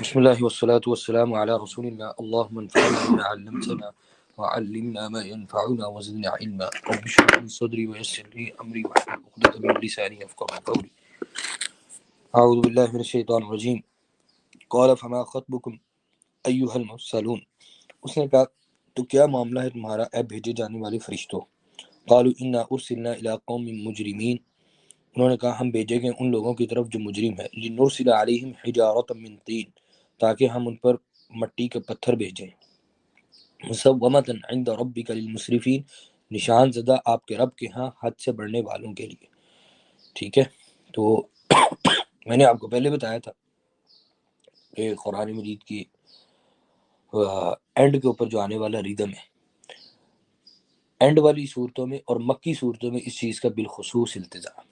بسم الله والصلاة والسلام على رسول الله اللهم انفعنا بما علمتنا وعلمنا ما ينفعنا وزدنا علما رب اشرح لي صدري ويسر لي أمري واحلل عقدة من لساني يفقهوا قولي أعوذ بالله من الشيطان الرجيم قال فما خطبكم أيها المرسلون اس نے کہا تو کیا معاملہ ہے تمہارا اے بھیجے جانے والے فرشتوں قالوا انا ارسلنا الى قوم مجرمین انہوں نے کہا ہم بھیجے گئے ان لوگوں کی طرف جو مجرم ہے لنرسل علیہم حجارۃ من طین تاکہ ہم ان پر مٹی کے پتھر بھیجیں مسومۃ عند ربک للمسرفین نشان زدہ آپ کے رب کے ہاں حد سے بڑھنے والوں کے لیے. ٹھیک ہے، تو میں نے آپ کو پہلے بتایا تھا کہ قرآن مجید کی اینڈ کے اوپر جو آنے والا ریدم ہے، اینڈ والی صورتوں میں اور مکی صورتوں میں اس چیز کا بالخصوص التزام.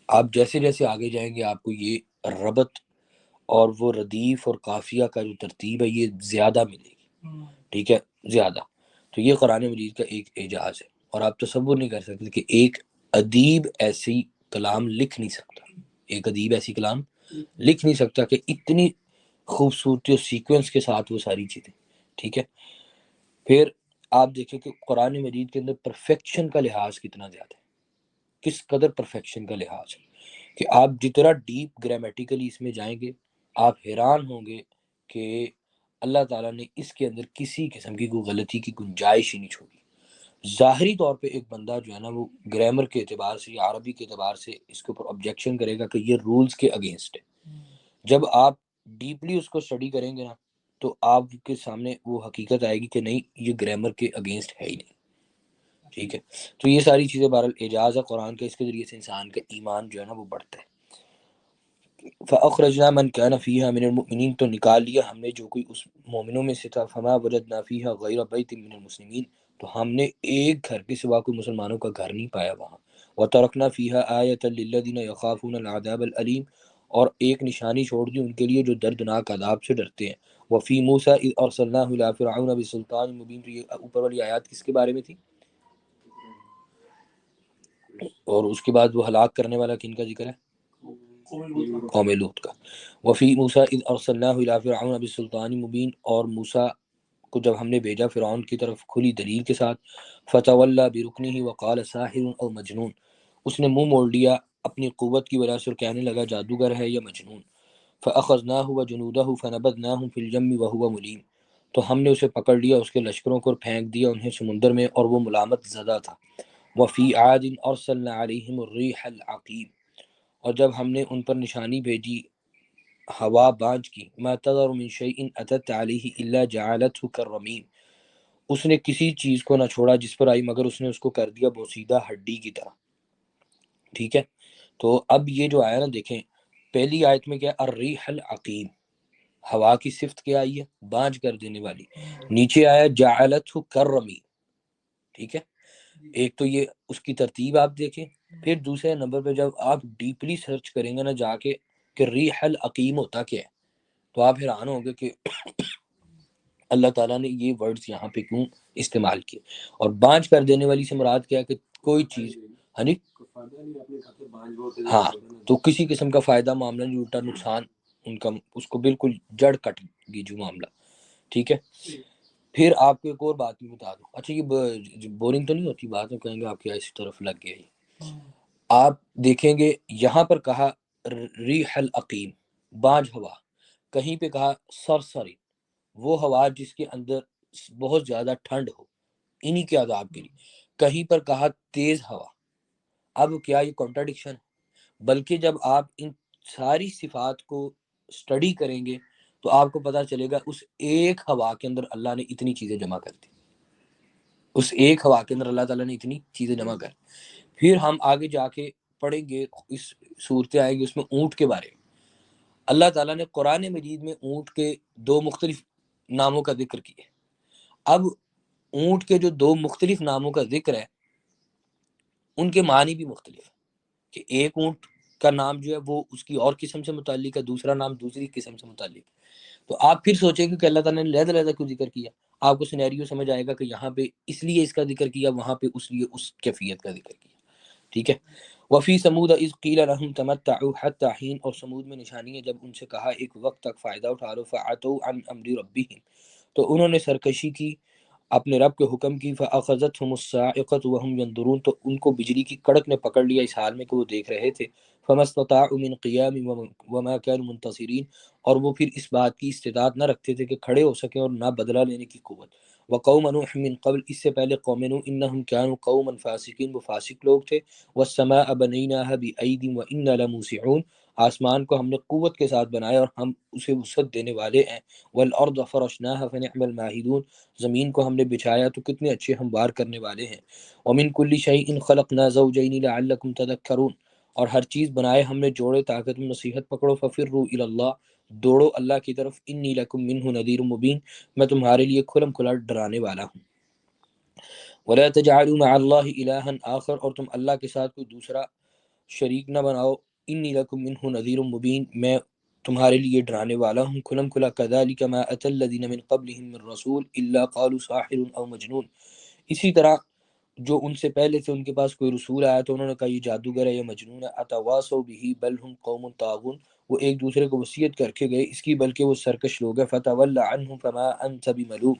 آپ جیسے جیسے آگے جائیں گے آپ کو یہ ربط اور وہ ردیف اور قافیہ کا جو ترتیب ہے یہ زیادہ ملے گی. ٹھیک ہے، زیادہ. تو یہ قرآن مجید کا ایک اعجاز ہے، اور آپ تصور نہیں کر سکتے کہ ایک ادیب ایسی کلام لکھ نہیں سکتا، ایک ادیب ایسی کلام لکھ نہیں سکتا کہ اتنی خوبصورتی اور سیکوینس کے ساتھ وہ ساری چیزیں. ٹھیک ہے، پھر آپ دیکھیں کہ قرآن مجید کے اندر پرفیکشن کا لحاظ کتنا زیادہ ہے، کس قدر پرفیکشن کا لحاظ ہے کہ آپ جتنا ڈیپ گرامیٹیکلی اس میں جائیں گے آپ حیران ہوں گے کہ اللہ تعالیٰ نے اس کے اندر کسی قسم کی کوئی غلطی کی گنجائش ہی نہیں چھوڑی. ظاہری طور پہ ایک بندہ جو ہے نا وہ گرامر کے اعتبار سے یا عربی کے اعتبار سے اس کے اوپر آبجیکشن کرے گا کہ یہ رولز کے اگینسٹ ہے. جب آپ ڈیپلی اس کو اسٹڈی کریں گے نا تو آپ کے سامنے وہ حقیقت آئے گی کہ نہیں یہ گرامر کے اگینسٹ ہے ہی نہیں. ٹھیک ہے، تو یہ ساری چیزیں بہرحال اعجاز ہے قرآن کا، اس کے ذریعے سے انسان کا ایمان جو ہے نا وہ بڑھتا ہے. فَأَخْرَجْنَا مَنْ كَانَ فِيهَا مِنَ الْمُؤْمِنِينَ تو نکال لیا ہم نے جو کوئی اس مومنوں میں سے تھا. فَمَا وَجَدْنَا فِيهَا غَيْرَ بَيْتٍ مِنَ الْمُسْلِمِينَ تو ہم نے ایک گھر کے سوا کوئی مسلمانوں کا گھر نہیں پایا وہاں. وَتَرَكْنَا فِيهَا آيَةً لِلَّذِينَ يَخَافُونَ الْعَذَابَ الْأَلِيمَ اور ایک نشانی چھوڑ دی ان کے لیے جو دردناک عذاب سے ڈرتے ہیں. وَفِي مُوسَىٰ إِذْ أَرْسَلْنَاهُ إِلَىٰ فِرْعَوْنَ بِسُلْطَانٍ مُبِينٍ تو یہ اوپر والی آیات کس کے بارے میں تھی؟ اور اس کے بعد وہ ہلاک کرنے والا کن کا ذکر ہے؟ قوم لوط کا. وفی موسیٰ اذ ارسلناہ الی فرعون بسلطان مبین اور موسیٰ کو جب ہم نے بھیجا فرعون کی طرف کھلی دلیل کے ساتھ. فتولی برکنہ وقال ساحر او مجنون اس نے منہ موڑ لیا اپنی قوت کی وجہ سے اور کہنے لگا جادوگر ہے یا مجنون. فاخذناہ وجنودہ فنبذناہم فی الجم وہو ملیم تو ہم نے اسے پکڑ لیا اس کے لشکروں کو اور پھینک دیا انہیں سمندر میں اور وہ ملامت زدہ تھا. وفی عاد ارسلنا علیہم الریح العقیم اور جب ہم نے ان پر نشانی بھیجی ہوا بانجھ کی. ما تذر من شیء اتت علیہ الا جعلته کالرمیم اس نے کسی چیز کو نہ چھوڑا جس پر آئی مگر اس نے اس کو کر دیا بوسیدہ ہڈی کی طرح. ٹھیک ہے، تو اب یہ جو آیا نا دیکھیں پہلی آیت میں کیا الریح العقیم ہوا کی صفت کیا آئی ہے؟ بانجھ کر دینے والی. نیچے آیا جعلته کالرمیم. ٹھیک ہے، ایک تو یہ اس کی ترتیب آپ دیکھیں. پھر دوسرے نمبر پہ جب آپ ڈیپلی سرچ کریں گے نا جا کے کہ ریح العقیم ہوتا کیا ہے تو آپ حیران ہوں گے کہ اللہ تعالیٰ نے یہ ورڈز یہاں پہ کیوں استعمال کیے. اور بانجھ کر دینے والی سے مراد کیا ہے کہ کوئی چیز ہاں تو کسی قسم کا فائدہ معاملہ نہیں، الٹا نقصان ان کا اس کو بالکل جڑ کٹ گئی جو معاملہ. ٹھیک ہے، پھر آپ کو ایک اور بات بھی بتا دوں. اچھا یہ بورنگ تو نہیں ہوتی بات، کہیں گے آپ کی اس طرف لگ گیا. آپ دیکھیں گے یہاں پر کہا ریح العقیم بانجھ ہوا، کہیں پہ کہا سرسری وہ ہوا جس کے اندر بہت زیادہ ٹھنڈ ہو انہی کے عذاب کے لیے، کہیں پر کہا تیز ہوا. اب کیا یہ کنٹراڈکشن ہے؟ بلکہ جب آپ ان ساری صفات کو سٹڈی کریں گے تو آپ کو پتا چلے گا اس ایک ہوا کے اندر اللہ نے اتنی چیزیں جمع کر دی. اس ایک ہوا کے اندر اللہ تعالیٰ نے اتنی چیزیں جمع کر. پھر ہم آگے جا کے پڑھیں گے اس صورتیں آئے گی اس میں اونٹ کے بارے میں. اللہ تعالیٰ نے قرآن مجید میں اونٹ کے دو مختلف ناموں کا ذکر کیا. اب اونٹ کے جو دو مختلف ناموں کا ذکر ہے ان کے معنی بھی مختلف ہے کہ ایک اونٹ کا نام جو ہے وہ اس کی اور قسم سے متعلق ہے، دوسرا نام دوسری قسم سے متعلق ہے. تو آپ پھر سوچیں گے کہ اللہ تعالیٰ نے علیحدہ علیحدہ کیوں ذکر کیا. آپ کو سینیریو سمجھ آئے گا کہ یہاں پہ اس لیے اس کا ذکر کیا، وہاں پہ اس لیے اس کیفیت کا ذکر کیا. ٹھیک ہے، وفی سمود اذ قیل لهم تمتعوا حتى حین، اور سمود میں نشانی ہے جب ان سے کہا ایک وقت تک فائدہ اٹھا لو، فعتوا عن امر ربهم، تو انہوں نے سرکشی کی اپنے رب کے حکم کی، فاخذتهم الصاعقة وهم ينظرون، تو ان کو بجلی کی کڑک نے پکڑ لیا اس حال میں کہ وہ دیکھ رہے تھے، فما استطاعوا من قیام وما كانوا منتصرین، اور وہ پھر اس بات کی استطاعت نہ رکھتے تھے کہ کھڑے ہو سکیں اور نہ بدلہ لینے کی قوت۔ وقوم نوح من قبل، اس سے پہلے قوم نوح، انہم كانوا قوما فاسقین، وہ فاسق لوگ تھے، والسماء بنيناها بأيد وإنا لموسعون، آسمان کو ہم نے قوت کے ساتھ بنایا اور ہم اسے وسعت دینے والے ہیں، والارض فرشناها فنعم الماہدون، زمین کو ہم نے بچھایا تو کتنے اچھے ہموار کرنے والے ہیں، ومن كل شيء خلقنا زوجين لعلكم تذكرون، اور ہر چیز بنائے ہم نے جوڑے تاکہ تم نصیحت پکڑو، ففروا الى اللہ، دوڑو اللہ کی طرف، انی لکم منہ نذیر مبین، میں تمہارے لیے کھلم کھلا ڈرانے والا ہوں، ولا تجعلوا مع اللہ الہا آخر، اور تم اللہ کے ساتھ کوئی دوسرا شریک نہ بناؤ، انی لکم منہ نذیر مبین، میں تمہارے لیے ڈرانے والا ہوں کھلم کھلا، کذالک ما اتى الذین من قبلهم من رسول الا قالوا ساحر او مجنون، اسی طرح جو ان سے پہلے تھے ان کے پاس کوئی رسول آیا تو انہوں نے کہا یہ جادوگر ہے یا مجنون ہے، اتواصوا به بل هم قوم طاغون، وہ ایک دوسرے کو وصیت کر کے گئے اس کی بلکہ وہ سرکش لوگ ہیں، فتول عنهم فما انت بملوم،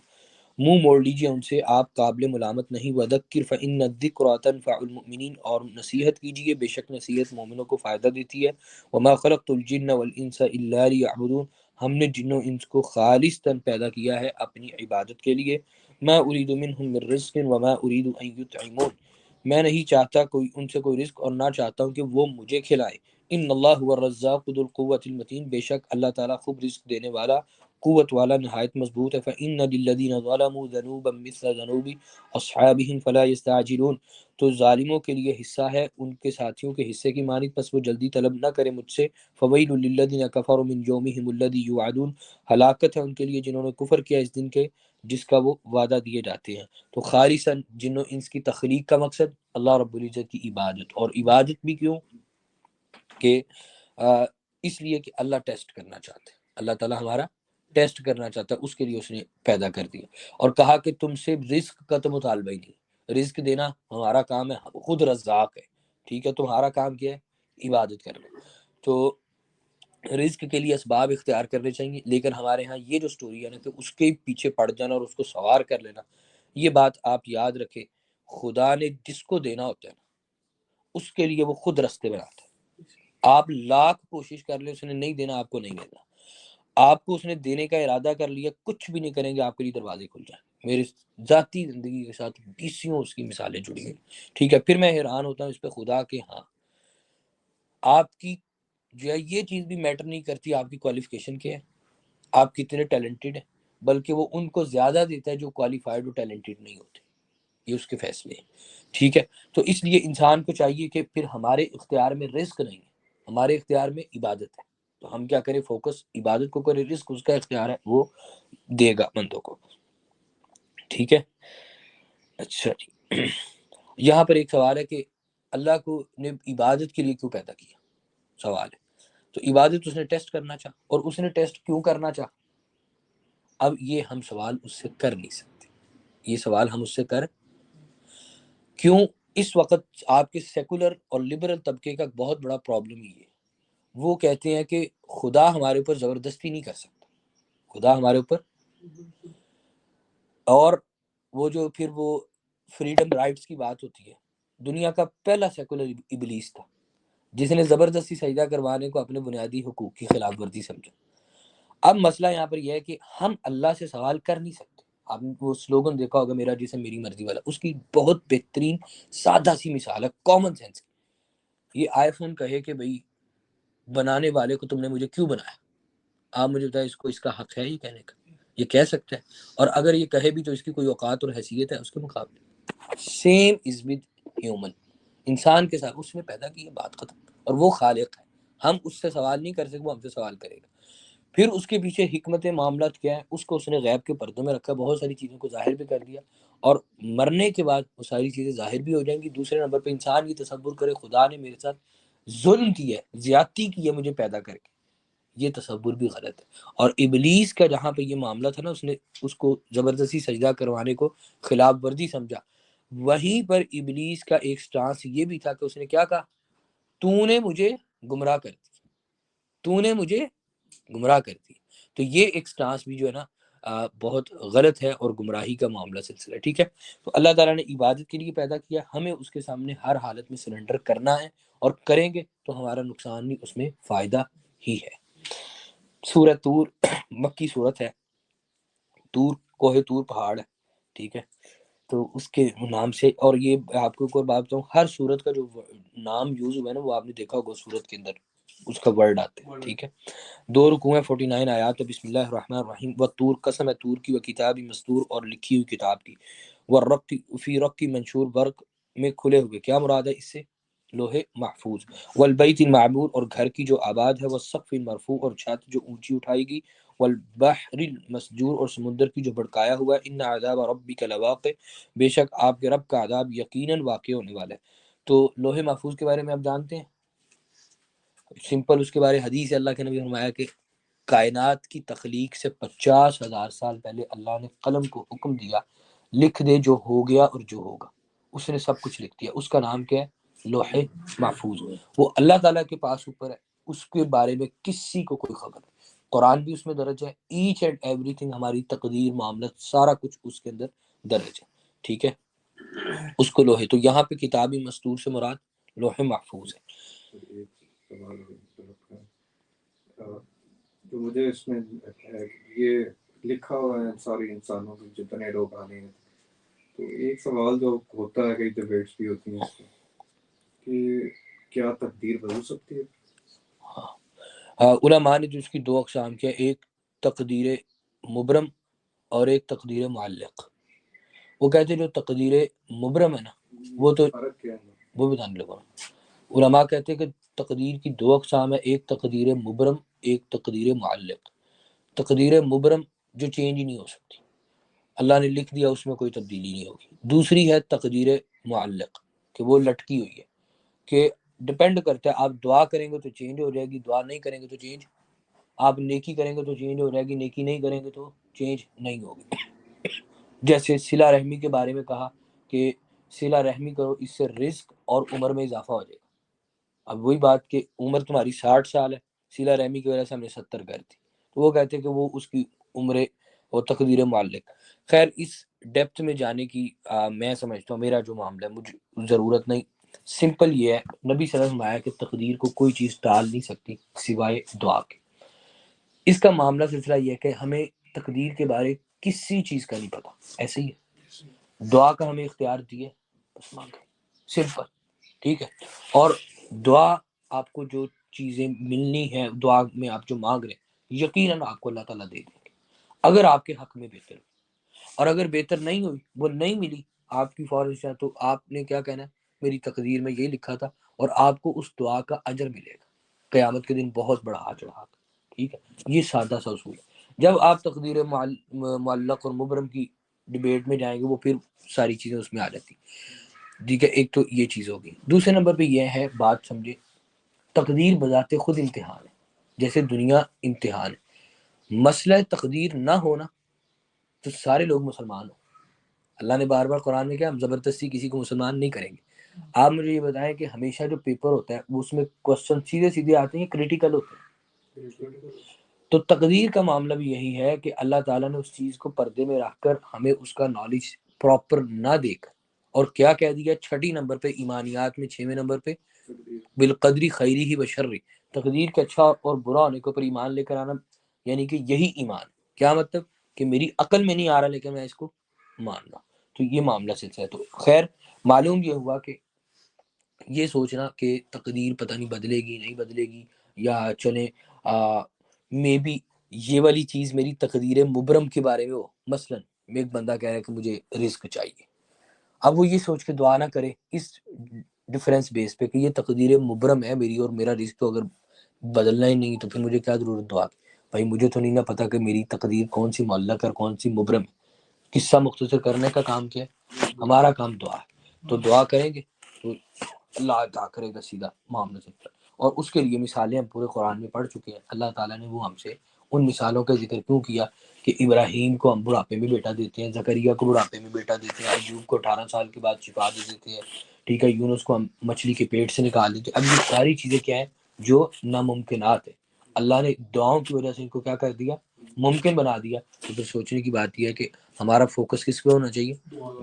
منہ موڑ لیجیے ان سے، آپ قابل ملامت نہیں، وذکر فإن الذکری تنفع المؤمنین، اور نصیحت کیجیے بے شک نصیحت مومنوں کو فائدہ دیتی ہے، وما خلقت الجن والانس الا لیعبدون، ہم نے جن و انس کو خالص تن پیدا کیا ہے اپنی عبادت کے لیے، ما اريد منهم من رزق وما اريد ان يطعمون، میں نہیں چاہتا کوئی ان سے کوئی رزق اور نہ چاہتا ہوں کہ وہ مجھے کھلائے، ان اللہ هو الرزاق ذو القوة المتین، بے شک اللہ تعالیٰ خوب رزق دینے والا قوت والا نہایت مضبوط ہے، فإن للذین ظلموا ذنوبا مثل ذنوب اصحابهم فلا يستعجلون، تو ظالموں کے لیے حصہ ہے ان کے ساتھیوں کے حصے کی مانند، پس وہ جلدی طلب نہ کرے مجھ سے، فویل للذین کفروا من یومهم الذی یوعدون، ہلاکت ہے ان کے لیے جنہوں نے کفر کیا اس دن کے جس کا وہ وعدہ دیے جاتے ہیں۔ تو خالصاً جن و انس کی تخلیق کا مقصد اللہ رب العزت کی عبادت، اور عبادت بھی کیوں کہ اس لیے کہ اللہ ٹیسٹ کرنا چاہتے ہیں، اللہ تعالیٰ ہمارا ٹیسٹ کرنا چاہتا ہے، اس کے لیے اس نے پیدا کر دیا، اور کہا کہ تم سے رزق کا تو مطالبہ ہی نہیں، رزق دینا ہمارا کام ہے، خود رزاق ہے، ٹھیک ہے، تمہارا کام کیا ہے؟ عبادت کرنا، تو رزق کے لیے اسباب اختیار کرنے چاہیے، لیکن ہمارے ہاں یہ جو سٹوری ہے نا کہ اس کے پیچھے پڑ جانا اور اس کو سوار کر لینا، یہ بات آپ یاد رکھیں، خدا نے جس کو دینا ہوتا ہے نا اس کے لیے وہ خود رستے بناتا ہے، آپ لاکھ کوشش کر لیں اس نے نہیں دینا، آپ کو نہیں دینا، آپ کو اس نے دینے کا ارادہ کر لیا، کچھ بھی نہیں کریں گے آپ کے لیے دروازے کھل جائیں، میرے ذاتی زندگی کے ساتھ بیسیوں اس کی مثالیں جڑی ہیں، ٹھیک ہے، پھر میں حیران ہوتا ہوں اس پہ خدا کے ہاں آپ کی جو ہے یہ چیز بھی میٹر نہیں کرتی آپ کی کوالیفیکیشن کیا ہے، آپ کتنے ٹیلنٹڈ ہیں، بلکہ وہ ان کو زیادہ دیتا ہے جو کوالیفائڈ اور ٹیلنٹڈ نہیں ہوتے، یہ اس کے فیصلے ہیں، ٹھیک ہے، تو اس لیے انسان کو چاہیے کہ پھر ہمارے اختیار میں رزق نہیں ہے، ہمارے اختیار میں عبادت ہے، تو ہم کیا کریں، فوکس عبادت کو کریں، رزق اس کا اختیار ہے، وہ دے گا بندوں کو، ٹھیک ہے۔ اچھا جی، یہاں پر ایک سوال ہے کہ اللہ کو نے عبادت کے لیے کیوں پیدا کیا، سوال ہے، تو عبادت اس نے ٹیسٹ کرنا چاہا، اور اس نے ٹیسٹ کیوں کرنا چاہا، اب یہ ہم سوال اس سے کر نہیں سکتے، یہ سوال ہم اس سے کر کیوں، اس وقت آپ کے سیکولر اور لبرل طبقے کا بہت بڑا پرابلم یہ ہے، وہ کہتے ہیں کہ خدا ہمارے اوپر زبردستی نہیں کر سکتا، خدا ہمارے اوپر، اور وہ جو پھر وہ فریڈم رائٹس کی بات ہوتی ہے، دنیا کا پہلا سیکولر ابلیس تھا جس نے زبردستی سجدہ کروانے کو اپنے بنیادی حقوق کی خلاف ورزی سمجھا۔ اب مسئلہ یہاں پر یہ ہے کہ ہم اللہ سے سوال کر نہیں سکتے، آپ نے وہ سلوگن دیکھا ہوگا میرا جسم میری مرضی والا، اس کی بہت بہترین سادہ سی مثال ہے کامن سینس کی، یہ آئی فون کہے کہ بھئی بنانے والے کو تم نے مجھے کیوں بنایا، آپ مجھے بتائیں اس کو اس کا حق ہے یہ کہنے کا، یہ کہہ سکتا ہے، اور اگر یہ کہے بھی تو اس کی کوئی اوقات اور حیثیت ہے اس کے مقابلے، سیم از ود ہیومن، انسان کے ساتھ اس نے پیدا کی ہے، بات ختم، اور وہ خالق ہے، ہم اس سے سوال نہیں کر سکتے، وہ ہم سے سوال کرے گا، پھر اس کے پیچھے حکمت معاملات کیا ہے، اس کو اس نے غیب کے پردوں میں رکھا، بہت ساری چیزوں کو ظاہر بھی کر دیا، اور مرنے کے بعد وہ ساری چیزیں ظاہر بھی ہو جائیں گی۔ دوسرے نمبر پہ انسان یہ تصور کرے خدا نے میرے ساتھ ظلم کی ہے، زیادتی کی ہے مجھے پیدا کر کے، یہ تصور بھی غلط ہے، اور ابلیس کا جہاں پہ یہ معاملہ تھا نا، اس نے اس کو زبردستی سجدہ کروانے کو خلاف ورزی سمجھا، وہیں پر ابلیس کا ایک سٹانس یہ بھی تھا کہ اس نے کیا کہا تو نے مجھے گمراہ کر دی، تو نے مجھے گمراہ کر دی. تو یہ ایک سٹانس بھی جو ہے نا بہت غلط ہے اور گمراہی کا معاملہ سلسلہ ہے. ٹھیک ہے، تو اللہ تعالیٰ نے عبادت کے لیے پیدا کیا، ہمیں اس کے سامنے ہر حالت میں سرنڈر کرنا ہے، اور کریں گے تو ہمارا نقصان نہیں، اس میں فائدہ ہی ہے. سورہ طور مکی صورت ہے. طور کوہ طور پہاڑ ہے. ٹھیک ہے، تو اس کے نام سے، اور یہ آپ کو ایک اور بات بتاؤں، ہر سورت کا جو نام یوز ہوا ہے نا وہ آپ نے دیکھا ہوگا سورت کے اندر اس کا ورڈ آتے ہیں. ٹھیک ہے، 2 رکوع ہیں، 49 آیات. بسم اللہ الرحمن الرحیم. والطور، قسم ہے طور کی، وکتاب مستور، اور لکھی ہوئی کتاب کی. والرق، فی رق منشور، برق میں کھلے ہوئے. کیا مراد ہے اس سے؟ لوح محفوظ. والبیت المعمور، اور گھر کی جو آباد ہے. والسقف المرفوع، اور چھت جو اونچی اٹھائی گی. والبحر المسجور، اور سمندر کی جو بھڑکایا ہوا ہے. ان عذاب ربک لواقع، بے شک آپ کے رب کا عذاب یقیناً واقع ہونے والا ہے. تو لوح محفوظ کے بارے میں آپ جانتے ہیں؟ سمپل اس کے بارے حدیث ہے، اللہ کے نبی نے فرمایا کہ کائنات کی تخلیق سے 50,000 سال پہلے اللہ نے قلم کو حکم دیا، لکھ دے جو ہو گیا اور جو ہوگا. اس نے سب کچھ لکھ دیا. اس کا نام کیا ہے؟ لوح محفوظ. وہ اللہ تعالیٰ کے پاس اوپر ہے، اس کے بارے میں کسی کو کوئی خبر نہیں. قرآن بھی اس میں درج ہے. ایچ اینڈ ایوری تھنگ، ہماری تقدیر، معاملات، سارا کچھ اس کے اندر درج ہے. ٹھیک ہے، اس کو لوہے. تو یہاں پہ کتابی مستور سے مراد لوح محفوظ ہے. جو مجھے اس میں یہ لکھا ہوا ہے ساری انسانوں کے جتنے لوگ آنے ہیں، تو ایک سوال جو ہوتا ہے، کئی ڈیبیٹس بھی ہوتی ہیں اس میں، کہ کیا تقدیر بدل سکتی ہے؟ علماء نے جو اس کی 2 اقسام کیا، ایک تقدیر مبرم اور ایک تقدیر معلق. وہ کہتے ہیں جو تقدیر مبرم ہے نا، وہ تو فرق کیا ہے؟ وہ بتانے لگا. علماء کہتے ہیں کہ تقدیر کی 2 اقسام ہے، ایک تقدیر مبرم، ایک تقدیر معلق. تقدیر مبرم جو چینج ہی نہیں ہو سکتی، اللہ نے لکھ دیا، اس میں کوئی تبدیلی نہیں ہوگی. دوسری ہے تقدیر معلق، کہ وہ لٹکی ہوئی ہے، کہ ڈپینڈ کرتا ہے، آپ دعا کریں گے تو چینج ہو جائے گی، دعا نہیں کریں گے تو چینج، آپ نیکی کریں گے تو چینج ہو جائے گی، نیکی نہیں کریں گے تو چینج نہیں ہوگی. جیسے صلہ رحمی کے بارے میں کہا کہ صلہ رحمی کرو، اس سے رزق اور عمر میں اضافہ ہو جائے گا. اب وہی بات کہ عمر تمہاری 60 سال ہے، صلہ رحمی کی وجہ سے ہم نے 70 کر دی، تو وہ کہتے ہیں کہ وہ اس کی عمر اور تقدیر معلق. خیر اس ڈیپتھ میں جانے کی میں سمجھتا ہوں، میرا جو معاملہ ہے مجھے ضرورت نہیں. سمپل یہ ہے، نبی صلی اللہ علیہ وسلم آیا کہ تقدیر کو کوئی چیز ٹال نہیں سکتی سوائے دعا کے. اس کا معاملہ سلسلہ یہ ہے کہ ہمیں تقدیر کے بارے کسی چیز کا نہیں پتا، ایسے ہی ہے. دعا کا ہمیں اختیار دیے، بس مانگے، سمپل. ٹھیک ہے، اور دعا آپ کو جو چیزیں ملنی ہے، دعا میں آپ جو مانگ رہے ہیں، یقیناً آپ کو اللہ تعالیٰ دے دیں گے اگر آپ کے حق میں بہتر ہو. اور اگر بہتر نہیں ہوئی، وہ نہیں ملی آپ کی فوراً، تو آپ نے کیا کہنا ہے؟ میری تقدیر میں یہ لکھا تھا، اور آپ کو اس دعا کا اجر ملے گا قیامت کے دن، بہت بڑا اجر. ٹھیک ہے، یہ سادہ سا اصول ہے. جب آپ تقدیر معلق اور مبرم کی ڈبیٹ میں جائیں گے، وہ پھر ساری چیزیں اس میں آ جاتی. ٹھیک ہے، ایک تو یہ چیز ہوگی. دوسرے نمبر پہ یہ ہے، بات سمجھے، تقدیر بذات خود امتحان ہے، جیسے دنیا امتحان ہے. مسئلہ تقدیر نہ ہونا تو سارے لوگ مسلمان ہوں. اللہ نے بار بار قرآن میں کیا، ہم زبردستی کسی کو مسلمان نہیں کریں گے. آپ مجھے یہ بتائیں کہ ہمیشہ جو پیپر ہوتا ہے وہ اس میں کوسچن سیدھے سیدھے آتے ہیں، کریٹیکل ہوتے ہیں. تو تقدیر کا معاملہ بھی یہی ہے کہ اللہ تعالیٰ نے اس چیز کو پردے میں رکھ کر ہمیں اس کا نالج پراپر نہ دے کر، اور کیا کہہ دیا 6 نمبر پہ ایمانیات میں، 6ویں نمبر پہ بالقدری خیری ہی بشری، تقدیر کے اچھا اور برا ہونے کے اوپر ایمان لے کر آنا. یعنی کہ یہی ایمان. کیا مطلب؟ کہ میری عقل میں نہیں آ رہا لیکن میں اس کو ماننا. تو یہ معاملہ سلسلہ ہے. تو خیر معلوم یہ ہوا کہ یہ سوچنا کہ تقدیر پتہ نہیں بدلے گی نہیں بدلے گی، یا چلیں مے بی یہ والی چیز میری تقدیر مبرم کے بارے میں ہو. مثلا ایک بندہ کہہ رہا ہے کہ مجھے رزق چاہیے، اب وہ یہ سوچ کے دعا نہ کرے اس ڈیفرنس بیس پہ کہ یہ تقدیر مبرم ہے میری، اور میرا رزق تو اگر بدلنا ہی نہیں تو پھر مجھے کیا ضرورت دعا کی. بھائی مجھے تو نہیں نہ پتا کہ میری تقدیر کون سی معلق ہے کون سی مبرم ہے. قصہ مختصر کرنے کا کام کیا ہے؟ ہمارا کام دعا ہے. تو دعا کریں گے تو اللہ عطا کرے گا سیدھا معاملہ سے. اور اس کے لیے مثالیں ہم پورے قرآن میں پڑھ چکے ہیں. اللہ تعالیٰ نے وہ ہم سے ان مثالوں کا ذکر کیوں کیا کہ ابراہیم کو ہم بڑھاپے میں بیٹا دیتے ہیں، زکریا کو بڑھاپے میں بیٹا دیتے ہیں، ایوب کو 18 سال کے بعد شفا دے دیتے ہیں، ٹھیک ہے، یونس کو ہم مچھلی کے پیٹ سے نکال دیتے. اب یہ ساری چیزیں کیا ہیں؟ جو ناممکنات ہیں. اللہ نے دعاؤں کی وجہ سے ان کو کیا کر دیا؟ ممکن بنا دیا. تو پھر سوچنے کی بات یہ ہے کہ ہمارا فوکس کس پہ ہونا چاہیے؟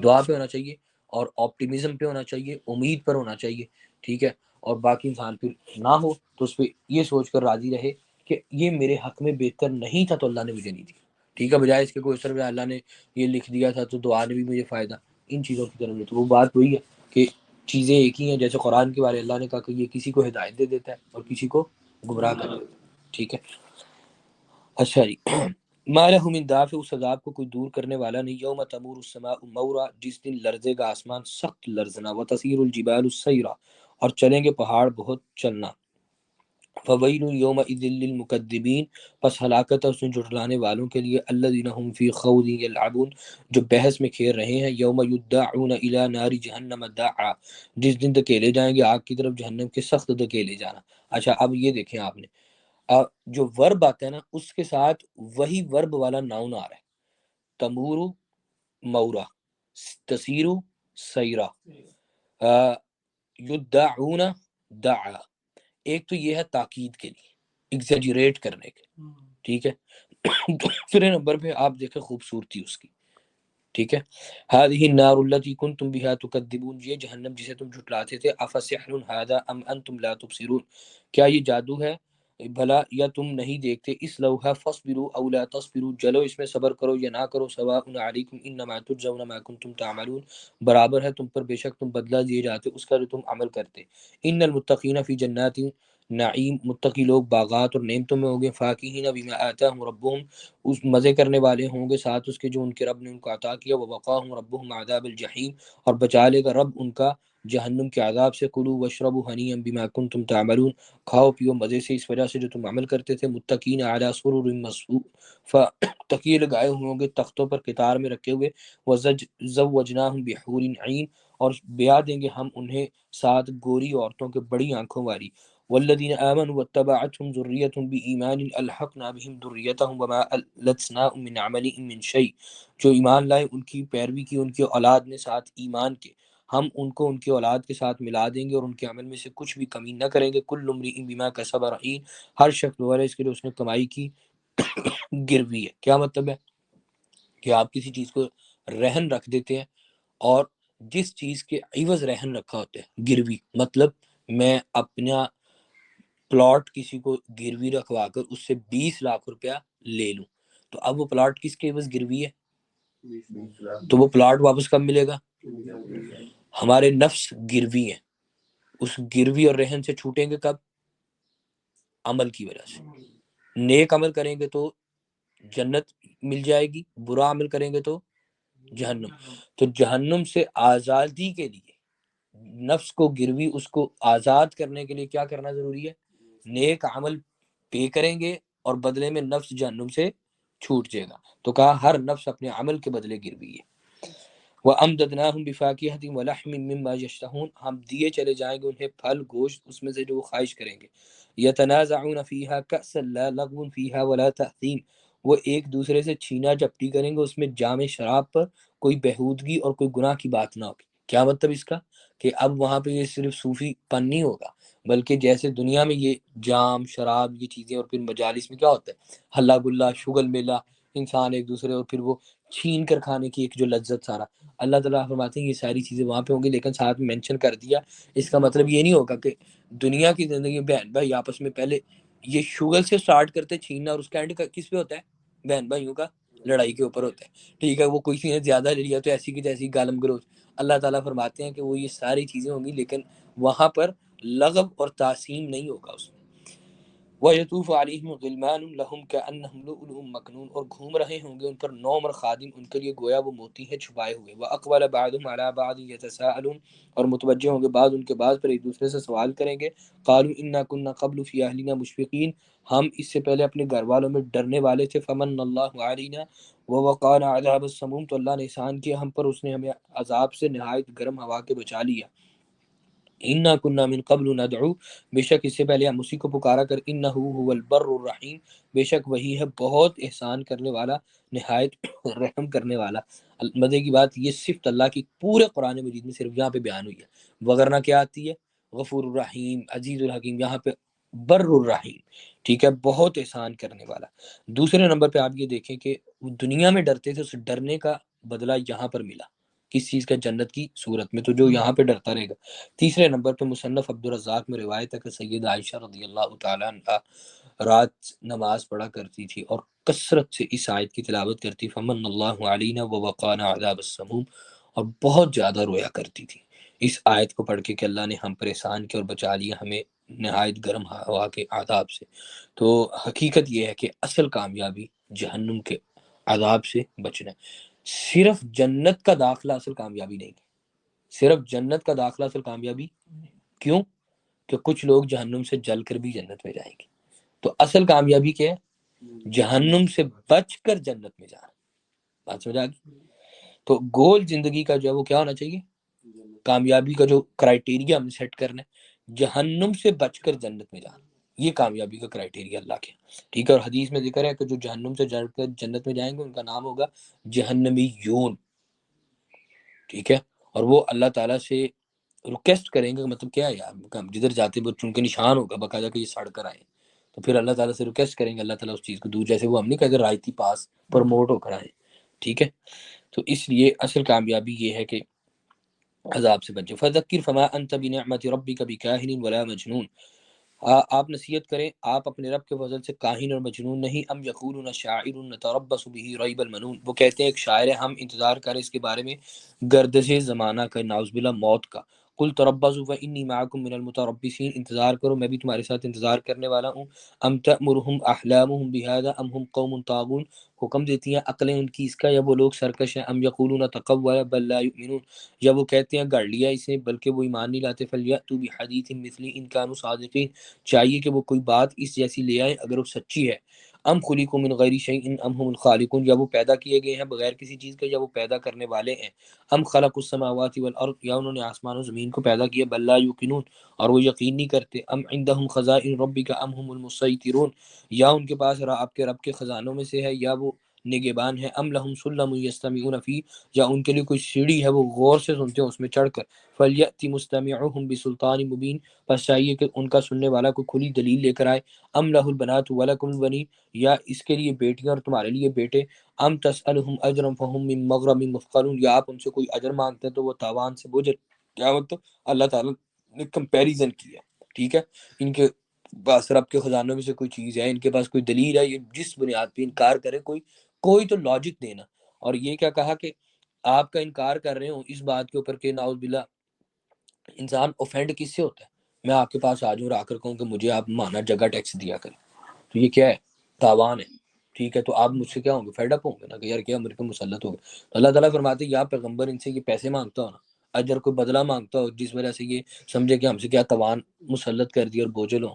دعا پہ ہونا چاہیے، اور آپٹیمزم پہ ہونا چاہیے، امید پر ہونا چاہیے. ٹھیک ہے، اور باقی انسان پھر نہ ہو تو اس پہ یہ سوچ کر راضی رہے کہ یہ میرے حق میں بہتر نہیں تھا تو اللہ نے مجھے نہیں دیا. ٹھیک ہے، بجائے اس کے کوئی سر اللہ نے یہ لکھ دیا تھا تو دعا نے بھی مجھے فائدہ. ان چیزوں کی طرف تو وہ بات وہی ہے کہ چیزیں ایک ہی ہیں. جیسے قرآن کے بارے اللہ نے کہا کہ یہ کسی کو ہدایت دے دیتا ہے اور کسی کو گمراہ کر دیتا ہے. ٹھیک ہے، اچھا جی. ما لہ من دافع، اس عذاب کو کوئی دور کرنے والا نہیں. یوم تمور السماء مورا، جس دن لرزے گا آسمان سخت لرزنا. وتسیر الجبال سیرا، اور چلیں گے پہاڑ بہت چلنا. فویل یومئذ للمکذبین، پس ہلاکت ہے اس نے جھٹلانے والوں کے لیے. الذین هم فی خوض یلعبون، جو بحث میں کھیل رہے ہیں. یوم یدعون الی نار جہنم دعا، جس دن دھکیلے جائیں گے آگ کی طرف جہنم کے سخت دھکیلے جانا. اچھا اب یہ دیکھیں آپ نے جو ورب آتا ہے نا اس کے ساتھ وہی ورب والا ناؤن آ رہا ہے. تمور مورا، تسیر سیرا، یدعون دعا. ایک تو یہ ہے تاکید کے لیے، ایگزیجریٹ کرنے کے. ٹھیک ہے، دوسرے نمبر پہ آپ دیکھیں خوبصورتی اس کی. ٹھیک ہے، هذه النار التي كنتم بها تكذبون، یہ جہنم جسے تم جھٹلاتے تھے. افسحر هذا ام انتم لا تبصرون، کیا یہ جادو ہے بھلا یا تم نہیں دیکھتے؟ اس لوحہ فاصبروا او لا تصبروا، چلو اس میں صبر کرو یا نہ کرو. سواء علیکم انما تجزون ما کنتم تعملون، برابر ہے تم پر بے شک تم بدلہ دیے جاتے اس کا جو تم عمل کرتے. ان المتقین فی جنات نعیم، متقی لوگ باغات اور نعمتوں میں ہوں گے. فاکہین بما آتاہم ربہم، اس مزے کرنے والے ہوں گے ساتھ اس کے جو ان کے رب نے ان کو عطا کیا. ووقاہم ربہم عذاب الجحیم، اور بچا لے گا رب ان کا جہنم کے عذاب سے. کلوا واشربوا ہنیئا بما کنتم تعملون، کھاؤ پیو مزے سے اس وجہ سے جو تم عمل کرتے تھے. متقین علی سرر مصفوفہ، تکیے لگائے ہوئے ہوں گے تختوں پر قطار میں رکھے ہوئے. وزوجناہم بحور عین، اور بیاہ دیں گے ہم انہیں ساتھ گوری عورتوں کے بڑی آنکھوں والی. والذین آمنوا واتبعتهم ذریتهم بإیمان الحقنا بهم ذریتهم وما ألتناهم من عملهم من شیء، جو ایمان لائے ان کی پیروی کی ان کی اولاد نے ساتھ ایمان کے، ہم ان کو ان کی اولاد کے ساتھ ملا دیں گے اور ان کے عمل میں سے کچھ بھی کمی نہ کریں گے. کل امرئ بما کسب رہین، ہر شخص وہ ہے اس کے لیے اس نے کمائی کی گروی ہے. کیا مطلب ہے؟ کہ آپ کسی چیز کو رہن رکھ دیتے ہیں، اور جس چیز کے عوض رہن رکھا ہوتا ہے گروی، مطلب میں اپنا پلاٹ کسی کو گروی رکھوا کر اس سے 20 لاکھ روپیہ لے لوں، تو اب وہ پلاٹ کس کے عوض گروی ہے؟ تو وہ پلاٹ واپس کب ملے گا؟ ہمارے نفس گروی ہیں، اس گروی اور رہن سے چھوٹیں گے کب؟ عمل کی وجہ سے. نیک عمل کریں گے تو جنت مل جائے گی، برا عمل کریں گے تو جہنم. تو جہنم سے آزادی کے لیے نفس کو گروی، اس کو آزاد کرنے کے لیے کیا کرنا ضروری ہے؟ نیک عمل پے کریں گے اور بدلے میں نفس جہنم سے چھوٹ جائے گا. تو کہا ہر نفس اپنے عمل کے بدلے گروی ہے. وَأَمْدَدْنَاهُمْ بِفَاكِهَةٍ وَلَحْمٍ مِّمَّا يَشْتَهُونَ، ہم دیے چلے جائیں گے انہیں پھل گوشت اس میں سے جو وہ خواہش کریں گے. يَتَنَازَعُونَ فِيهَا كَأْسًا لَا لَغْوٌ فِيهَا وَلَا تَأْثِيمٌ، وہ ایک دوسرے سے چھینا جھپٹی کریں گے اس میں جام شراب پر، کوئی بہودگی اور کوئی گناہ کی بات نہ ہوگی. کیا مطلب اس کا؟ کہ اب وہاں پہ یہ صرف صوفی پن نہیں ہوگا، بلکہ جیسے دنیا میں یہ جام شراب یہ چیزیں، اور پھر مجالس میں کیا ہوتا ہے ہلا گلا شغل میلہ، انسان ایک دوسرے، اور پھر وہ چھین کر کھانے کی ایک جو لذت سارا. اللہ تعالیٰ فرماتے ہیں یہ ساری چیزیں وہاں پہ ہوں گی، لیکن ساتھ میں مینشن کر دیا اس کا مطلب یہ نہیں ہوگا کہ دنیا کی زندگی بہن بھائی آپس میں پہلے یہ شغل سے سٹارٹ کرتے چھیننا، اور اس کا اینڈ کس پہ ہوتا ہے؟ بہن بھائیوں کا لڑائی کے اوپر ہوتا ہے. ٹھیک ہے، وہ کوئی چیزیں زیادہ لے لیا تو ایسی کی تیسی گالم گلوچ. اللہ تعالیٰ فرماتے ہیں کہ وہ یہ ساری چیزیں ہوں گی، لیکن وہاں پر لغو اور تعصیم نہیں ہوگا اس میں. وَيَطُوفُ عَلَيْهِمْ غِلْمَانٌ لَهُمْ كَأَنَّهُمْ لُؤْلُؤٌ مَّكْنُونٌ، اور گھوم رہے ہوں گے ان پر 9 عمر خادم ان کے لیے گویا وہ موتی ہے چھپائے ہوئے. وَأَقْبَلَ بَعْضُهُمْ عَلَىٰ بَعْضٍ يَتَسَاءَلُونَ، اور متوجہ ہوں گے بعض ان کے بعض پر ایک دوسرے سے سوال کریں گے. قَالُوا إِنَّا كُنَّا قَبْلُ فِي أَهْلِنَا مُشْفِقِينَ، ہم اس سے پہلے اپنے گھر والوں میں ڈرنے والے تھے. فَمَنَّ اللَّهُ عَلَيْنَا وَوَقَانَا عَذَابَ السَّمُومِ، تو اللہ نے احسان کیا ہم پر، اس نے ہمیں عذاب سے نہایت گرم ہوا کے بچا لیا. انا کننا من قبل ندعو، بے شک اس سے پہلے ہم اسی کو پکارا کر، انہ هو البر الرحیم، بے شک وہی ہے بہت احسان کرنے والا، نہایت رحم کرنے والا۔ مزے کی بات یہ صفت اللہ کی پورے قرآن مجید میں صرف یہاں پہ بیان ہوئی ہے، وغیرہ کیا آتی ہے؟ غفور الرحیم، عزیز الحکیم، یہاں پہ بر الرحیم، ٹھیک ہے، بہت احسان کرنے والا۔ دوسرے نمبر پہ آپ یہ دیکھیں کہ وہ دنیا میں ڈرتے تھے، اس ڈرنے کا بدلہ یہاں پر ملا، کس چیز کا؟ جنت کی صورت میں، تو جو یہاں پہ ڈرتا رہے گا۔ تیسرے نمبر پہ مصنف عبدالرزاق میں روایت ہے کہ سید عائشہ رضی اللہ تعالیٰ عنہ رات نماز پڑھا کرتی تھی اور کثرت سے اس آیت کی تلاوت کرتی، فمن اللہ علینا ووقانا عذاب السموم، اور بہت زیادہ رویا کرتی تھی اس آیت کو پڑھ کے کہ اللہ نے ہم پر احسان کیا اور بچا لیا ہمیں نہایت گرم ہوا کے عذاب سے۔ تو حقیقت یہ ہے کہ اصل کامیابی جہنم کے عذاب سے بچنا ہے۔ صرف جنت کا داخلہ اصل کامیابی نہیں ہے، صرف جنت کا داخلہ اصل کامیابی کیوں؟ کہ کچھ لوگ جہنم سے جل کر بھی جنت میں جائیں گے۔ تو اصل کامیابی کیا ہے؟ جہنم سے بچ کر جنت میں جانا۔ بات سمجھ آ گئی؟ تو گول زندگی کا جو ہے وہ کیا ہونا چاہیے؟ کامیابی کا جو کرائٹیریا ہم نے سیٹ کرنا ہے، جہنم سے بچ کر جنت میں جانا، یہ کامیابی کا کرائٹیریا اللہ کے، ٹھیک ہے۔ اور حدیث میں ذکر ہے کہ جو جہنم سے جل کر جنت میں جائیں گے ان کا نام ہوگا جہنمیون، ٹھیک ہے۔ اور وہ اللہ تعالیٰ سے ریکویسٹ کریں گے، مطلب کیا ہے یار، جدھر جاتے وہ ان کے نشان ہوگا باقاعدہ کہ یہ سڑ کر آئے، تو پھر اللہ تعالیٰ سے ریکویسٹ کریں گے، اللہ تعالیٰ اس چیز کو دور، جیسے وہ ہم نہیں کہتے رائتی پاس پروموٹ ہو کر آئے، ٹھیک ہے۔ تو اس لیے اصل کامیابی یہ ہے کہ عذاب سے بچے۔ فذکر فما انت بنعمت ربک بکاہن ولا مجنون، آپ نصیحت کریں، آپ اپنے رب کے فضل سے کاہن اور مجنون نہیں۔ ام یقولون شاعر نتربص به ریب المنون، وہ کہتے ہیں ایک شاعر ہے، ہم انتظار کریں اس کے بارے میں گردش زمانہ کا، نعوذ باللہ موت کا۔ قل تربصوا فانی معکم من المتربصین، انتظار کرو میں بھی تمہارے ساتھ انتظار کرنے والا ہوں۔ ام تأمرهم احلامهم بهذا ام هم قوم طاغون، حکم دیتی ہیں عقلیں ان کی اس کا، یا وہ لوگ سرکش ہیں۔ ام یقولون تقول بل لا یؤمنون، یا وہ کہتے ہیں گڑ لیا اسے بلکہ وہ ایمان نہیں لاتے۔ فلیأتوا بحدیث مثلی ان کانوا صادقین، چاہیے کہ وہ کوئی بات اس جیسی لے آئیں اگر وہ سچی ہے۔ ام خلقوا من غیر شیء ام هم الخالقون، یا وہ پیدا کیے گئے ہیں بغیر کسی چیز کے، یا وہ پیدا کرنے والے ہیں۔ ام خلقوا السماوات والارض، یا انہوں نے آسمان و زمین کو پیدا کیا۔ بل لا یوقنون، اور وہ یقین نہیں کرتے۔ ام عندهم خزائن ربک ام هم المسیطرون، یا ان کے پاس آپ کے رب کے خزانوں میں سے ہے یا وہ نگہبان ہے۔ ام لهم سلم یستمعون فیہ، یا ان کے لیے کوئی سیڑھی ہے وہ غور سے سنتے ہیں اس میں چڑھ کر۔ فلیأت مستمعهم بسلطان مبین، پس چاہیے کہ ان کا سننے والا کوئی کھلی دلیل لے کر آئے۔ ام لہ البنات ولکم البنین، یا اس کے لیے بیٹیاں اور تمہارے لیے بیٹے۔ ام تسألہم اجرا فہم من مغرم مثقلون، یا آپ ان سے کوئی اجر مانگتے ہیں تو وہ تاوان سے بوجھل۔ کیا مطلب؟ اللہ تعالیٰ نے کمپیریزن کیا، ٹھیک ہے۔ ان کے پاس رب کے خزانوں میں سے کوئی چیز ہے، ان کے پاس کوئی دلیل ہے، یہ جس بنیاد پہ انکار کرے کوئی تو لاجک دینا۔ اور یہ کیا کہا کہ آپ کا انکار کر رہے ہوں اس بات کے اوپر کہ نعوذ باللہ انسان اوفینڈ کس سے ہوتا ہے؟ میں آپ کے پاس آ جاؤں اور آ کر کہوں کہ مجھے آپ مانا جگہ ٹیکس دیا کریں، تو یہ کیا ہے؟ تاوان ہے، ٹھیک ہے۔ تو آپ مجھ سے کیا ہوں گے؟ فیڈ اپ ہوں گے نا کہ یار کیا میرے پہ مسلط ہو گئے۔ تو اللہ تعالیٰ فرماتے ہیں یا پیغمبر ان سے یہ پیسے مانگتا ہو نا، اجر کوئی بدلہ مانگتا ہو جس وجہ سے یہ سمجھے کہ ہم سے کیا تاوان مسلط کر دیا اور بوجھل ہوں۔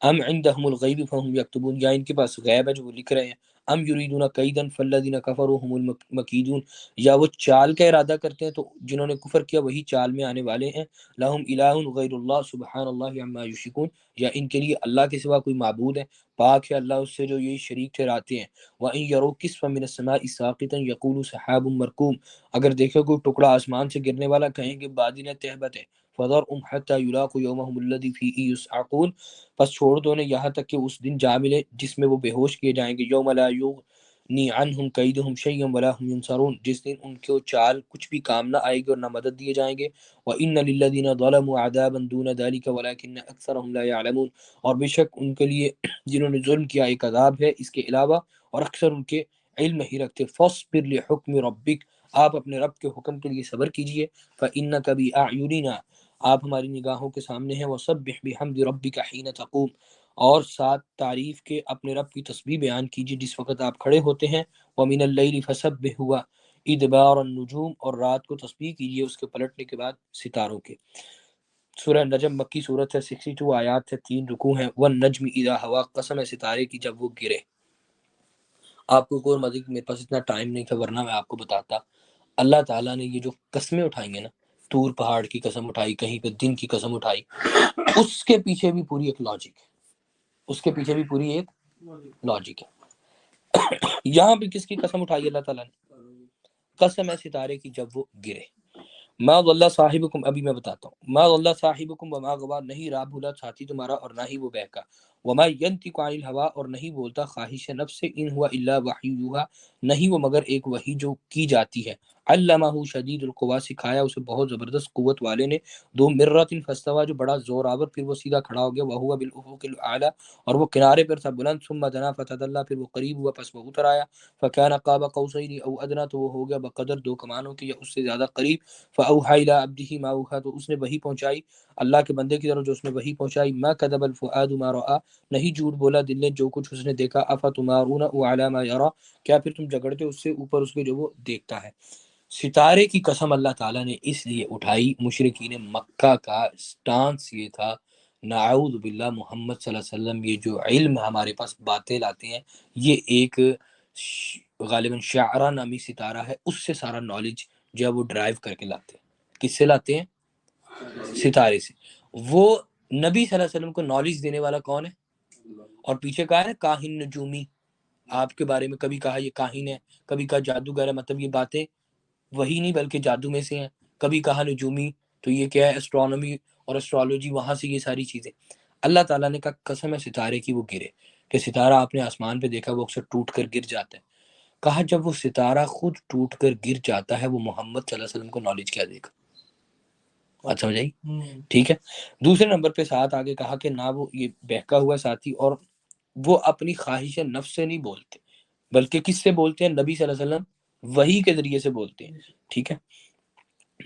ام عندهم الغیب فهم یکتبون، یا ان کے پاس غیب ہے جو وہ لکھ رہے ہیں۔ ام یریدون کیدا فالذین کفروا هم المکیدون، یا وہ چال کا ارادہ کرتے ہیں تو جنہوں نے کفر کیا وہی چال میں آنے والے ہیں۔ لہم الہ غیر اللہ سبحان اللہ عما یشرکون، یا ان کے لیے اللہ کے سوا کوئی معبود ہے، پاک ہے اللہ اس سے جو یہی شریک ٹھہراتے ہیں۔ وَإِن يَرَوْا كِسْفًا مِّنَ السَّمَاءِ سَاقِطًا يَقُولُوا سَحَابٌ مَّرْكُومٌ، اگر دیکھو کوئی ٹکڑا آسمان سے گرنے والا کہیں گے بادل تہبت ہے۔ فَذَرْهُمْ حَتَّىٰ يُلَاقُوا يَوْمَهُمُ الَّذِي فِيهِ يُصْعَقُونَ، پس چھوڑ دو انہیں یہاں تک کہ اس دن جا ملے جس میں وہ بے ہوش کیے جائیں گے۔ یوم لا یغنی عنہم کیدہم شیئا ولا هم ینصرون، جس دن ان کو چال کچھ بھی کام نہ آئے گی اور نہ مدد دیے جائیں گے۔ وَإِنَّ لِلَّذِينَ ظَلَمُوا عَذَابًا دُونَ ذَلِكَ وَلَٰكِنَّ أَكْثَرَهُمْ لَا يَعْلَمُونَ، اور بے شک ان کے لیے جنہوں نے ظلم کیا ایک عذاب ہے اس کے علاوہ، اور اکثر ان کے علم نہیں رکھتے۔ فَاصْبِرْ لِحُکْمِ رَبِّکَ، آپ اپنے رب کے حکم کے لیے صبر کیجئے۔ فَإِنَّكَ بِأَعْیُنِنَا، آپ ہماری نگاہوں کے سامنے ہیں۔ وَسَبِّحْ بِحَمْدِ رَبِّکَ حِینَ تَقُومُ، اور ساتھ تعریف کے اپنے رب کی تسبیح بیان کیجیے جس وقت آپ کھڑے ہوتے ہیں۔ وَمِنَ اللَّيْلِ فَسَبِّحْهُ وَإِدْبَارَ النُّجُومِ، اور رات کو تسبیح کیجیے اس کے پلٹنے کے بعد ستاروں کے۔ سورہ نجم مکی صورت ہے، 62 آیات سے 3 رکوع ہیں۔ وَالنَّجْمِ إِذَا هَوَىٰ، قسم ہے ستارے کی جب وہ گرے۔ آپ کو کوئی مزید، میرے پاس اتنا ٹائم نہیں تھا ورنہ میں آپ کو بتاتا۔ اللہ تعالیٰ نے یہ جو قسمیں اٹھائی ہیں نا، طور پہاڑ کی قسم اٹھائی، کہیں پہ دن کی قسم اٹھائی، اس کے پیچھے بھی پوری ایک لاجک ہے، اس کے پیچھے بھی پوری ایک لاجک ہے۔ یہاں بھی کس کی قسم اٹھائی اللہ تعالیٰ نے؟ قسم ہے ستارے کی جب وہ گرے۔ ما ضل صاحبکم، ابھی میں بتاتا ہوں، ما ضل صاحبکم وما غوا، نہیں راہ بھولا ساتھی تمہارا اور نہ ہی وہ بہکا، وما ینطق عن الہوا، اور نہیں بولتا خواہش نفس سے، ان ہوا الا وحی یوحی، نہیں وہ مگر ایک وحی جو کی جاتی ہے، علمہ شدید القوا، سکھایا اسے بہت زبردست قوت والے نے، دو مرۃ فاستوی، جو بڑا زور آور پھر وہ سیدھا کھڑا ہو گیا، وہو بالافق الاعلی، اور وہ کنارے پر تھا بلند، ثم دنا فتدلی، پھر وہ قریب ہوا پس وہ اتر آیا، فکان قاب قوسین او ادنی، تو وہ ہو گیا بقدر دو کمانوں کے یا اس سے زیادہ قریب، فاوحی الی عبدہ ما اوحی، تو اس نے وحی پہنچائی اللہ کے بندے کی طرف جو اس نے وحی پہنچائی، ما کذب الفؤاد ما رأى، نہیں جھوٹ بولا دل نے جو کچھ اس نے دیکھا، افتمارونه علی ما یری، کیا پھر تم جھگڑتے اس سے اوپر اس کے جو وہ دیکھتا ہے۔ ستارے کی قسم اللہ تعالیٰ نے اس لیے اٹھائی، مشرکین مکہ کا سٹانس یہ تھا، نعوذ باللہ محمد صلی اللہ علیہ وسلم یہ جو علم ہمارے پاس باتیں لاتے ہیں، یہ ایک غالباً شعرا نامی ستارہ ہے، اس سے سارا نالج جو ہے وہ ڈرائیو کر کے لاتے ہیں۔ کس سے لاتے ہیں؟ ستارے سے۔ وہ نبی صلی اللہ علیہ وسلم کو نالج دینے والا کون ہے؟ اور پیچھے کہا ہے کاہن نجومی، آپ کے بارے میں کبھی کہا یہ کاہن ہے، کبھی کہا جادوگر ہے، مطلب یہ باتیں وہی نہیں بلکہ جادو میں سے ہیں، کبھی کہا نجومی، تو یہ کیا ہے؟ اسٹرانومی اور اسٹرالوجی، وہاں سے یہ ساری چیزیں۔ اللہ تعالیٰ نے کہا قسم ہے ستارے کی وہ گرے، کہ ستارہ آپ نے آسمان پہ دیکھا وہ اکثر ٹوٹ کر گر جاتا ہے، کہا جب وہ ستارہ خود ٹوٹ کر گر جاتا ہے، وہ محمد صلی اللہ علیہ وسلم کو نالج کیا دے گا؟ بات سمجھ آئی؟ ٹھیک ہے۔ دوسرے نمبر پہ ساتھ آگے کہا کہ نہ وہ یہ بہکا ہوا ساتھی، اور وہ اپنی خواہش نفس سے نہیں بولتے، بلکہ کس سے بولتے ہیں؟ نبی صلی اللہ علیہ وسلم وحی کے ذریعے سے بولتے ہیں، ٹھیک ہے۔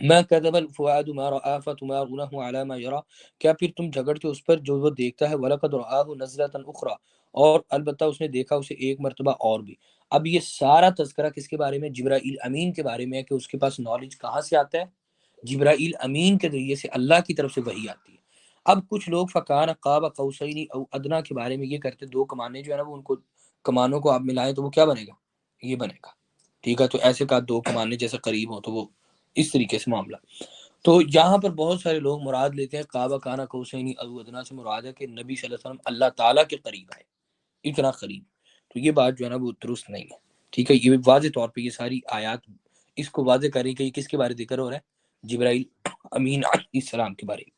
ما کذب الفؤاد ما رأى فتمارونه على ما يرى، کیا پھر تم جھگڑتے اس پر جو وہ دیکھتا ہے، وَلَقَدْ رَآهُ نَزْلَةً أُخْرَى، اور البتہ اس نے دیکھا اسے ایک مرتبہ اور بھی۔ اب یہ سارا تذکرہ کس کے بارے میں؟ جبرائیل امین کے بارے میں ہے، کہ اس کے پاس نالج کہاں سے آتا ہے؟ جبرائیل امین کے ذریعے سے اللہ کی طرف سے وحی آتی ہے۔ اب کچھ لوگ فکان قاب قوسین او ادنا کے بارے میں یہ کرتے، دو کمانے جو ہے نا وہ ان کو کمانوں کو آپ ملائیں تو وہ کیا بنے گا؟ یہ بنے گا، ٹھیک ہے۔ تو ایسے کہا دو کمانے جیسے قریب ہوں تو وہ اس طریقے سے معاملہ۔ تو یہاں پر بہت سارے لوگ مراد لیتے ہیں قاب کانا قوسین او ادنا سے مراد ہے کہ نبی صلی اللہ علیہ وسلم اللہ تعالیٰ کے قریب آئے، اتنا قریب۔ تو یہ بات جو ہے نا وہ درست نہیں ہے، ٹھیک ہے۔ یہ واضح طور پہ یہ ساری آیات اس کو واضح کر رہی کہ یہ کس کے بارے ذکر ہو رہا ہے؟ جبرائیل امین علیہ السلام کے بارے میں۔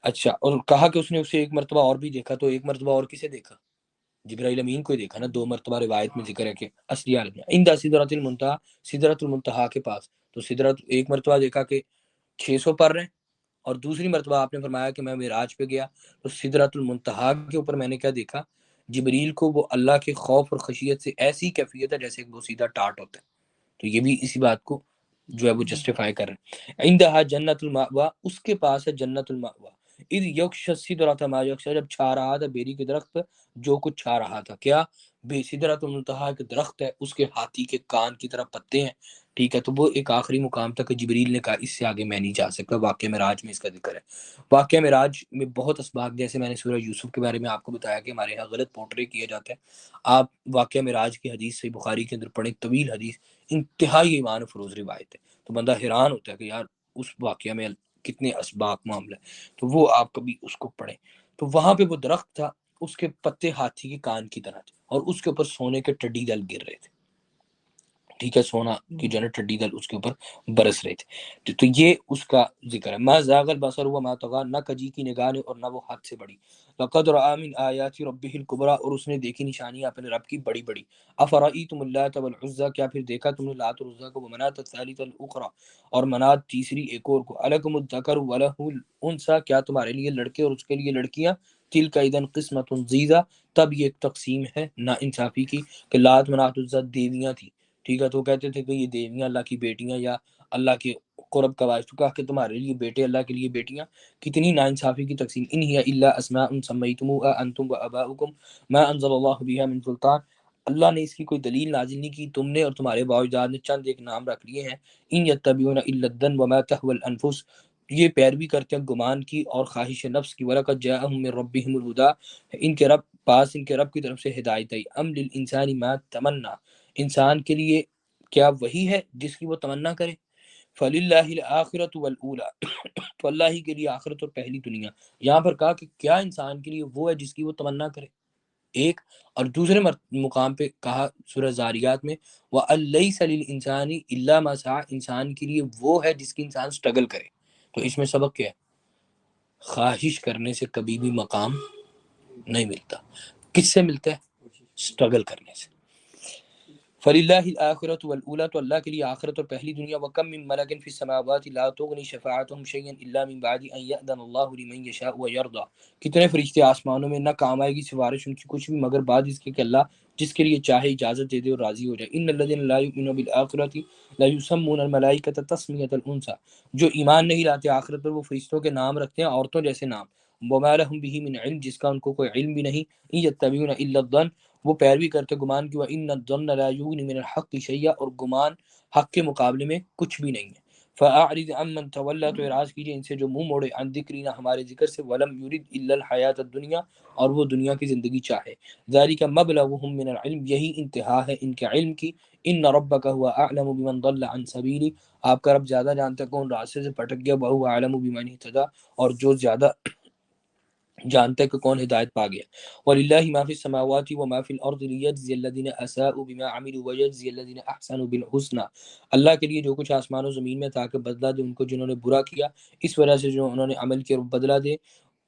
اچھا، اور کہا کہ اس نے اسے ایک مرتبہ اور بھی دیکھا، تو ایک مرتبہ اور کسے دیکھا؟ جبرائیل امین کو ہی دیکھا نا، دو مرتبہ روایت میں ذکر ہے کہ اصلی عالم میں عند سدرۃ المنتہا، سدرۃ المنتہا کے پاس، تو سدرۃ ایک مرتبہ دیکھا کہ 600 پر رہے، اور دوسری مرتبہ آپ نے فرمایا کہ میں معراج پہ گیا تو سدرۃ المنتہا کے اوپر میں نے کیا دیکھا؟ جبریل کو، وہ اللہ کے خوف اور خشیت سے ایسی کیفیت ہے جیسے وہ سیدھا ٹاٹ ہوتا ہے، تو یہ بھی اسی بات کو جو ہے وہ جسٹیفائی کر رہے ہیں۔ عندہا جنت المأوا، اس کے پاس ہے جنت المأوا، اذ یغشی السدرۃ ما یغشی، جب چھا رہا تھا بیری کے درخت پر جو کچھ چھا رہا تھا، کیا؟ بے سدرۃ المنتہا ایک درخت ہے، اس کے ہاتھی کے کان کی طرف پتے ہیں، ٹھیک ہے۔ تو وہ ایک آخری مقام تک جبریل نے کہا اس سے آگے میں نہیں جا سکتا، واقعہ معراج میں اس کا ذکر ہے۔ واقعہ معراج میں بہت اسباق، جیسے میں نے سورہ یوسف کے بارے میں آپ کو بتایا کہ ہمارے یہاں غلط پورٹری کیا جاتا ہے، آپ واقعہ معراج کی حدیث سے بخاری کے اندر پڑھیں، طویل حدیث، انتہائی ایمان فروز روایت ہے، تو بندہ حیران ہوتا ہے کہ یار اس واقعہ میں کتنے اسباق معاملہ ہے، تو وہ آپ کبھی اس کو پڑھیں۔ تو وہاں پہ وہ درخت تھا، اس کے پتے ہاتھی کے کان کی طرح تھے، اور اس کے اوپر سونے کے ٹڈی دل گر رہے تھے، ٹھیک ہے، سونا کی جو ہے ٹڈی دل اس کے اوپر برس رہے تھے۔ تو یہ اس کا ذکر ہے۔ ما زاغ البصر وما طغى، نہ کجی کی نگاہ نے اور نہ وہ حد سے بڑی، لقد رأى من آیات ربه الکبریٰ، اور اس نے دیکھی نشانیاں اپنے رب کی بڑی بڑی۔ افرأیتم اللات والعزی، کیا پھر دیکھا تم نے لات اور عزیٰ کو، ومناة الثالثة الاخرى، اور منات تیسری ایک اور کو، الکم الذکر وله الانثى، کیا تمہارے لیے لڑکے اور اس کے لیے لڑکیاں، تلک اذا قسمۃ ضیزہ، تب یہ ایک تقسیم ہے نا انصافی کی، کہ لات منات عزیٰ دیویاں تھیں، ٹھیک ہے، تو کہتے تھے کہ یہ دیویاں اللہ کی بیٹیاں یا اللہ کے قرب کا باعث، تو کہا کہ تمہارے لیے بیٹے اللہ کے لیے بیٹیاں، کتنی ناانصافی کی تقسیم۔ ان ہی الا اسماء سمیتموها انتم واباؤکم ما انزل اللہ بها من سلطان، اللہ نے اس کی کوئی دلیل نازل نہیں کی، تم نے اور تمہارے باپ اجداد نے چند ایک نام رکھ لیے ہیں۔ ان یتبعون الا الظن وما تهوى الانفس، یہ پیروی کرتے ہیں گمان کی اور خواہش نفس کی، وَلَقَدْ جَاءَهُم مِّن رَّبِّهِمُ الْهُدَىٰ، ان کے رب پاس ان کے رب کی طرف سے ہدایت آئی۔ ام للانسان ما تمنا، انسان کے لیے کیا وہی ہے جس کی وہ تمنا کرے؟ فَلِلَّهِ الْآخِرَةُ وَالْأُولَى تو اللہ ہی کے لیے آخرت اور پہلی دنیا. یہاں پر کہا کہ کیا انسان کے لیے وہ ہے جس کی وہ تمنا کرے ایک، اور دوسرے مقام پہ کہا سورہ زاریات میں وَأَلَّيْسَ لِلْإِنسَانِ إِلَّا مَا سَعَى انسان کے لیے وہ ہے جس کی انسان سٹرگل کرے. تو اس میں سبق کیا ہے؟ خواہش کرنے سے کبھی بھی مقام نہیں ملتا. کس سے ملتا ہے؟ سٹرگل کرنے سے. فَلِلَّهِ الْآخِرَةُ وَالْأُولَى تو اللہ کے لیے آخرت اور پہلی دنیا. وَكَم مِّن مَلَكٍ فِي السَّمَاوَاتِ لَا تُغْنِي شَفَاعَتُهُمْ شَيْئًا إِلَّا مِن بَعْدِ أَن يَأْذَنَ اللَّهُ لِمَن يَشَاءُ وَيَرْضَىٰ. کتنے فرشتے آسمانوں میں نہ کام آئے گی سفارش ان کی کچھ بھی مگر بعد اس کے کہ اللہ جس کے لیے چاہے اجازت دے دے اور راضی ہو جائے. إِنَّ الَّذِينَ لَا يُؤْمِنُونَ بِالْآخِرَةِ لَا يُسَمُّونَ الْمَلَائِكَةَ تَسْمِيَةَ الْأُنثىٰ جو ایمان نہیں لاتے آخرت پر وہ فرشتوں کے نام رکھتے ہیں عورتوں جیسے نام. وَمَا لَهُم بِهِ مِنْ عِلْمٍ جس کا ان کو کوئی علم بھی نہیں. إِن يَتَّبِعُونَ إِلَّا الظَّنَّ وہ پیروی کرتے گمان کی. وَإِنَّ الظَّنَّ لَا يُغْنِي مِنَ الْحَقِّ شَيْئًا اور گمان حق کے مقابلے میں کچھ بھی نہیں ہے. فَأَعْرِضْ عَمَّنْ تَوَلَّىٰ تو اعراض کیجیے ان سے جو منہ موڑے عن ذکرنا ہمارے ذکر سے. وَلَمْ يُرِدْ إِلَّا الْحَيَاةَ الدُّنْيَا اور وہ دنیا کی زندگی چاہے. ذَلِكَ مَبْلَغُهُم مِّنَ الْعِلْمِ یہی انتہا ہے ان کے علم کی. إِنَّ رَبَّكَ هُوَ أَعْلَمُ بِمَنْ ضَلَّ عَنْ سَبِيلِهِ آپ کا رب زیادہ جانتا ہے کون راستے سے بھٹک گیا. وَهُوَ أَعْلَمُ بِمَنِ اهْتَدَىٰ اور جو زیادہ جانتا ہے کہ کون ہدایت پا گیا. وَلِلَّهِ مَا فِي السَّمَاوَاتِ وَمَا فِي الْأَرْضِ لِيَجْزِيَ الَّذِينَ أَسَاءُوا بِمَا عَمِلُوا وَيَجْزِيَ الَّذِينَ أَحْسَنُوا بِالْحُسْنَىٰ اللہ کے لیے جو کچھ آسمان و زمین میں تاکہ بدلہ دے ان کو جنہوں نے برا کیا اس وجہ سے جو انہوں نے عمل کیا بدلہ دے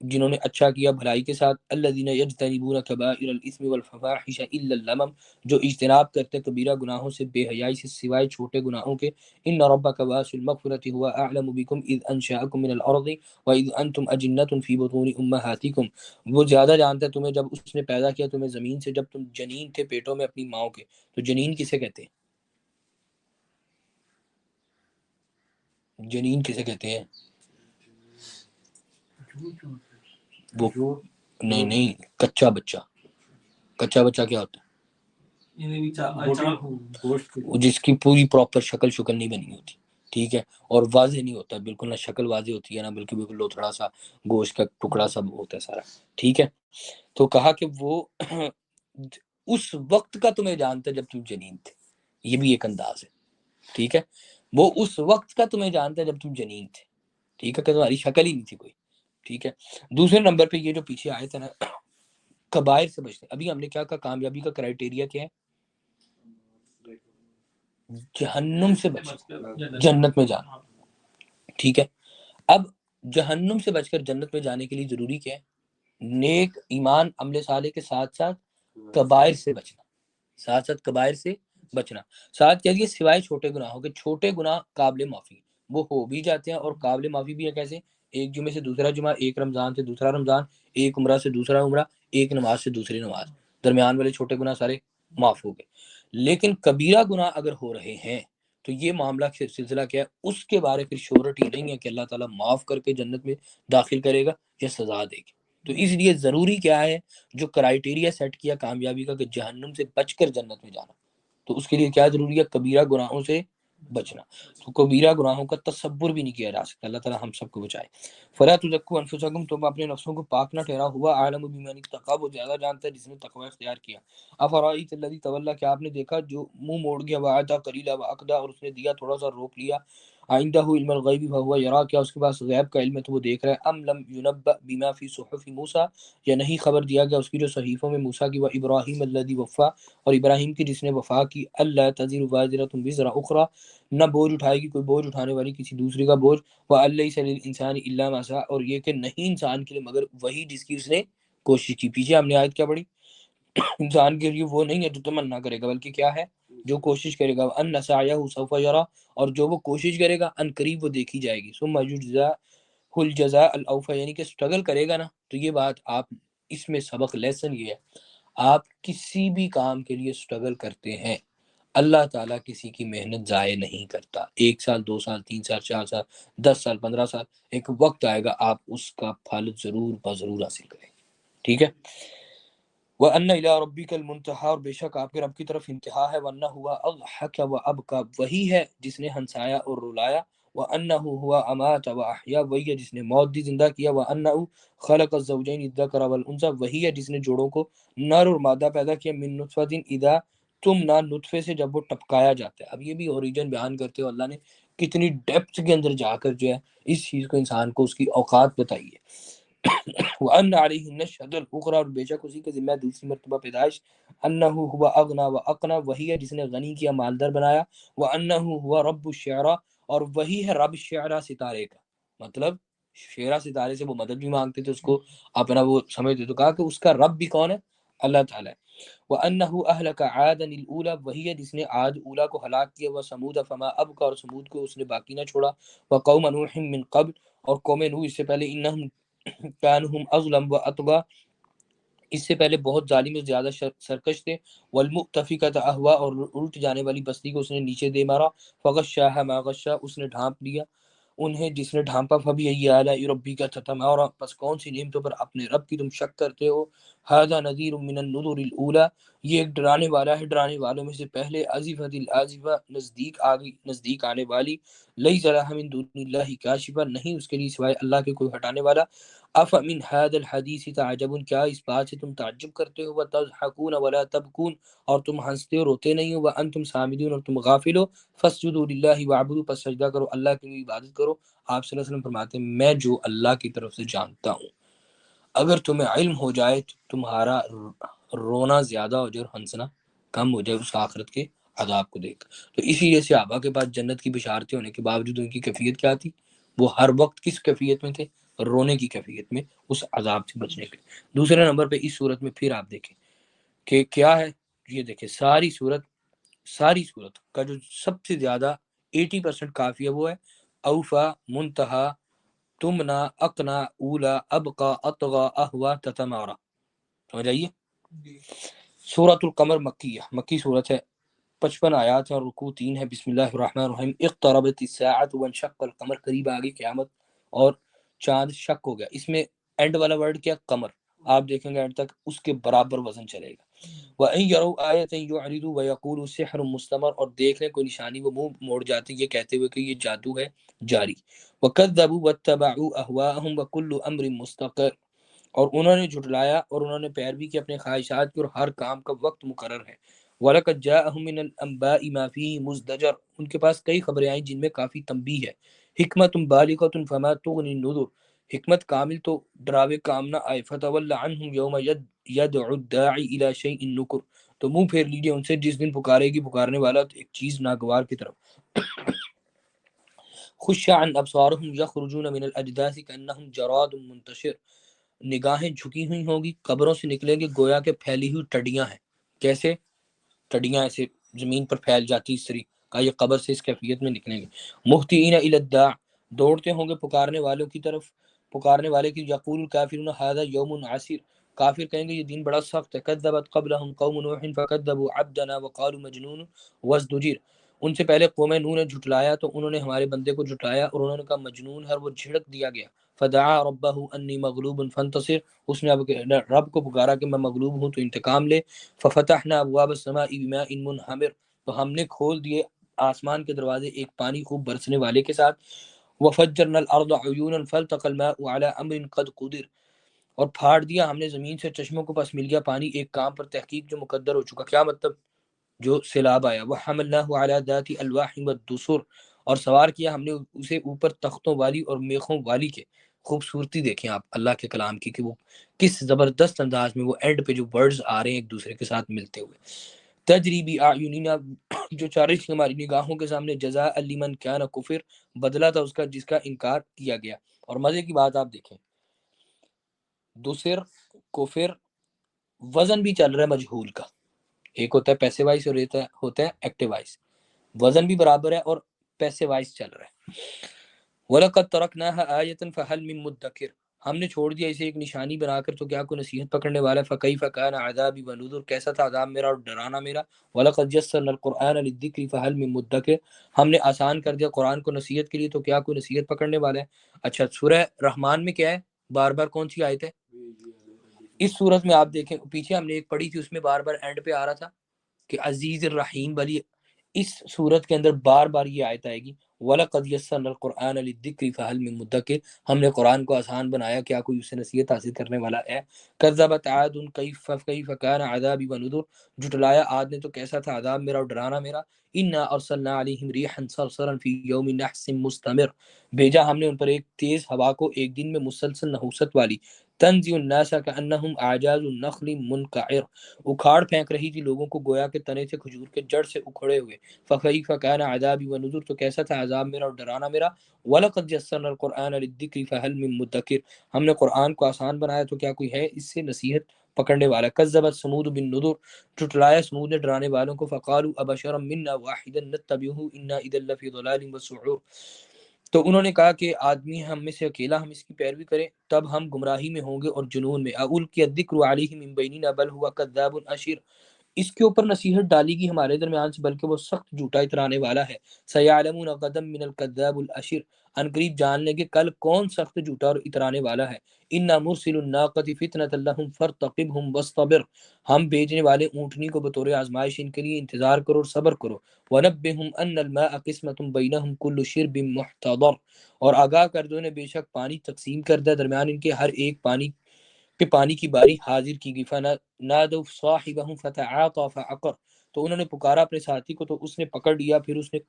جنہوں نے اچھا کیا بھلائی کے ساتھ. الذین یجتنبون کبائر الاثم والفواحش الا اللمم جو اجتناب کرتے کبیرہ گناہوں سے بے حیائی سے سوائے چھوٹے گناہوں کے. ان ربک واسع المغفرۃ هو اعلم بكم اذ انشأکم من الارض واذ انتم اجنۃ فی بطون امہاتکم وہ زیادہ جانتا ہے تمہیں جب اس نے پیدا کیا تمہیں زمین سے جب تم جنین تھے پیٹوں میں اپنی ماؤں کے. تو جنین کسے کہتے ہیں؟ جنین کسے کہتے ہیں؟ وہ نہیں کچا بچہ. کچا بچہ کیا ہوتا ہے؟ جس کی پوری پراپر شکل نہیں بنی ہوتی ٹھیک ہے اور واضح نہیں ہوتا بالکل نہ شکل واضح ہوتی ہے نہ بلکہ بالکل لوتھڑا سا گوشت کا ٹکڑا سا ہوتا ہے سارا ٹھیک ہے. تو کہا کہ وہ اس وقت کا تمہیں جانتا ہے جب تم جنین تھے. یہ بھی ایک انداز ہے ٹھیک ہے. وہ اس وقت کا تمہیں جانتا ہے جب تم جنین تھے ٹھیک ہے کہ تمہاری شکل ہی نہیں تھی کوئی ٹھیک ہے. دوسرے نمبر پہ یہ جو پیچھے آئے تھے نا کبائر سے بچنے. ابھی ہم نے کیا کہا کامیابی کا کرائٹیریا کیا ہے؟ جہنم سے بچنا جنت میں جانا ٹھیک ہے. اب جہنم سے بچ کر جنت میں جانے کے لیے ضروری کیا ہے؟ نیک ایمان عمل صالح کے ساتھ ساتھ کبائر سے بچنا ساتھ کہہ دیے سوائے چھوٹے گناہوں کے. چھوٹے گناہ قابل معافی وہ ہو بھی جاتے ہیں اور قابل معافی بھی ہے. کیسے؟ ایک جمعے سے دوسرا جمعہ ایک رمضان سے دوسرا رمضان ایک عمرہ سے دوسرا عمرہ ایک نماز سے دوسری نماز درمیان والے چھوٹے گناہ سارے معاف ہو گئے. لیکن کبیرہ گناہ اگر ہو رہے ہیں تو یہ معاملہ سلسلہ کیا ہے اس کے بارے پھر شورٹی نہیں ہے کہ اللہ تعالیٰ معاف کر کے جنت میں داخل کرے گا یا سزا دے گی. تو اس لیے ضروری کیا ہے جو کرائٹیریا سیٹ کیا کامیابی کا کہ جہنم سے بچ کر جنت میں جانا تو اس کے لیے کیا ضروری ہے؟ کبیرہ گناہوں سے بچنا. تو کبیرہ گناہوں کا تصور بھی نہیں کیا جا سکتا. اللہ تعالیٰ ہم سب کو بچائے. فلا تزکوا انفسکم تم اپنے نفسوں کو پاک نہ ٹھہرا. ہوا اعلم بمن اتقى وہ زیادہ جانتا ہے جس نے تقوی اختیار کیا. افرأیت الذی تولی کیا آپ نے دیکھا جو منہ موڑ گیا وعدا قلیلا واکدا اور اس نے دیا تھوڑا سا روک لیا. عنده علم الغیب فهو یرا کیا اس کے پاس غیب کا علم ہے تو وہ دیکھ رہا ہے. ام لم ينبأ بما فی صحف موسیٰ یا نہیں خبر دیا گیا اس کی جو صحیفوں میں موسیٰ کی. وابراہیم الذی وفا اور ابراہیم کی جس نے وفا کی. اللہ تزر وازرۃ وزر اخری نہ بوجھ اٹھائے گی کوئی بوجھ اٹھانے والی کسی دوسری کا بوجھ. وَأَلَّيْسَ لِلْإِنسَانِ إِلَّا مَا سَعَىٰ اور یہ کہ نہیں انسان کے لیے مگر وہی جس کی اس نے کوشش کی. پیچھے ہم نے آیت کیا پڑھی؟ انسان کے لیے وہ نہیں ہے جو تمنا کرے گا بلکہ کیا ہے جو کوشش کرے گا. ان سعیہ سوف یرا اور جو وہ کوشش کرے گا ان قریب وہ دیکھی جائے گی. ثم یجزاہ الجزاء الاوفی یعنی کہ اسٹرگل کرے گا نا. تو یہ بات آپ اس میں سبق لیسن یہ ہے آپ کسی بھی کام کے لیے اسٹرگل کرتے ہیں اللہ تعالیٰ کسی کی محنت ضائع نہیں کرتا. 1 سال 2 سال 3 سال 4 سال 10 سال 15 سال ایک وقت آئے گا آپ اس کا پھل ضرور بضرور حاصل کریں گے ٹھیک ہے. وَأَنَّ إِلَىٰ رَبِّكَ الْمُنتَهَىٰ اور بے شک آپ کے رب کی طرف انتہا ہے. وَأَنَّهُ هُوَ أَضْحَكَ وَأَبْكَىٰ وہی ہے جس نے ہنسایا اور رلایا. وَأَنَّهُ هُوَ أَمَاتَ وَأَحْيَا وہی ہے جس نے موت دی زندہ کیا. وَأَنَّهُ خَلَقَ الزَّوْجَيْنِ الذَّكَرَ وَالْأُنثَىٰ وہی ہے جس نے جوڑوں کو نر اور مادہ پیدا کیا. مِن نُطْفَةٍ إِذَا تمنا نطفے سے جب وہ ٹپکایا جاتا ہے. اب یہ بھی اوریجن بیان کرتے ہو اللہ نے کتنی ڈیپتھ کے اندر جا کر جو ہے اس چیز کو انسان کو اس کی اوقات بتائی ہے۔ وَأَنَّ عَلَيْهِ النَّشْأَةَ الْأُخْرَى، اور بے شک اسی کا ذمہ ہے دوسری مرتبہ پیدائش، أَنَّهُ هُوَ أَغْنَى وَأَقْنَى، وہی ہے جس نے غنی کیا مالدار بنایا، وَأَنَّهُ هُوَ رَبُّ الشِّعْرَى، اور وہی ہے رب شعرا ستارے کا، مطلب شعرا ستارے سے وہ مدد بھی مانگتے تھے، اس کو اپنا وہ سمجھتے، تو کہا کہ اس کا رب بھی کون ہے؟ اللہ تعالیٰ ہے۔ وَأَنَّهُ أَهْلَكَ عَادًا الْأُولَى، وہی ہے جس نے عاد اولا کو ہلاک کیا، وَثَمُودَ فَمَا أَبْقَى، اور سمود کو اس نے باقی نہ چھوڑا، وَقَوْمَ نُوحٍ مِّن قَبْلُ، اور قوم نوح اس سے پہلے، إِنَّهُمْ كَانُوا هُمْ أَظْلَمَ وَأَطْغَىٰ، اس سے پہلے بہت ظالم اور زیادہ سرکش تھے، والمؤتفکۃ اہوا، اور الٹ جانے والی بستی کو اس نے نیچے دے مارا، فغشاها ما غشا، اس نے ڈھانپ لیا انہیں جس نے ڈھانپا، فبأي آلاء ربك تتمارى، پس کون سی نعمتوں پر اپنے رب کی تم شک کرتے ہو، هذا نذیر من النذر الاولى، یہ ایک ڈرانے والا ہے ڈرانے والوں میں سے پہلے، ازفت الازفہ، نزدیک آنے والی، لیس لها من دون اللہ کاشفہ، نہیں اس کے لیے سوائے اللہ کے کوئی ہٹانے والا، افمن هذا الحدیث تعجبون، کیا اس بات سے تم تعجب کرتے ہو، وتضحکون ولا تبکون، اور تم ہنستے اور روتے نہیں ہو، وانتم سامدون، اور تم غافل ہو، فاسجدوا للہ واعبدوا، پس سجدہ کرو اللہ کے لیے عبادت کرو۔ آپ صلی اللہ علیہ وسلم فرماتے ہیں میں جو اللہ کی طرف سے جانتا ہوں، اگر تمہیں علم ہو جائے تو تمہارا رونا زیادہ ہو جائے اور ہنسنا کم ہو جائے اس آخرت کے عذاب کو دیکھ۔ تو اسی لیے صحابہ کے پاس جنت کی بشارتیں ہونے کے باوجود ان کی کیفیت کیا تھی؟ وہ ہر وقت کس کیفیت میں تھے؟ رونے کی کیفیت میں، اس عذاب سے بچنے کے۔ دوسرے نمبر پہ اس صورت میں پھر آپ دیکھیں کہ کیا ہے، یہ دیکھیں ساری صورت کا جو سب سے زیادہ 80% کافی ہے وہ ہے اوفا، منتہا، تمنا، اقنا، اولا، ابقا، اطغا، احوا، تتمارا۔ سمجھ آئیے؟ سورۃ القمر مکی صورت ہے، 55 آیات ہیں اور رکوع 3 ہے۔ بسم اللہ الرحمن الرحیم۔ اقتربت الساعۃ وانشق القمر، قریب آ گئی قیامت اور چاند شک ہو گیا۔ اس میں اینڈ والا ورڈ کیا؟ قمر، آپ دیکھیں گے اینڈ تک اس کے برابر وزن چلے گا۔ وَإِن يَرَوْا آیَةً يُعْرِضُوا وَيَقُولُوا سِحْرٌ مُسْتَمَرٌ، اور دیکھ لیں کوئی نشانی وہ منہ موڑ جاتے یہ کہتے ہوئے کہ یہ جادو ہے جاری۔ وَكَذَّبُوا وَاتَّبَعُوا أَهْوَاءَهُمْ وَكُلُّ أَمْرٍ مُسْتَقِرٌ، اور انہوں نے جھٹلایا اور انہوں نے پیروی کی اپنے خواہشات کی، اور ہر کام کا وقت مقرر ہے۔ وَلَقَدْ جَاءَهُم مِّنَ الْأَنبَاءِ مَا فِيهِ مُزْدَجَرٌ، ان کے پاس کئی خبریں آئیں جن میں کافی تنبیہ ہے۔ حکمت بالغۃ فما تغنی النذر، حکمت کامل تو ڈراوے کام نہ آئے۔ فتول عنہم یوم یدعو الداعی الی شیء نکر، تو منہ پھیر لیجیے ان سے جس دن پکارے گی پکارنے والا ایک چیز ناگوار کی طرف۔ خش عن ابصارهم یخرجون من الاجداث کانہم جراد منتشر، نگاہیں جھکی ہوئی ہوں گی، قبروں سے نکلیں گے گویا کہ پھیلی ہوئی ٹڈیاں ہیں۔ کیسے ٹڈیاں ایسے زمین پر پھیل جاتی اس طریقے کا، یہ قبر سے اس کیفیت میں نکلیں گے۔ مہطعین الی الداع، دوڑتے ہوں گے پکارنے والوں کی طرف، پکارنے والے کی۔ یقول الکافرون ھذا یوم عسیر، کافر کہیں گے یہ دن بڑا سخت ہے۔ کذبت قبلہم قوم نوح فکذبوا عبدنا وقالوا مجنون وازدجر، ان سے پہلے قوم نوح نے جھٹلایا تو انہوں نے ہمارے بندے کو جھٹلایا اور انہوں نے کہا مجنون ہے، وہ جھڑک دیا گیا۔ فدعا ربہ انی مغلوب فانتصر، اس نے اب رب کو پکارا کہ میں مغلوب ہوں تو انتقام لے۔ ففتحنا ابواب السماء بماء منہمر، تو ہم نے کھول دیے آسمان کے دروازے ایک پانی خوب برسنے والے کے ساتھ۔ وفجرنا الارض عیونا فالتقى الماء على امر قد قدر، اور پھاڑ دیا ہم نے زمین سے چشموں کو، پس مل گیا پانی ایک کام پر تحقیق جو مقدر ہو چکا۔ کیا مطلب؟ جو سیلاب آیا۔ وحملناه على ذات الواح والدسر، اور سوار کیا ہم نے اسے اوپر تختوں والی اور میخوں والی کے۔ خوبصورتی دیکھیں آپ اللہ کے کلام کی کہ وہ کس زبردست انداز میں وہ اینڈ پہ جو ورڈز آ رہے ہیں ایک دوسرے کے ساتھ ملتے ہوئے۔ تجری باعیننا، جو چارش ہماری نگاہوں کے سامنے، جزاء لمن کان کفر، بدلہ تھا اس کا جس کا انکار کیا گیا۔ اور مزے کی بات آپ دیکھیں، دوسر کفر وزن بھی چل رہا ہے مجہول کا، ایک ہوتا ہے پیسے وائز اور ہوتا ہے ایکٹیو وائز، وزن بھی برابر ہے اور پیسے وائز چل رہا ہے۔ وَلَقَدْ تَرَكْنَاهَا آیَةً فَهَلْ مِن مُدَّکِرٍ، ہم نے چھوڑ دیا اسے ایک نشانی بنا کر تو کیا کوئی نصیحت پکڑنے والا ہے۔ فَكَيْفَ كَانَ عَذَابِي وَنُذُرِ، کیسا تھا عذاب میرا اور ڈرانا میرا۔ وَلَقَدْ يَسَّرْنَا الْقُرْآنَ لِلذِّكْرِ فَهَلْ مِن مُدَّکِرٍ، ہم نے آسان کر دیا قرآن کو نصیحت کے لیے تو کیا کوئی نصیحت پکڑنے والا ہے۔ اچھا سورہ رحمان میں کیا ہے؟ بار بار کون سی آیت ہے؟ اس صورت میں آپ دیکھیں پیچھے ہم نے ایک پڑھی تھی، اس میں بار بار اینڈ پہ آ رہا تھا کہ عزیز الرحیم والی، اس صورت کے اندر بار بار یہ آیت آئے گی وَلَقَدْ يَسَّرْنَا الْقُرْآنَ لِلذِّكْرِ فَهَلْ مِن مُدَّكِرٍ، ہم نے قرآن کو آسان بنایا، کیا کوئی اسے نصیحت حاصل کرنے والا ہے؟ کذبت عاد کیف کان عذابی ونذر، جھٹلایا عاد نے تو کیسا تھا عذاب میرا اور ڈرانا میرا۔ انا ارسلنا علیہم ریحا صرصرا فی یوم نحس مستمر، بھیجا ہم نے ان پر ایک تیز ہوا کو ایک دن میں مسلسل نحوست والی، تنزع الناس کانہم اعجاز النخل منقعر، اکھاڑ پھینک رہی تھی لوگوں کو گویا کے تنے سے کھجور کے جڑ سے اکھڑے ہوئے۔ فکیف کان عذابی ونذر، تو کیسا تھا عذاب میرا اور ڈرانا میرا۔ وَلَقَدْ يَسَّرْنَا الْقُرْآنَ لِلذِّكْرِ فَهَلْ مِن مُدَّكِرٍ، ہم نے قرآن کو آسان بنایا تو کیا کوئی ہے اس سے نصیحت پکڑنے والا۔ کذبت ثمود بالنذر، جھٹلایا ثمود نے ڈرانے والوں کو، فقالوا ابشرا منا واحدا نتبعه انا اذا لفی ضلال وسعور، تو انہوں نے کہا کہ آدمی ہم میں سے اکیلا ہم اس کی پیروی کریں تب ہم گمراہی میں ہوں گے اور جنون میں۔ اُلقی الذکر علیہ من بیننا بل هو کذاب اشر، اس کے اوپر نصیحت ڈالی گی ہمارے درمیان سے بلکہ وہ سخت جھوٹا اترانے والا ہے۔ سیعلمون غدا من الکذاب الاشر، ان قریب جان لیں گے کل کون سخت جھوٹا اور اترانے والا ہے۔ انا مرسل الناقۃ فتنۃ لهم فارتقبهم واصطبر، ہم بھیجنے والے اونٹنی کو بطور آزمائش ان کے لیے انتظار کرو اور صبر کرو۔ ونبئهم ان الماء قسمۃ بینهم كل شرب محتضر، اور آگاہ کر دو انہیں بے شک پانی تقسیم کردہ درمیان ان کے ہر ایک پانی کی باری حاضر کی گئی۔ فنادوا صاحبهم فتعاطى فعقر، تو انہوں نے پکارا اپنے ساتھی کو تو اس نے پکڑ لیا پھر اس نے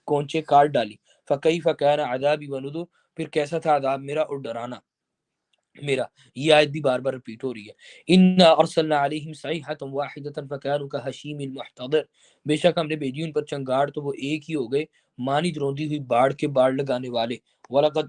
کونچے کاٹ ڈالی۔ فکیف کان عذابی ونذر، پھر کیسا تھا عذاب میرا اور ڈرانا میرا۔ یہ آیت بھی بار بار ریپیٹ ہو رہی ہے۔ انا ارسلنا علیہم صیحۃ واحدۃ فکانوا کہشیم المحتضر، بے شک ہم نے بھیجی ان پر چنگاڑ تو وہ ایک ہی ہو گئے مانند روندی ہوئی باڑ کے باڑ لگانے والے۔ وَلَقَدْ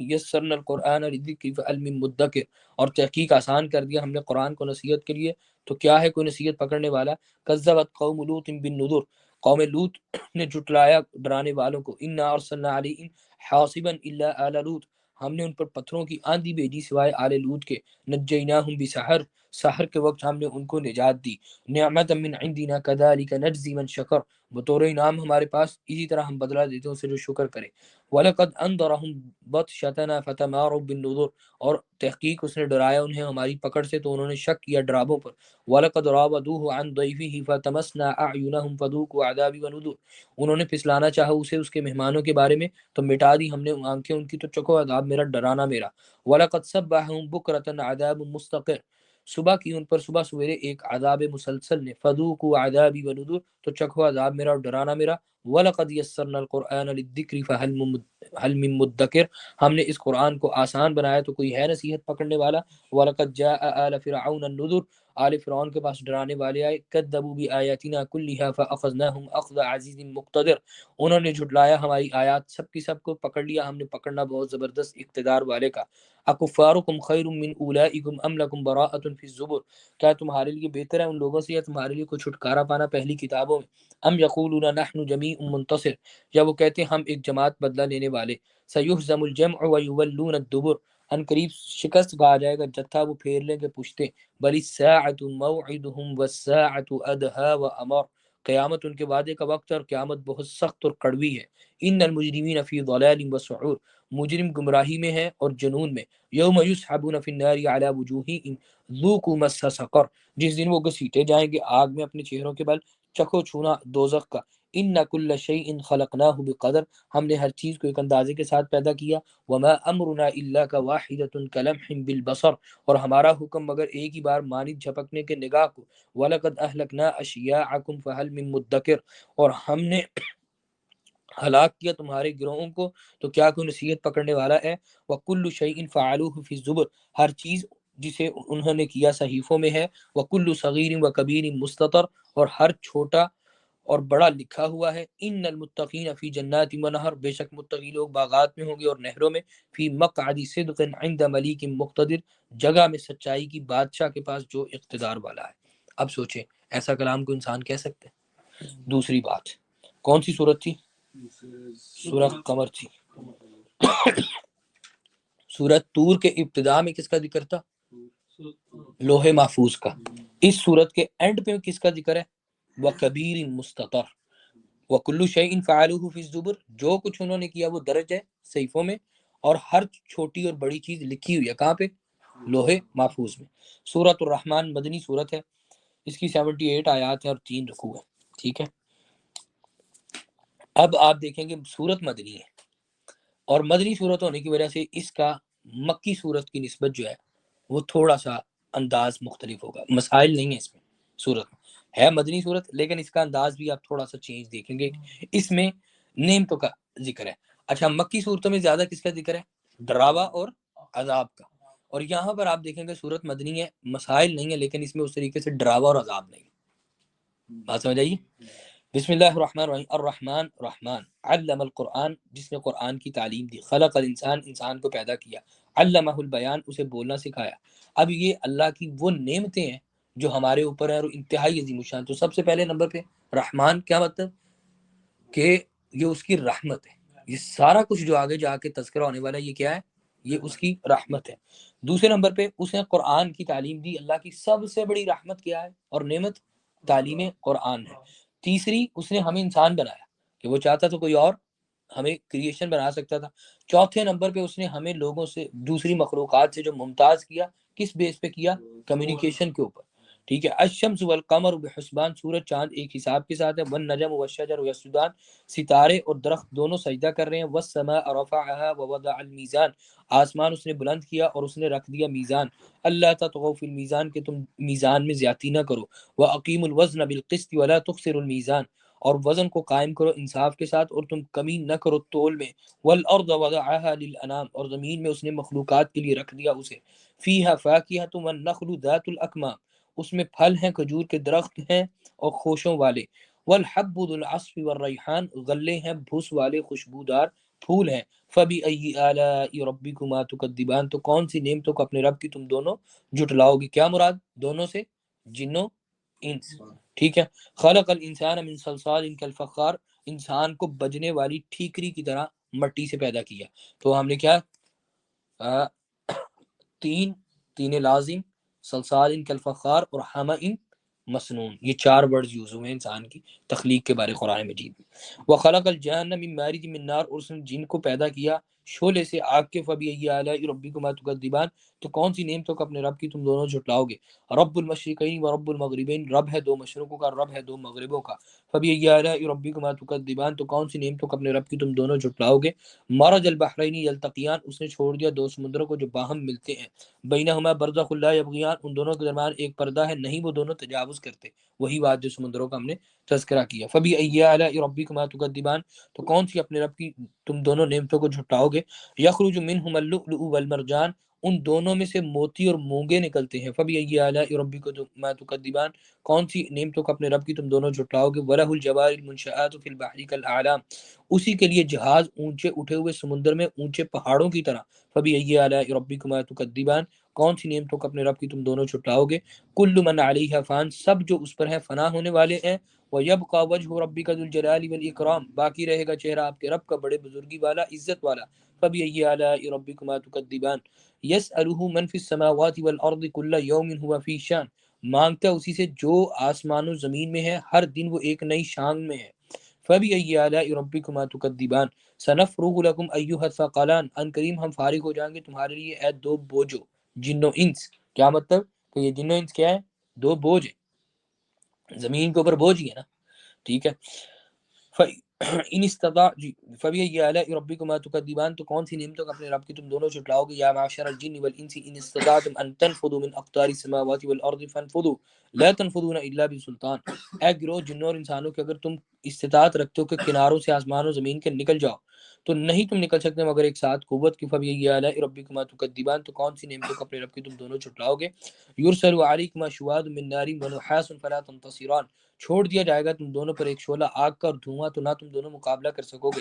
يَسَّرْنَا الْقُرْآنَ لِلذِّكْرِ فَهَلْ مِن مُدَّكِرٍ، اور تحقیق آسان کر دیا ہم نے قرآن کو نصیحت کے لیے تو کیا ہے کوئی نصیحت پکڑنے والا۔ کذبت قوم لوط بالنذر، قوم لوط نے جھٹلایا ڈرانے والوں کو۔ انا ارسلنا علیہم حاصبا الا آل لوط، ہم نے ان پر پتھروں کی آندھی بھیجی سوائے آل لوط کے۔ نجیناہم بسحر، سحر کے وقت ہم نے ان کو نجات دی۔ نعمتا من عندنا کذالک نجزی من شکر، بطور انعام ہمارے پاس اسی طرح ہم بدلہ دیتے ہیں اسے جو شکر کرے۔ وَلَقَدْ أَنذَرَهُمْ بَطْشَتَنَا فَتَمَارَوْا بِالنُّذُرِ، اور تحقیق اس نے ڈرایا انہیں ہماری پکڑ سے تو انہوں نے شک کیا ڈرابوں پر۔ وَلَقَدْ رَاوَدُوهُ عَنْ ضَيْفِهِ فَطَمَسْنَا أَعْيُنَهُمْ فَذُوقُوا عَذَابِي وَنُذُرِ، انہوں نے پھسلانا چاہا اسے اس کے مہمانوں کے بارے میں تو مٹا دی ہم نے آنکھیں ان کی تو چکھو عذاب میرا ڈرانا میرا۔ وَلَقَدْ صَبَّحَهُمْ بُكْرَةً عَذَابٌ مُسْتَقِرٌ، صبح کی ان پر صبح سویرے ایک عذاب مسلسل نے۔ فَذُوقُوا عَذَابِي وَنُذُرِ، تو چکھو عذاب میرا اور ڈرانا میرا۔ وَلَقَدْ يَسَّرْنَا الْقُرْآنَ لِلذِّكْرِ فَهَلْ مِن مُدَّكِرٍ، ہم نے اس قرآن کو آسان بنایا تو کوئی ہے نصیحت پکڑنے والا۔ وَلَقَدْ جَاءَ آلَ فِرْعَوْنَ النُّذُرُ، آل فرعون کے پاس ڈرانے والے آئے۔ كَذَّبُوا بِآيَاتِنَا كُلِّهَا فَأَخَذْنَاهُمْ أَخْذَ عَزِيزٍ مُقْتَدِرٍ، انہوں نے جھٹلایا ہماری آیات سب کی سب کو پکڑ لیا ہم نے پکڑنا بہت زبردست اقتدار والے کا۔ اکفارکم خیر من اولئکم ام لکم براءۃ فی الزبر، کیا تمہارے لیے بہتر ہے ان لوگوں سے یا تمہارے لیے کوئی چھٹکارا پانا پہلی کتابوں میں۔ ام یقولون نحن جمیع منتصر، یا وہ کہتے ہیں ہم ایک جماعت بدلہ لینے والے۔ سیہزم الجمع ویولون الدبر، ان قریب شکست کھا جائے گا جتھا وہ پھیر لیں گے پشتیں۔ بل الساعۃ موعدہم والساعۃ ادھا وامر، قیامت ان کے وعدے کا وقت ہے اور قیامت بہت سخت اور کڑوی ہے۔ ان المجرمین فی ضلال وسعور، مجرم گمراہی میں ہے اور جنون میں۔ یوم یسحبون فی النار علی وجوہہم ذوقوا مس سقر، جس دن وہ گھسیٹے جائیں گے آگ میں اپنے چہروں کے بل، چکھو چھونا دوزخ کا۔ ان کل شیء خلقناہ بقدر، ہم نے ہر چیز کو ایک اندازے کے ساتھ پیدا کیا۔ وما امرنا الا کواحدۃ کلمح بالبصر، اور ہمارا حکم مگر ایک ہی بار مانند جھپکنے کے نگاہ کو۔ ولقد اہلکنا اشیاعکم فہل من مدکر، اور ہم نے ہلاک کیا تمہارے گروہوں کو تو کیا کوئی نصیحت پکڑنے والا ہے۔ وَكُلُّ شَيْءٍ فَعَلُوهُ فِي الزُّبُرِ، ہر چیز جسے انہوں نے کیا صحیفوں میں ہے۔ وَكُلُّ صَغِيرٍ وَكَبِيرٍ مُسْتَطَرٍ، اور ہر چھوٹا اور بڑا لکھا ہوا ہے۔ ان المتقین فی جنات ونہر، بے شک متقی لوگ باغات میں ہوں گے اور نہروں میں۔ فی مقعد صدق عند ملیک مقتدر، جگہ میں سچائی کی بادشاہ کے پاس جو اقتدار والا ہے۔ اب سوچیں ایسا کلام کو انسان کہہ سکتے ہیں؟ دوسری بات کون سی صورت تھی؟ سورہ قمر تھی۔ سورہ طور کے ابتدا میں کس کا ذکر تھا؟ لوح محفوظ کا۔ اس سورت کے اینڈ پہ کس کا ذکر ہے؟ وَكَبِيرٍ مُسْتَطَرٍ وَكُلُّ شَيْءٍ فَعَلُوهُ فِي الزُّبُرِ، جو کچھ انہوں نے کیا وہ درج ہے صحیفوں میں، اور ہر چھوٹی اور بڑی چیز لکھی ہوئی ہے کہاں پہ؟ لوح محفوظ میں۔ سورۃ الرحمن مدنی سورت ہے، اس کی 78 آیات ہیں اور 3 رکوع ہیں، ٹھیک ہے۔ اب آپ دیکھیں گے صورت مدنی ہے، اور مدنی صورت ہونے کی وجہ سے اس کا مکی صورت کی نسبت جو ہے وہ تھوڑا سا انداز مختلف ہوگا، مسائل نہیں ہے اس میں، صورت ہے مدنی صورت لیکن اس کا انداز بھی آپ تھوڑا سا چینج دیکھیں گے، اس میں نعمتوں کا ذکر ہے۔ اچھا مکی صورتوں میں زیادہ کس کا ذکر ہے؟ ڈراوا اور عذاب کا، اور یہاں پر آپ دیکھیں گے صورت مدنی ہے، مسائل نہیں ہے لیکن اس میں اس طریقے سے ڈراوا اور عذاب نہیں، بات سمجھ آئیے؟ بسم اللہ الرحمن الرحیم، الرحمن رحمان، علم القرآن جس نے قرآن کی تعلیم دی، خلق الانسان انسان کو پیدا کیا، علمہ البیان اسے بولنا سکھایا۔ اب یہ اللہ کی وہ نعمتیں ہیں جو ہمارے اوپر ہیں اور انتہائی عظیم الشان۔ تو سب سے پہلے نمبر پہ رحمان، کیا مطلب کہ یہ اس کی رحمت ہے، یہ سارا کچھ جو آگے جا کے تذکرہ ہونے والا ہے یہ کیا ہے؟ یہ اس کی رحمت ہے۔ دوسرے نمبر پہ اس نے قرآن کی تعلیم دی، اللہ کی سب سے بڑی رحمت کیا ہے اور نعمت؟ تعلیم قرآن ہے۔ تیسری اس نے ہمیں انسان بنایا، کہ وہ چاہتا تو کوئی اور ہمیں کریشن بنا سکتا تھا۔ چوتھے نمبر پہ اس نے ہمیں لوگوں سے، دوسری مخلوقات سے جو ممتاز کیا، کس بیس پہ کیا؟ کمیونیکیشن کے اوپر، ٹھیک ہے۔ الشمس والقمر بحسبان، سورج چاند ایک حساب کے ساتھ ہے، والنجم والشجر یسجدان، ستارے اور درخت دونوں سجدہ کر رہے ہیں، والسماء رفعها ووضع الميزان، آسمان اس نے بلند کیا اور اس نے رکھ دیا میزان، اللہ تطغوا فی المیزان، کہ تم میزان میں زیادتی نہ کرو، واقیموا الوزن بالقسط ولا تخسروا الميزان، اور وزن کو قائم کرو انصاف کے ساتھ اور تم کمی نہ کرو تول میں، والارض وضعها للانام، اور زمین میں اس نے مخلوقات کے لیے رکھ دیا اسے، فیہا فاکہۃ والنخل ذات الاکمام، اس میں پھل ہیں، کھجور کے درخت ہیں اور خوشوں والے، والحب ذو العصف والریحان، غلے ہیں بھس والے خوشبودار پھول ہیں، فبأی آلاء ربکما تکذبان، تو کون سی نعمتوں کو اپنے رب کی تم دونوں جھٹلاؤ گے؟ کیا مراد دونوں سے؟ جنوں انس، ٹھیک ہے۔ خلق الانسان من صلصال کالفخار، انسان کو بجنے والی ٹھیکری کی طرح مٹی سے پیدا کیا۔ تو ہم نے کیا تین لازم، صلصال کالفخار اور حمأ مسنون، یہ چار ورڈز یوز ہوئے ہیں انسان کی تخلیق کے بارے قرآن مجید میں۔ وخلق الجان من مارج من نار، اور اس نے جن کو پیدا کیا شعلے سے آگ کے، فبأی آلاء ربکما تکذبان، تو کون سی نعمتوں کو اپنے رب کی تم دونوں جھٹلاؤ گے؟ رب المشرقین و رب المغربین، رب ہے دو مشرقوں کا، رب ہے دو مغربوں کا، فبأی آلاء ربکما تکذبان، تو کون سی نعمتوں کو اپنے رب کی تم دونوں جھٹلاؤ گے؟ مرج البحرین یلتقیان، اس نے چھوڑ دیا دو سمندروں کو جو باہم ملتے ہیں، بینہما برزخ لا یبغیان، ان دونوں کے درمیان ایک پردہ ہے، نہیں وہ دونوں تجاوز کرتے، وہی بات جو سمندروں کا ہم نے تذکرہ کیا۔ فبأی آلاء ربکما تکذبان، تو کون سی اپنے رب کی تم دونوں نعمتوں کو جھٹلاؤ گے؟ یخرج منہما اللؤلؤ والمرجان، ان دونوں میں سے موتی اور مونگے نکلتے ہیں، فبأی آلاء ربکما تکذبان، کون سی نعمتوں کو اپنے رب کی تم دونوں جھٹلاؤ گے؟ وَلَهُ الجوار المنشآت فی البحر کالأعلام، اسی کے لیے جہاز اونچے اٹھے ہوئے سمندر میں اونچے پہاڑوں کی طرح، فبأی آلاء ربکما تکذبان، کون سی نعمتوں کو اپنے رب کی تم دونوں جھٹلاؤ گے؟ کل من علیہ فان، سب جو اس پر ہیں فنا ہونے والے ہیں، وَيَبْقَى وَجْهُ رَبِّكَ ذُو الْجَلَالِ وَالْإِكْرَامِ، باقی رہے گا چہرہ آپ کے رب کا بڑے بزرگی والا، عزت والا۔ فَبِأَيِّ آلَاءِ رَبِّكُمَا تُكَذِّبَانِ يَسْأَلُهُ مَنْ فِي السَّمَاوَاتِ وَالْأَرْضِ كُلَّ يَوْمٍ هُوَ فِي شَأْنٍ، مانگتا ہے اسی سے جو آسمان و زمین میں ہے، ہر دن وہ ایک نئی شان میں ہے۔ فَبِأَيِّ آلَاءِ رَبِّكُمَا تُكَذِّبَانِ سَنَفْرُغُ لَكُمْ أَيُّهَا الثَّقَلَانِ، ان قریب ہم فارغ ہو جائیں گے تمہارے لیے اے دو بوجھو، جن و انس۔ کیا مطلب کہ یہ جن و انس کیا ہے؟ دو بوجھ ہیں، زمین کے اوپر بوجھ ہی ہے نا، ٹھیک ہے۔ ان استطاع جی، فبأي آلاء ربكما تكذبان، تو کون سی نعمتوں کا اپنے رب کی تم دونوں جھٹلاؤ گے؟ یا معشر الجن والانس ان استطعتم ان تنفذوا من اقطار السماوات والارض فانفذوا لا تنفذون الا بسلطان، اے گروہ جنوں اور انسانوں کے اگر تم استطاعت رکھتے ہو کہ کناروں سے آسمان و زمین کے نکل جاؤ تو نہیں تم نکل سکتے مگر ایک ساتھ قوت کی۔ فبأي آلاء ربكما تكذبان، تو کون سی نعمتوں کا اپنے رب کی تم دونوں جھٹلاؤ گے؟ یرسل علیکما شواظ من نار ونحاس فلا تنتصران، چھوڑ دیا جائے گا تم دونوں پر ایک شعلہ آگ کا اور دھواں، تو نہ تم دونوں مقابلہ کر سکو گے۔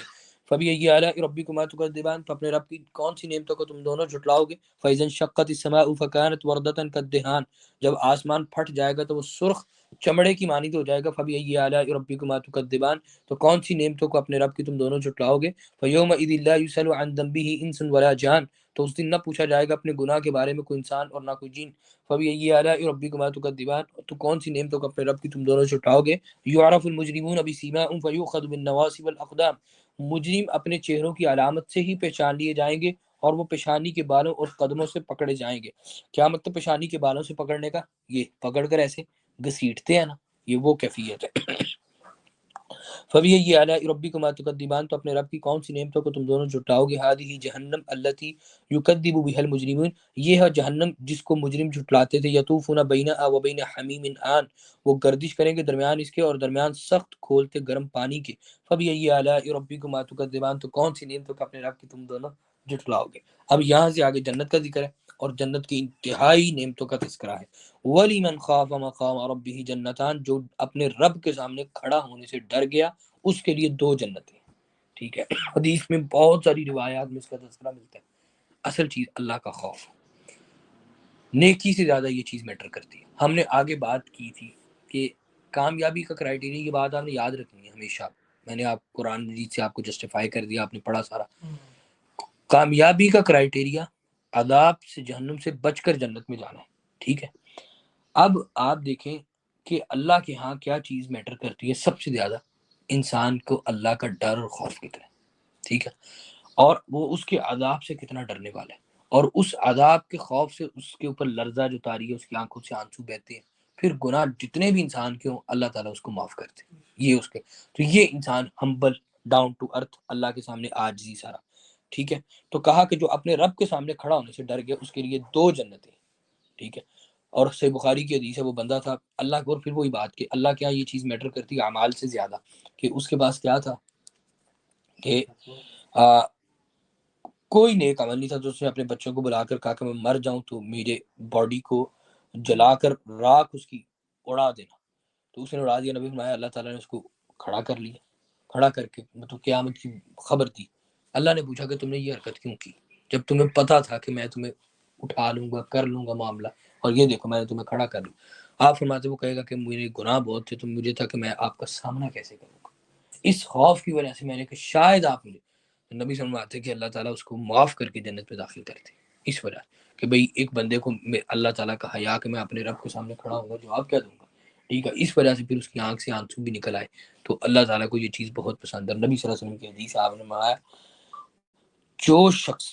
فبأي آلاء ربكما تكذبان، تو اپنے رب کی کون سی نعمتوں کو تم دونوں جھٹلاؤ گے؟ فإذا انشقت السماء فكانت وردة كالدهان، جب آسمان پھٹ جائے گا تو وہ سرخ چمڑے کی مانند ہو جائے گا۔ فبأي آلاء ربكما تكذبان، تو کون سی نعمتوں کو اپنے رب کی تم دونوں جھٹلاؤ گے؟ فيومئذ لا يسأل عن ذنبه انس ولا جان، تو اس دن نہ پوچھا جائے گا اپنے گناہ کے بارے میں کوئی انسان اور نہ کوئی جن۔ فبأي آلاء ربكما تكذبان، تو کون سی نعمتوں کو اپنے رب کی تم دونوں جھٹلاؤ گے؟ يعرف المجرمون بسيماهم فيؤخذ بالنواصي والاقدام، مجرم اپنے چہروں کی علامت سے ہی پہچان لیے جائیں گے اور وہ پیشانی کے بالوں اور قدموں سے پکڑے جائیں گے۔ کیا مطلب پیشانی کے بالوں سے پکڑنے کا؟ یہ پکڑ کر ایسے گھسیٹتے ہیں نا، یہ وہ کیفیت ہے۔ فبأي آلاء ربكما تكذبان، تو اپنے رب کی کون سی نعمتوں کو تم دونوں جھٹلاؤ گے. هذه جہنم التي يكذب بها المجرمون، یہ ہے جہنم جس کو مجرم جھٹلاتے تھے. يطوفون بينها وبين حميم آن، وہ گردش کریں گے درمیان اس کے اور درمیان سخت کھولتے گرم پانی کے. فبأي آلاء ربكما تكذبان، تو کون سی نعمتوں کا اپنے رب کی تم دونوں جھٹلاؤ گے. اب یہاں سے آگے جنت کا ذکر ہے اور جنت کی انتہائی نعمتوں کا تذکرہ ہے. وَلِمَنْ خَافَ مَقَامَ رَبِّهِ جنتان، جو اپنے رب کے سامنے کھڑا ہونے سے ڈر گیا اس کے لیے دو جنتیں. ٹھیک ہے، حدیث میں بہت ساری روایات میں اس کا تذکرہ ملتا ہے. اصل چیز اللہ کا خوف، نیکی سے زیادہ یہ چیز میٹر کرتی ہے. ہم نے آگے بات کی تھی کہ کامیابی کا کرائٹیریا، یہ بات آپ نے یاد رکھنی ہے ہمیشہ. میں نے آپ قرآن مجید سے آپ کو جسٹیفائی کر دیا، آپ نے پڑھا سارا. کامیابی کا کرائٹیریا عذاب سے جہنم سے بچ کر جنت میں جانا ہے. ٹھیک ہے، اب آپ دیکھیں کہ اللہ کے ہاں کیا چیز میٹر کرتی ہے سب سے زیادہ، انسان کو اللہ کا ڈر اور خوف کتنا ہے. ٹھیک ہے، اور وہ اس کے عذاب سے کتنا ڈرنے والا ہے، اور اس عذاب کے خوف سے اس کے اوپر لرزہ جو تاری ہے، اس کی آنکھوں سے آنسو بہتے ہیں. پھر گناہ جتنے بھی انسان کے ہوں اللہ تعالیٰ اس کو معاف کرتے ہیں. یہ اس کے، تو یہ انسان ہمبل، ڈاؤن ٹو ارتھ، اللہ کے سامنے عاجزی سارا. ٹھیک ہے، تو کہا کہ جو اپنے رب کے سامنے کھڑا ہونے سے ڈر گیا اس کے لیے دو جنتیں. ٹھیک ہے، اور صحیح بخاری کی حدیث ہے، وہ بندہ تھا اللہ کو، اور پھر وہی بات کہ اللہ کیا یہ چیز میٹر کرتی ہے اعمال سے زیادہ، کہ اس کے پاس کیا تھا کہ کوئی نیک عمل نہیں تھا. تو اس نے اپنے بچوں کو بلا کر کہا کہ میں مر جاؤں تو میرے باڈی کو جلا کر راکھ اس کی اڑا دینا. تو اس نے اڑا دیا. نبی فرمایا اللہ تعالیٰ نے اس کو کھڑا کر لیا، کھڑا کر کے مطلب قیامت کی خبر دی. اللہ نے پوچھا کہ تم نے یہ حرکت کیوں کی جب تمہیں پتا تھا کہ میں تمہیں اٹھا لوں گا، کر لوں گا معاملہ، اور یہ دیکھو میں نے تمہیں کھڑا کر لوں. آپ فرماتے وہ کہے گا کہ میرے گناہ بہت تھے تو مجھے تھا کہ میں آپ کا سامنا کیسے کروں گا. اس خوف کی وجہ سے میں نے کہ شاید آپ مجھے، نبی فرماتے کہ اللہ تعالیٰ اس کو معاف کر کے جنت میں داخل کرتے. اس وجہ کہ بھئی ایک بندے کو اللہ تعالیٰ کا حیا کہ میں اپنے رب کے سامنے کھڑا ہوں گا، جواب کیا دوں گا. ٹھیک ہے، اس وجہ سے پھر اس کی آنکھ سے آنسو بھی نکل آئے. تو اللہ تعالیٰ کو یہ چیز بہت پسند ہے. نبی صلی اللہ علیہ وسلم کی حدیث آپ نے فرمایا جو شخص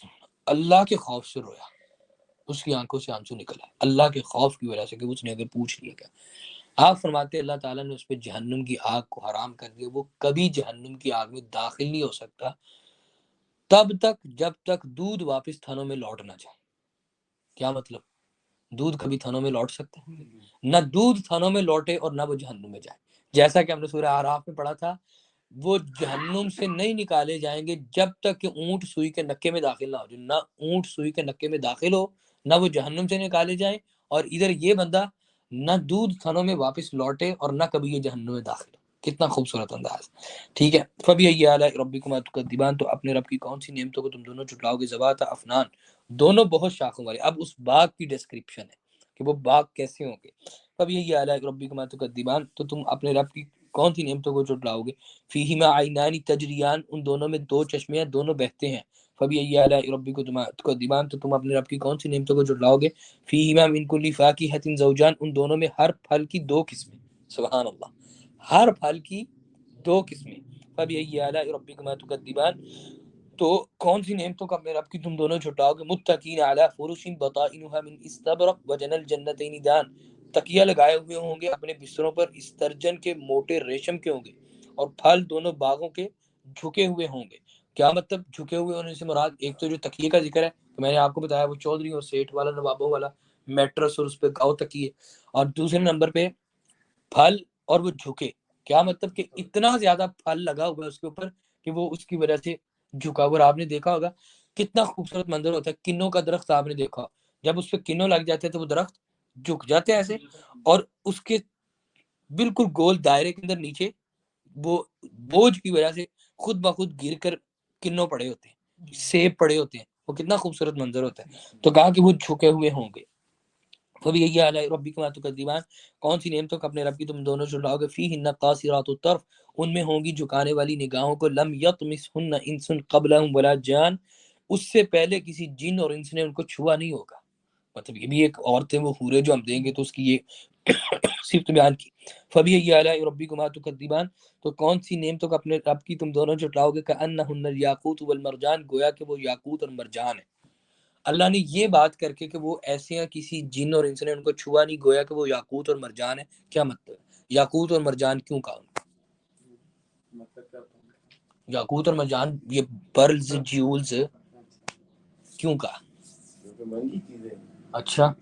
اللہ کے خوف سے رویا اس کی آنکھوں سے آنسو نکل آئے، اللہ کے خوف کی وجہ سے کہ اس نے اگر پوچھ لیا کیا. آپ فرماتے اللہ تعالیٰ نے اس پہ جہنم کی آگ کو حرام کر دیا، وہ کبھی جہنم کی آگ میں داخل نہیں ہو سکتا تب تک جب تک دودھ واپس تھنوں میں لوٹ نہ جائے. کیا مطلب؟ دودھ کبھی تھنوں میں لوٹ سکتا ہے؟ نہ دودھ تھنوں میں لوٹے اور نہ وہ جہنم میں جائے. جیسا کہ ہم نے سورہ اعراف میں پڑھا تھا، وہ جہنم سے نہیں نکالے جائیں گے جب تک کہ اونٹ سوئی کے نکے میں داخل نہ ہو جائے. نہ اونٹ سوئی کے نکے میں داخل ہو، نہ وہ جہنم سے نکالے جائیں، اور ادھر یہ بندہ نہ دودھ تھنوں میں واپس لوٹے اور نہ کبھی یہ جہنم میں داخل ہو. کتنا خوبصورت انداز. ٹھیک ہے، فبأي آلاء ربكما تكذبان، تو اپنے رب کی کون سی نعمتوں کو تم دونوں جھٹلاؤ گے. ذوات افنان، دونوں بہت شاخوں والے. اب اس باغ کی ڈسکرپشن ہے کہ وہ باغ کیسے ہوں گے. فبأي آلاء ربكما تكذبان، تو تم اپنے رب کی کون سی نعمتوں کو جھٹلاؤ گے. فیہما عینان تجریان، ان دونوں میں دو چشمے ہیں، دونوں بہتے ہیں. فبأي آلاء ربكما تكذبان، تو تم اپنے رب کی کون سی نعمتوں کو جھٹلاؤ گے. فیہما من کل فاکہۃ زوجان، ان دونوں میں ہر پھل کی دو قسمیں. سبحان اللہ، ہر پھل کی دو قسمیں. فبأي آلاء ربكما تكذبان، تو کون سی نعمتوں کا اپنے رب کی تم دونوں جھٹاؤ گے. متکئین علی فرش بطائنها من استبرق وجنى الجنتین دان، تکیہ لگائے ہوئے ہوں گے اپنے بستروں پر استرجن کے موٹے ریشم کے ہوں گے، اور پھل دونوں باغوں کے جھکے ہوئے ہوں گے. کیا مطلب جھکے ہوئے ہونے سے مراد؟ ایک تو جو تکیے کا ذکر ہے تو میں نے آپ کو بتایا وہ چودھری اور سیٹھ والا، نوابوں والا میٹرس اور اس پہ گاؤ تکیے، اور دوسرے نمبر پہ پھل اور وہ جھکے. کیا مطلب کہ اتنا زیادہ پھل لگا ہوا ہے اس کے اوپر کہ وہ اس کی وجہ سے جھکا ہوا. آپ نے دیکھا ہوگا کتنا خوبصورت منظر ہوتا ہے. کنوں کا درخت آپ نے دیکھا، جب اس پہ کنوں لگ جاتے ہیں تو وہ درخت جھک جاتے ہیں ایسے، اور اس کے بالکل گول دائرے کے اندر نیچے وہ بوجھ کی وجہ سے خود بخود گر کر کنوں پڑے ہوتے ہیں، سیب پڑے ہوتے ہیں. وہ کتنا خوبصورت منظر ہوتا ہے. تو کہا کہ وہ جھکے ہوئے ہوں گے. فبأي آلاء ربكما تكذبان، کون سی نعمتوں کا اپنے رب کی تم دونوں جھٹلاؤ گے. فیہن قاصرات الطرف، ان میں ہوں گی جھکانے والی نگاہوں کو. لم یطمثہن انس قبلہم ولا جان، اس سے پہلے کسی جن اور انس نے ان کو چھوا نہیں ہوگا. مطلب یہ بھی ایک عورت ہے وہ حورے جو ہم دیں گے تو اس کی یہ صفت بیان کی. فبأي آلاء ربكما تكذبان، تو کون سی نعمتوں کا اپنے رب کی تم دونوں جھٹلاؤ گے. کأنہن الیاقوت والمرجان، گویا کہ وہ یاقوت اور مرجان ہے. اللہ نے یہ بات کر کے کہ وہ ایسے ہیں کسی جن اور انس نے ان کو چھوا نہیں، گویا کہ وہ یاقوت اور مرجان ہے. کیا مطلب یاقوت اور مرجان کیوں کہا؟ یاقوت اور مرجان یہ پرلز جیولز کیوں کہا؟ اچھا،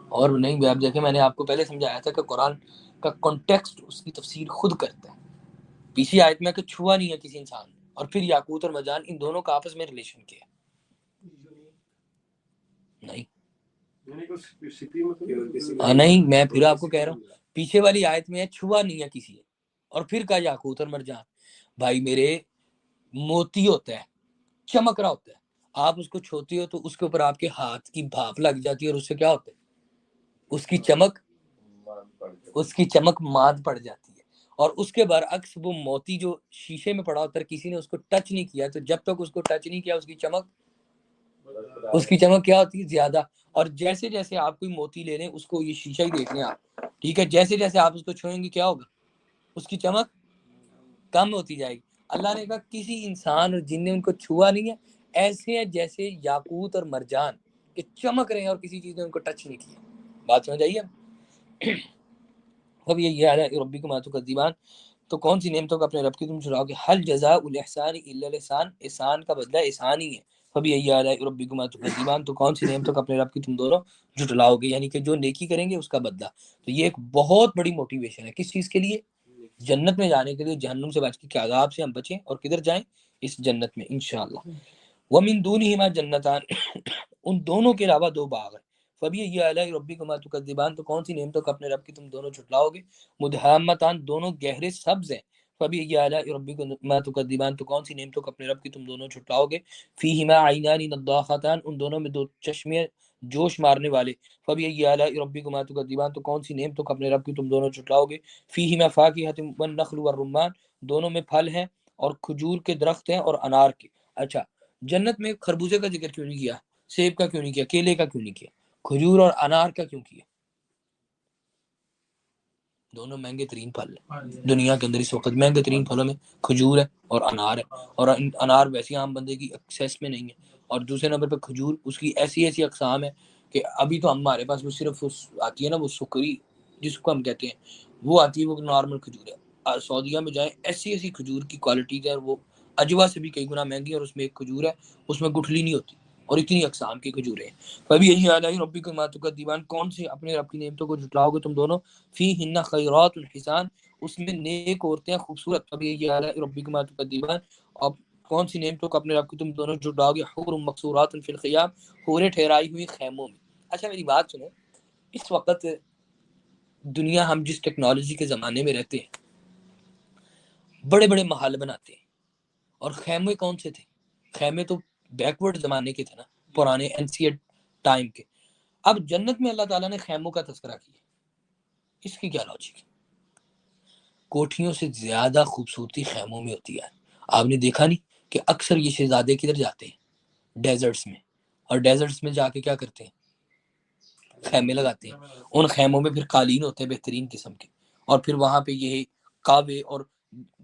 اور نہیں آپ دیکھیں میں نے آپ کو پہلے سمجھایا تھا کہ قرآن کا کانٹیکسٹ اس کی تفسیر خود کرتا ہے. پیچھے آیت میں کہ چھوا نہیں ہے کسی انسان، اور پھر یاقوت اور مرجان ان دونوں کا آپس میں ریلیشن کیا نہیں. نہیں میں پھر آپ کو کہہ رہا ہوں پیچھے والی آیت میں چھوا نہیں ہے کسی، اور پھر کہا یاقوت اور مرجان. بھائی میرے موتی ہوتا ہے، چمک رہا ہوتا ہے، آپ اس کو چھوتے ہو تو اس کے اوپر آپ کے ہاتھ کی بھاپ لگ جاتی ہے، اور اس سے کیا ہوتا ہے؟ اس کی چمک ماد پڑ جاتی ہے. اور اس کے برعکس وہ موتی جو شیشے میں پڑا ہوتا ہے، کسی نے اس کو ٹچ نہیں کیا، تو جب تک اس کو ٹچ نہیں کیا اس کی چمک کیا ہوتی ہے؟ زیادہ. اور جیسے جیسے آپ کوئی موتی لے لیں، اس کو یہ شیشہ ہی دیکھ لیں آپ، ٹھیک ہے، جیسے جیسے آپ اس کو چھوئیں گے کیا ہوگا؟ اس کی چمک کم ہوتی جائے گی. اللہ نے کہا کسی انسان اور جن نے ان کو چھوا نہیں ہے، ایسے ہیں جیسے یاقوت اور مرجان کہ چمک رہے ہیں اور کسی چیز نے ان کو ٹچ نہیں کیا. بات سمجھ آئیے؟ اب یہ ہے ربی کو ماتو کا دیوان، تو کون سی نعمتوں کا اپنے رب کی تم چھڑاؤ گے؟ حل جزاء الاحسان الا الاحسان، احسان کا بدلہ احسان ہی ہے. فبی ای آلاء ربکما تکذبان، تو کون سی نعمتوں کا اپنے رب کی تم دونوں جھٹلاؤ گے، یعنی کہ جو نیکی کریں گے اس کا بدلہ. تو یہ ایک بہت بڑی موٹیویشن ہے کس چیز کے لیے؟ جنت میں جانے کے لیے، جہنم سے بچ کے عذاب سے ہم بچیں اور کدھر جائیں؟ اس جنت میں انشاءاللہ. ومن دونہما جنتان، ان دونوں کے علاوہ دو باغ ہیں. فبی ای آلاء ربکما تکذبان، تو کون سی نعمتوں کا اپنے رب کی تم دونوں جھٹلاؤ گے؟ مدہامتان، دونوں گہرے سبز ہیں. فبی ای آلاء ربکما تکذبان، تو کون سی نعمتوں کا اپنے رب کی تم دونوں جھٹلاؤ گے؟ فیہما عینان نضاختان، ان دونوں میں دو چشمے جوش مارنے والے. فبی ای آلاء ربکما تکذبان، تو کون سی نعمتوں کا اپنے رب کی تم دونوں جھٹلاؤ گے؟ فیہما فاکہۃ والنخل والرمان، دونوں میں پھل ہیں اور کھجور کے درخت ہیں اور انار کے. اچھا، جنت میں خربوزے کا ذکر کیوں نہیں کیا؟ سیب کا کیوں نہیں کیا؟ کیلے کا کیوں نہیں کیا؟ کھجور اور انار کا کیوں کیا؟ دونوں مہنگے ترین پھل ہیں دنیا کے اندر. اس وقت مہنگے ترین پھلوں میں کھجور ہے اور انار ہے، اور انار ویسے عام بندے کی ایکسیس میں نہیں ہے. اور دوسرے نمبر پہ کھجور، اس کی ایسی ایسی اقسام ہے کہ ابھی تو ہمارے پاس وہ صرف آتی ہے نا وہ سکری جس کو ہم کہتے ہیں، وہ آتی ہے، وہ نارمل کھجور ہے. سعودیہ میں جائیں، ایسی ایسی کھجور کی کوالٹیز ہے، وہ اجوا سے بھی کئی گنا مہنگی ہے، اور اس میں ایک کھجور ہے اس میں گٹھلی نہیں ہوتی، اور اتنی اقسام کی کھجوریں ہیں. کبھی یہی آلاء ربکما تکذبان، کون سے اپنے رب کی نعمتوں کو جھٹلاؤ گے تم دونوں؟ فیہن خیرات الحسان، اس میں نیک عورتیں خوبصورت. کبھی یہی آلاء ربکما تکذبان، اب کون سی نعمتوں کو اپنے رب کی تم دونوں جھٹلاؤ گے؟ حور مقصورات فی الخیام، حوریں ٹھہرائی ہوئی خیموں میں. اچھا میری بات سنیں، اس وقت دنیا، ہم جس ٹیکنالوجی کے زمانے میں رہتے ہیں، بڑے بڑے محل بناتے ہیں، اور خیمے کون سے تھے؟ خیمے تو بیکورڈ زمانے کے تھے نا، پرانے اینسیٹ ٹائم کے. اب جنت میں اللہ تعالیٰ نے خیموں کا تذکرہ کیا، اس کی کیا لاجک ہے؟ کوٹھیوں سے زیادہ خوبصورتی خیموں میں ہوتی ہے. آپ نے دیکھا نہیں کہ اکثر یہ شہزادے کدھر جاتے ہیں؟ ڈیزرٹس میں. اور ڈیزرٹس میں جا کے کیا کرتے ہیں؟ خیمے لگاتے ہیں. ان خیموں میں پھر قالین ہوتے ہیں بہترین قسم کے، اور پھر وہاں پہ یہ کعبے اور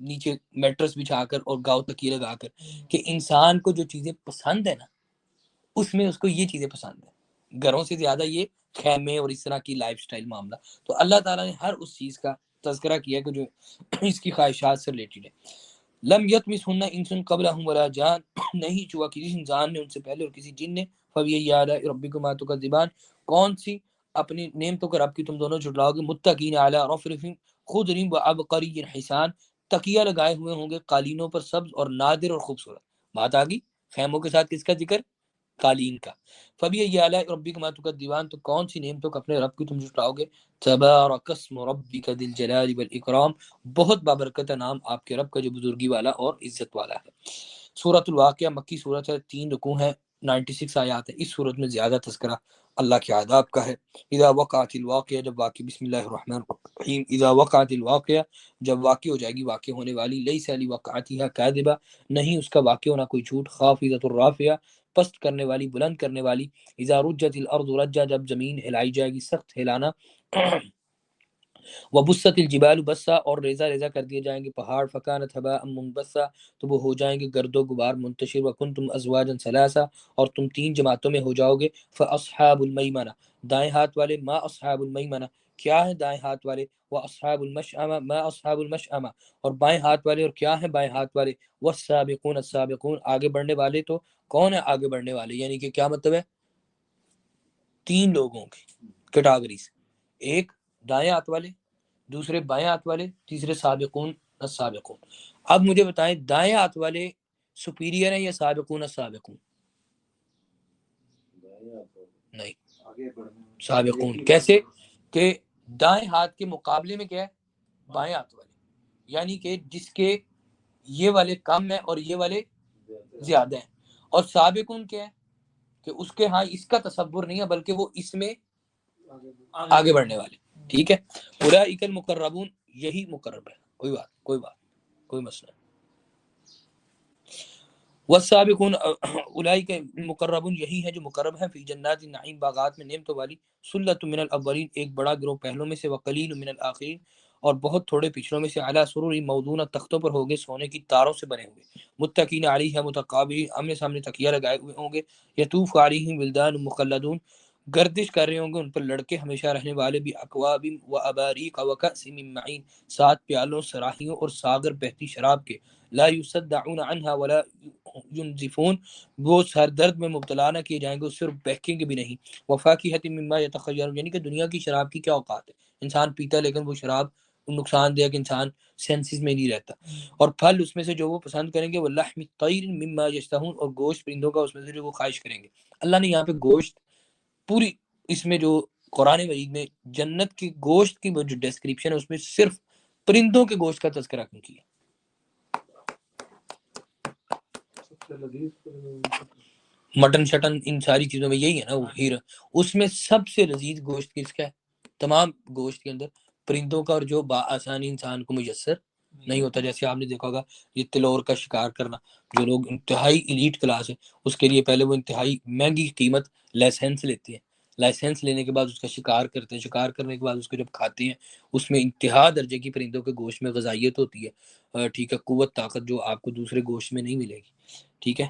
نیچے میٹرس بچھا کر اور گاؤ تکیے لگا کر، کہ انسان کو جو چیزیں پسند ہے نا، اس میں اس کو یہ چیزیں پسند ہیں. گھروں سے زیادہ یہ خیمے اور اس طرح کی لائف سٹائل معاملہ. تو اللہ تعالیٰ نے ہر اس چیز کا تذکرہ کیا کہ جو اس کی خواہشات سے ریلیٹڈ ہے. لم یطمثہن انس قبلہم ولا جان، نہیں چھوا کسی انسان نے ان سے پہلے اور کسی جن نے. فبأي آلاء ربكما تكذبان، کون سی اپنی نعمتوں کو رب کی تم دونوں جھٹلاؤ گے؟ متقین علی رفرف خضر وعبقری حسان، تکیہ لگائے ہوئے ہوں گے قالینوں پر سبز اور نادر اور خوبصورت. بات آ گئی خیموں کے ساتھ کس کا ذکر؟ قالین کا. فبأي آلاء ربكما تكذبان، تو کون سی نعمتوں کو اپنے رب کی تم جھٹلاؤ گے؟ تبارک اسم ربک ذی الجلال والاکرام، بہت بابرکت ہے نام آپ کے رب کا جو بزرگی والا اور عزت والا ہے. سورۃ الواقعہ مکی سورت ہے، 3 رکوع ہیں، 96 آیات ہیں. اس سورت میں زیادہ تذکرہ اللہ کے عذاب کا ہے. اذا وقعت الواقعہ، جب واقع، بسم اللہ الرحمن الرحیم، اذا وقعت الواقعہ، جب واقع ہو جائے گی، واقع ہونے والی، لیس لوقعتها کاذبہ، نہیں اس کا واقع ہونا کوئی جھوٹ، خافضۃ الرافعہ، پست کرنے والی، بلند کرنے والی. اذا رجت الارض رجا، جب زمین ہلائی جائے گی سخت ہلانا. وبست الجبال بسا، اور ریزہ ریزہ کر دیے جائیں گے پہاڑ. فکانت هباء منبثا، تو وہ ہو جائیں گے گرد و غبار منتشر. وکنتم ازواجا ثلاثا، اور تم 3 جماعتوں میں ہو جاؤ گے. فاصحاب المیمنہ، دائیں ہاتھ والے. ما اصحاب المیمنہ، کیا ہے دائیں ہاتھ والے، واصحاب المشأمہ ما اصحاب المشأمہ، اور بائیں ہاتھ والے اور کیا ہیں بائیں ہاتھ والے، والسابقون السابقون، آگے بڑھنے والے تو کون ہے آگے بڑھنے والے، یعنی کہ کیا مطلب ہے، 3 لوگوں کی کیٹاگریز، ایک دائیں ہاتھ والے، دوسرے بائیں ہاتھ والے، تیسرے سابقون السابقون۔ اب مجھے بتائیں دائیں ہاتھ والے سپیریئر ہیں یا سابقون السابقون؟ نہیں، سابقون۔ کیسے کہ دائیں ہاتھ کے مقابلے میں کیا ہے بائیں ہاتھ والے، یعنی کہ جس کے یہ والے کم ہیں اور یہ والے زیادہ ہیں، اور سابقون کیا ہے کہ اس کے ہاں اس کا تصور نہیں ہے بلکہ وہ اس میں آگے بڑھنے والے، ٹھیک ہے۔ اولئک المقربون، یہی مقرب ہے، کوئی بات کوئی مسئلہ نہیں۔ والسابقون، اولئک المقربون، یہی ہے جو مقرب ہیں، فی جنات النعیم، باغات میں نعمتوں والی، سلۃ من الاولین، ایک بڑا گروہ پہلوں میں سے، وقلیل من الاخرین، اور بہت تھوڑے پچھلوں میں سے، علی سرور موضونہ، تختوں پر ہوگے سونے کی تاروں سے بنے ہوئے، متکئین علیہا متقابلین، آمنے سامنے تکیہ لگائے ہوئے ہوں گے، یطوف علیہم ولدان مخلدون، گردش کر رہے ہوں گے ان پر لڑکے ہمیشہ رہنے والے، بھی اکواب و اباریق و کأس من معین، 7 پیالوں سراہیوں اور ساغر بہتی شراب کے، لا یصدعون عنها ولا ينزفون، وہ سر درد میں مبتلا نہ کیے جائیں گے، اس سے بہکیں گے بھی نہیں، وفاکہۃ مما یتخیرون، یعنی کہ دنیا کی شراب کی کیا اوقات ہے، انسان پیتا لیکن وہ شراب نقصان دہ کہ انسان سینسز میں نہیں رہتا، اور پھل اس میں سے جو وہ پسند کریں گے، واللحم الطیر مما یشتہون، اور گوشت پرندوں کا اس میں سے جو وہ خواہش کریں گے۔ اللہ نے یہاں پہ گوشت پوری اس میں جو قرآن مجید میں جنت کی گوشت کی جو ڈسکرپشن ہے اس میں صرف پرندوں کے گوشت کا تذکرہ کیوں کیا؟ مٹن شٹن ان ساری چیزوں میں یہی ہے نا، وہ ہیرا، اس میں سب سے لذیذ گوشت کس کا ہے؟ تمام گوشت کے اندر پرندوں کا، اور جو بآسانی انسان کو میسر نہیں ہوتا، جیسے آپ نے دیکھا ہوگا یہ تلور کا شکار کرنا، جو لوگ انتہائی ایلیٹ کلاس ہے اس کے لیے پہلے وہ انتہائی مہنگی قیمت لائسنس لیتے ہیں، لائسنس لینے کے بعد اس کا شکار کرتے ہیں، شکار کرنے کے بعد اس کو جب کھاتے ہیں اس میں انتہا درجے کی پرندوں کے گوشت میں غذائیت ہوتی ہے، ٹھیک ہے، قوت طاقت جو آپ کو دوسرے گوشت میں نہیں ملے گی، ٹھیک ہے۔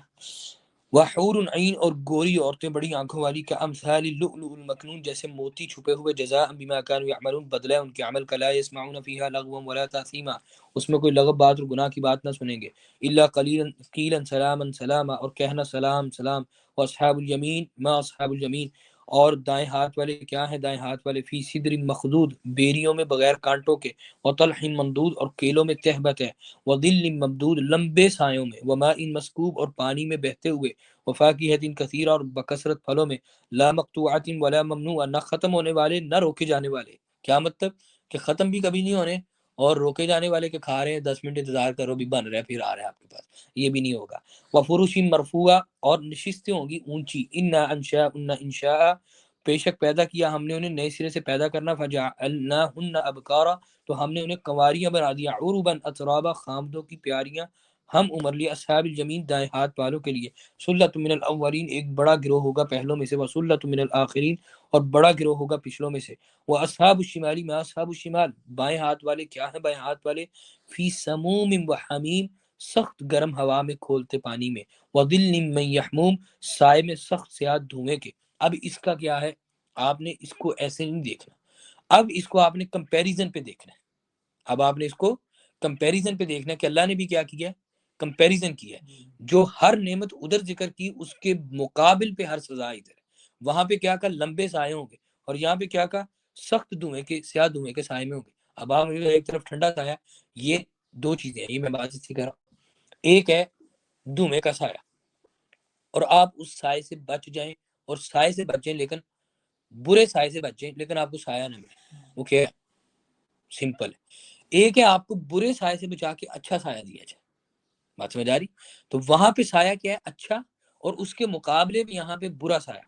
وحور عین، اور گوری عورتیں بڑی آنکھوں والی، کا امثال اللؤلؤ المکنون، جیسے موتی چھپے ہوئے، جزاء بما كانوا يعملون، بدلہ ان کے عمل کا، لا يسمعون فيها لغوا ولا تاثیما، اس میں کوئی لغو بات اور گناہ کی بات نہ سنیں گے، الا قلیلا قیلا سلاما سلاما، اور کہنا سلام سلام، واصحاب الیمین ما اصحاب الیمین، اور دائیں ہاتھ والے کیا ہیں دائیں ہاتھ والے، فی صدر مخدود، بیریوں میں بغیر کانٹوں کے، وطلح ممدود، اور کیلوں میں تہبت ہے، وظل ممدود، لمبے سایوں میں، وماء مسکوب، اور پانی میں بہتے ہوئے، وفاکہۃ کثیرہ، اور بکثرت پھلوں میں، لا مقطوعۃ ولا ممنوع، نہ ختم ہونے والے نہ روکے جانے والے، کیا مطلب کہ ختم بھی کبھی نہیں ہونے، اور روکے جانے والے کہ کھا رہے ہیں 10 منٹ انتظار کرو بھی بن رہا ہے پھر آ رہا ہے آپ کے پاس، یہ بھی نہیں ہوگا۔ وفروش مرفوعہ، اور نشستیں ہوں گی اونچی، انا انشاءن انشاء، بے شک پیدا کیا ہم نے انہیں نئے سرے سے پیدا کرنا، فجعلناہن ابکارا، تو ہم نے انہیں کنواریاں بنا دیا، عربا اترابا، خامدوں کی پیاریاں، ہم عمر لی، اصحاب الجمین، دائیں ہاتھ والوں کے لیے، سلۃ من الاولین، ایک بڑا گروہ ہوگا پہلوں میں سے، وسلۃ من الاخرین، اور بڑا گروہ ہوگا پچھلوں میں سے، وہ اصحاب الشمال ما اصحاب الشمال، بائیں ہاتھ والے کیا ہیں بائیں ہاتھ والے، فی سموم و حمیم، سخت گرم ہوا میں کھولتے پانی میں، وظل من یحموم، سائے میں سخت سیاہ دھوئیں کے۔ اب اس کا کیا ہے، آپ نے اس کو ایسے نہیں دیکھنا، اب اس کو آپ نے کمپیریزن پہ دیکھنا ہے، اب آپ نے اس کو کمپیریزن پہ دیکھنا ہے کہ اللہ نے بھی کیا کیا ہے، کمپیریزن کیا ہے، جو ہر نعمت ادھر ذکر کی اس کے مقابل پہ ہر سزا ادھر ہے، وہاں پہ کیا کہا لمبے سائے ہوں گے، اور یہاں پہ کیا کہا سخت دھوئیں کے سیاہ دھوئیں کے سائے میں ہوں گے۔ اب آپ ایک طرف ٹھنڈا سایہ، یہ 2 چیزیں ہیں، یہ میں بات اس سے کر رہا ہوں، ایک ہے دھوئیں کا سایہ، اور آپ اس سائے سے بچ جائیں، اور سائے سے بچیں لیکن برے سائے سے بچیں لیکن آپ کو سایہ نہ ملے، وہ کیا ہے، سمپل ہے۔ ایک ہے آپ کو برے سائے سے بچا کے اچھا سایہ دیا جائے، بات سمجھ آ رہی؟ تو وہاں پہ سایہ کیا ہے اچھا، اور اس کے مقابلے میں یہاں پہ برا سایہ،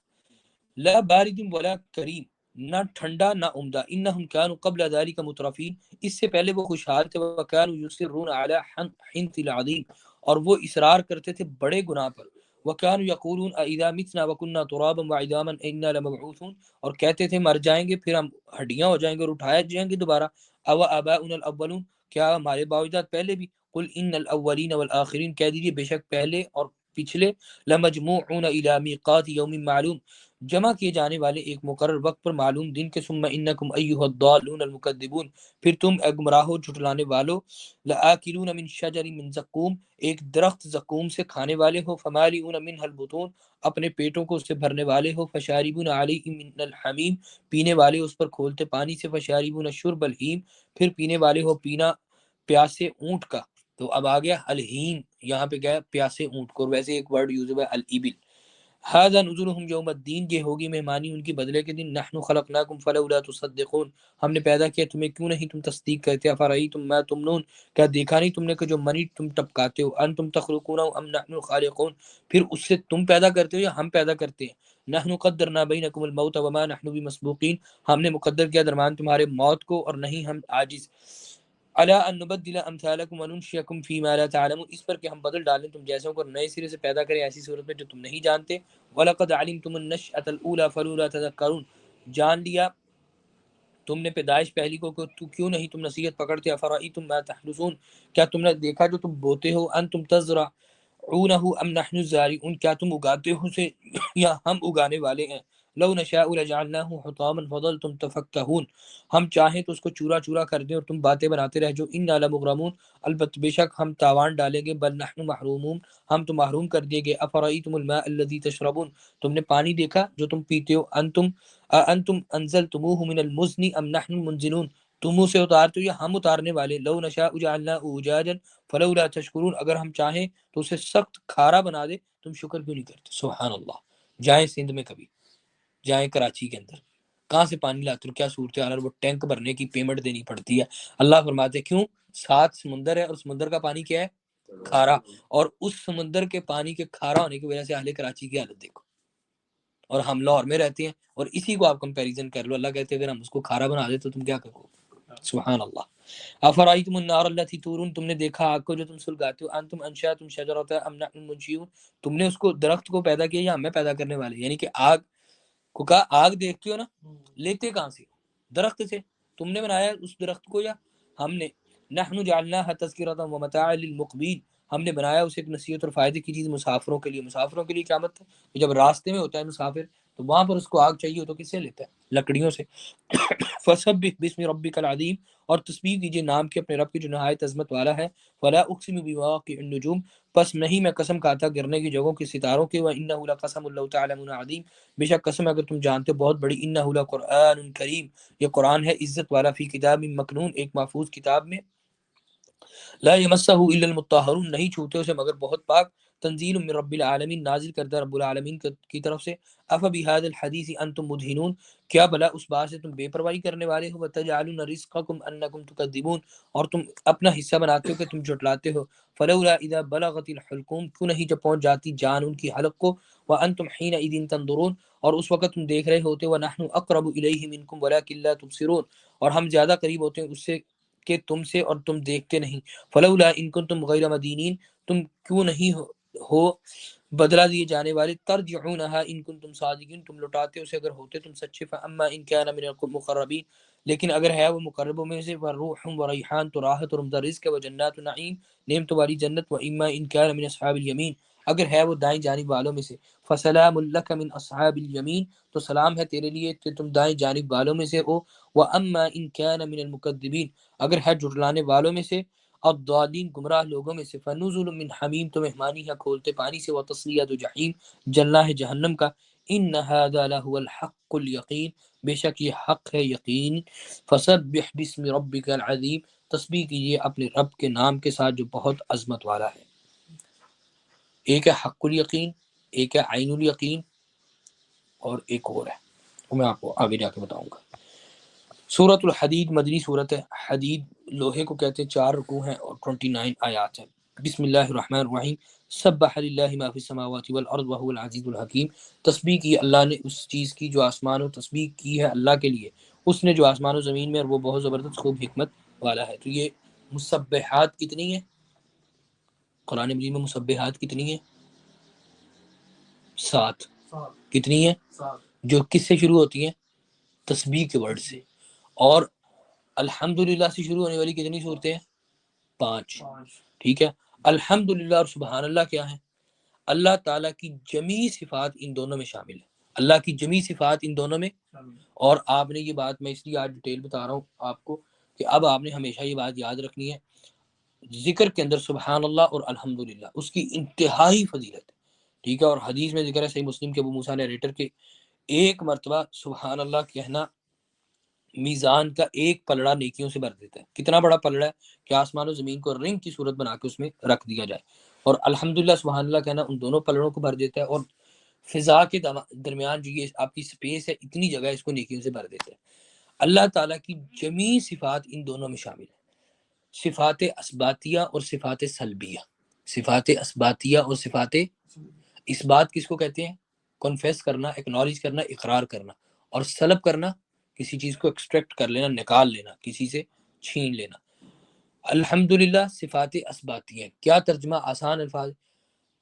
لا بارد ولا کریم، نہ ٹھنڈا نہ عمدہ، انہم کانوا قبل ذلک مترفین، اس سے پہلے وہ خوشحال تھے، وکانوا یصرون علی حنث العظیم، اور وہ اصرار کرتے تھے بڑے گناہ پر، وکانوا یقولون اذا متنا وکنا ترابا وعظاما انا لمبعوثون، اور کہتے تھے مر جائیں گے پھر ہم ہڈیاں ہو جائیں گے اور اٹھائے جائیں گے دوبارہ، او آباؤنا الاولون، کیا ہمارے باوجود پہلے بھی، قل ان الاولین والآخرین، کہہ دیجیے بے شک پہلے اور پچھلے، لمجموعون الی میقات یوم معلوم، جمع کیے جانے والے ایک مقرر وقت پر معلوم دن کے ثم انکم ایھا الضالون المکذبون، پھر تم اے گمراہو جھٹلانے والو، لآکلون من شجر من زقوم، ایک درخت زقوم سے کھانے والے ہو، فمالئون منها البطون، اپنے پیٹوں کو اس سے بھرنے والے ہو، فشاربون علیہ من الحمیم، پینے والے اس پر کھولتے پانی سے، فشاربون شرب الہیم، پھر پینے والے ہو پینا پیاسے اونٹ کا۔ تو اب آ گیا الہیم، یہاں پہ گیا پیاسے اونٹ کو، اور ویسے ایک ورڈ یوز ہوا ہے الابل۔ ھذا نزلهم یوم الدین، یہ ہوگی مہمانی ان کی بدلے کے دن۔ نحن خلقناکم فلولا تصدقون، ہم نے پیدا کیا تمہیں کیوں نہیں تم تصدیق کرتے؟ افرأیتم ما تمنون، کیا دیکھا نہیں تم نے کہ جو منی تم ٹپکاتے ہو؟ انتم تخلقون ام نحن الخالقون، پھر اس سے تم پیدا کرتے ہو یا ہم پیدا کرتے ہیں؟ نحن قدرنا بینکم الموت وما نحن بمسبوقین، ہم نے مقدر کیا درمیان تمہارے موت کو اور نہیں ہم عاجز۔ الا ان نبدل امثالکم وننشئکم فیما لا تعلمون، اس پر کہ ہم بدل ڈالیں تم جیسوں کو نئے سرے سے پیدا کریں ایسی صورت میں جو تم نہیں جانتے۔ وَلَقَدْ عَلِمْتُمُ النَّشْأَةَ الْأُولَىٰ فَلَوْلَا تَذَكَّرُونَ، جان لیا تم نے پیدائش پہلی کو تو کیوں نہیں تم نصیحت پکڑتے؟ افرأیتم ما تحرثون، کیا تم نے دیکھا جو تم بوتے ہو؟ انتم تزرعونہ ام نحن الزارعون، کیا تم اگاتے ہو اسے یا ہم اگانے والے ہیں؟ لو نشاء لجعلناہ حطاما فظلتم تفکہون، ہم چاہیں تو اس کو چورا چورا کر دیں اور تم باتیں بناتے رہ جو۔ انا لمغرمون، البتہ بے شک ہم تاوان ڈالیں گے۔ بل نحن محرومون، ہم تو محروم کر دیے گئے۔ افرأیتم الماء الذی تشربون، تم نے پانی دیکھا جو تم پیتے ہو؟ انتم انزلتموہ من المزن ام نحن المنزلون، تم اسے اتارتے ہو یا ہم اتارنے والے؟ لو نشاء جعلناہ اجاجا فلولا تشکرون، اگر ہم چاہیں تو اسے سخت کھارا بنا دے، تم شکر کیوں نہیں کرتے؟ سبحان اللہ۔ جائیں سندھ میں کبھی، جائیں کراچی کے اندر، کہاں سے پانی لاتے ہو؟ کیا صورتحال ہے؟ وہ ٹینک بھرنے کی پیمنٹ دینی پڑتی ہے۔ اللہ فرماتے کیوں؟ ساتھ سمندر ہے اور سمندر کا پانی کیا ہے؟ کھارا، اور اس سمندر کے پانی کے کھارا ہونے کی وجہ سے اہل کراچی کی حالت دیکھو، اور ہم لاہور میں رہتے ہیں، اور اسی کو آپ کمپیریزن کر لو۔ اللہ کہتے ہیں اگر ہم اس کو کھارا بنا دے تو تم کیا کرو؟ سبحان اللہ۔ افرأیتم النار التی تورون، تم نے دیکھا آگ کو جو تم سلگاتے ہو؟ انتم انشأتم شجرتها ام نحن المنشئون، تم نے اس کو درخت کو پیدا کیا یا ہمیں پیدا کرنے والے؟ یعنی کہ آگ کو کہا آگ دیکھتے ہو نا، لیتے کہاں سے؟ درخت سے۔ تم نے بنایا اس درخت کو یا ہم نے؟ نحن جعلناها تذکرۃ ومتاعا للمقوین، ہم نے بنایا اسے ایک نصیحت اور فائدے کی چیز مسافروں کے لیے۔ مسافروں کے لیے کیا مطلب؟ کہ جب راستے میں ہوتا ہے مسافر تو وہاں پر اس کو آگ چاہیے ہو تو کس سے لیتا ہے؟ لکڑیوں سے۔ فسبح باسم ربک العظیم، اور تسبیح کیجیے نام کے اپنے رب کی جو نہایت عظمت والا ہے۔ فلا اقسم بمواقع النجوم، پس نہیں میں قسم کھاتا گرنے کی جگہوں کے ستاروں کے۔ وانہ لقسم لو تعلمون عظیم، بے شک قسم اگر تم جانتے بہت بڑی۔ انہ لقرآن کریم، یہ قرآن ہے عزت والا، فی کتاب مکنون، ایک محفوظ کتاب میں۔ لا یمسہ الا المطہرون، نہیں چھوتے اسے مگر بہت پاک۔ تنزیل من رب العالمین، نازل کردہ رب العالمین کی طرف سے۔ افبہذا الحدیث انتم مدہنون، کیا بھلا اس بات سے تم بے پرواہی کرنے والے ہو؟ وتجعلون رزقکم انکم تکذبون، اور تم اپنا حصہ بناتے ہو کہ تم جھٹلاتے ہو۔ فلولا اذا بلغت الحلقوم، کیوں نہیں جب پہنچ جاتی جان ان کی حلق کو۔ وانتم حینئذ تنظرون، اور اس وقت تم دیکھ رہے ہوتے۔ ونحن اقرب الیہ منکم ولکن لا تبصرون، اور ہم زیادہ قریب ہوتے ہیں اس سے کہ تم سے اور تم دیکھتے نہیں۔ فلولا ان کنتم غیر مدینین، تم کیوں نہیں ہو بدلہ دیے جانے والے۔ ترجعونہا ان کنتم صادقین، تم لوٹاتے اسے اگر ہوتے تم سچے۔ فاما ان کان من المقربین، لیکن اگر ہے وہ مقربوں میں سے، فروح وریحان، تو راحت اور عمدہ رزق، وجنات نعیم، نعمتوں والی جنت۔ واما ان کان من اصحاب الیمین، اگر ہے وہ دائیں جانب والوں میں سے۔ فسلام لک من اصحاب الیمین، تو سلام ہے تیرے لیے کہ تم دائیں جانب والوں میں سے ہو۔ واما ان کان من المکذبین، اگر ہے جھٹلانے والوں میں سے، الضالین گمراہ لوگوں میں سے۔ فنزل من حمیم، تو مہمانی ہے کھولتے پانی سے۔ وتصلیۃ جحیم، جلنا ہے جہنم کا۔ ان ھذا لہو الحق الیقین، بے شک یہ حق ہے یقین۔ فسبح باسم ربک العظیم، تسبیح کیجیے اپنے رب کے نام کے ساتھ جو بہت عظمت والا ہے۔ ایک ہے حق الیقین، ایک ہے عین الیقین، اور ایک اور ہے وہ میں آپ کو آگے جا کے بتاؤں گا۔ سورۃ الحدید مدنی سورت ہے۔ حدید لوہے کو کہتے ہیں، 4 رکوع ہیں اور 29 آیات ہیں۔ بسم اللہ الرحمن الرحیم۔ سبح للہ ما فی السماوات والارض وهو العزیز الحکیم، تسبیح کی اللہ نے اس چیز کی جو آسمان و تسبیح کی ہے اللہ کے لیے اس نے جو آسمان و زمین میں، اور وہ بہت زبردست خوب حکمت والا ہے۔ تو یہ مسبحات کتنی ہیں قرآن مجید میں؟ مسبحات کتنی ہیں؟ 7۔ کتنی ہیں؟ جو کس سے شروع ہوتی ہیں؟ تسبیح کے ورڈ سے۔ اور الحمدللہ سے شروع ہونے والی کتنی صورتیں ہیں؟ 5۔ ٹھیک ہے۔ الحمدللہ اور سبحان اللہ کیا ہے؟ اللہ تعالیٰ کی جمیع صفات ان دونوں میں شامل ہے۔ اللہ کی جمی صفات ان دونوں میں. اور آپ نے یہ بات میں اس لیے آج ڈیٹیل بتا رہا ہوں آپ کو کہ اب آپ نے ہمیشہ یہ بات یاد رکھنی ہے، ذکر کے اندر سبحان اللہ اور الحمدللہ اس کی انتہائی فضیلت ہے. ٹھیک ہے، اور حدیث میں ذکر ہے صحیح مسلم کے ابو موسیٰ نیریٹر کے، ایک مرتبہ سبحان اللہ کہنا میزان کا ایک پلڑا نیکیوں سے بھر دیتا ہے. کتنا بڑا پلڑا ہے کہ آسمان و زمین کو رنگ کی صورت بنا کے اس میں رکھ دیا جائے. اور الحمدللہ سبحان اللہ کہنا ان دونوں پلڑوں کو بھر دیتا ہے، اور فضا کے درمیان جو یہ آپ کی سپیس ہے اتنی جگہ اس کو نیکیوں سے بھر دیتا ہے. اللہ تعالیٰ کی جمیع صفات ان دونوں میں شامل ہیں، صفات اثباتیہ اور صفات سلبیہ. صفات اثباتیہ اور صفات اثبات کس کو کہتے ہیں؟ کنفیس کرنا، اکنالج کرنا، اقرار کرنا. اور سلب کرنا، کسی چیز کو ایکسٹریکٹ کر لینا، نکال لینا، کسی سے چھین لینا. الحمدللہ صفات اثباتیہ کیا ترجمہ؟ آسان الفاظ،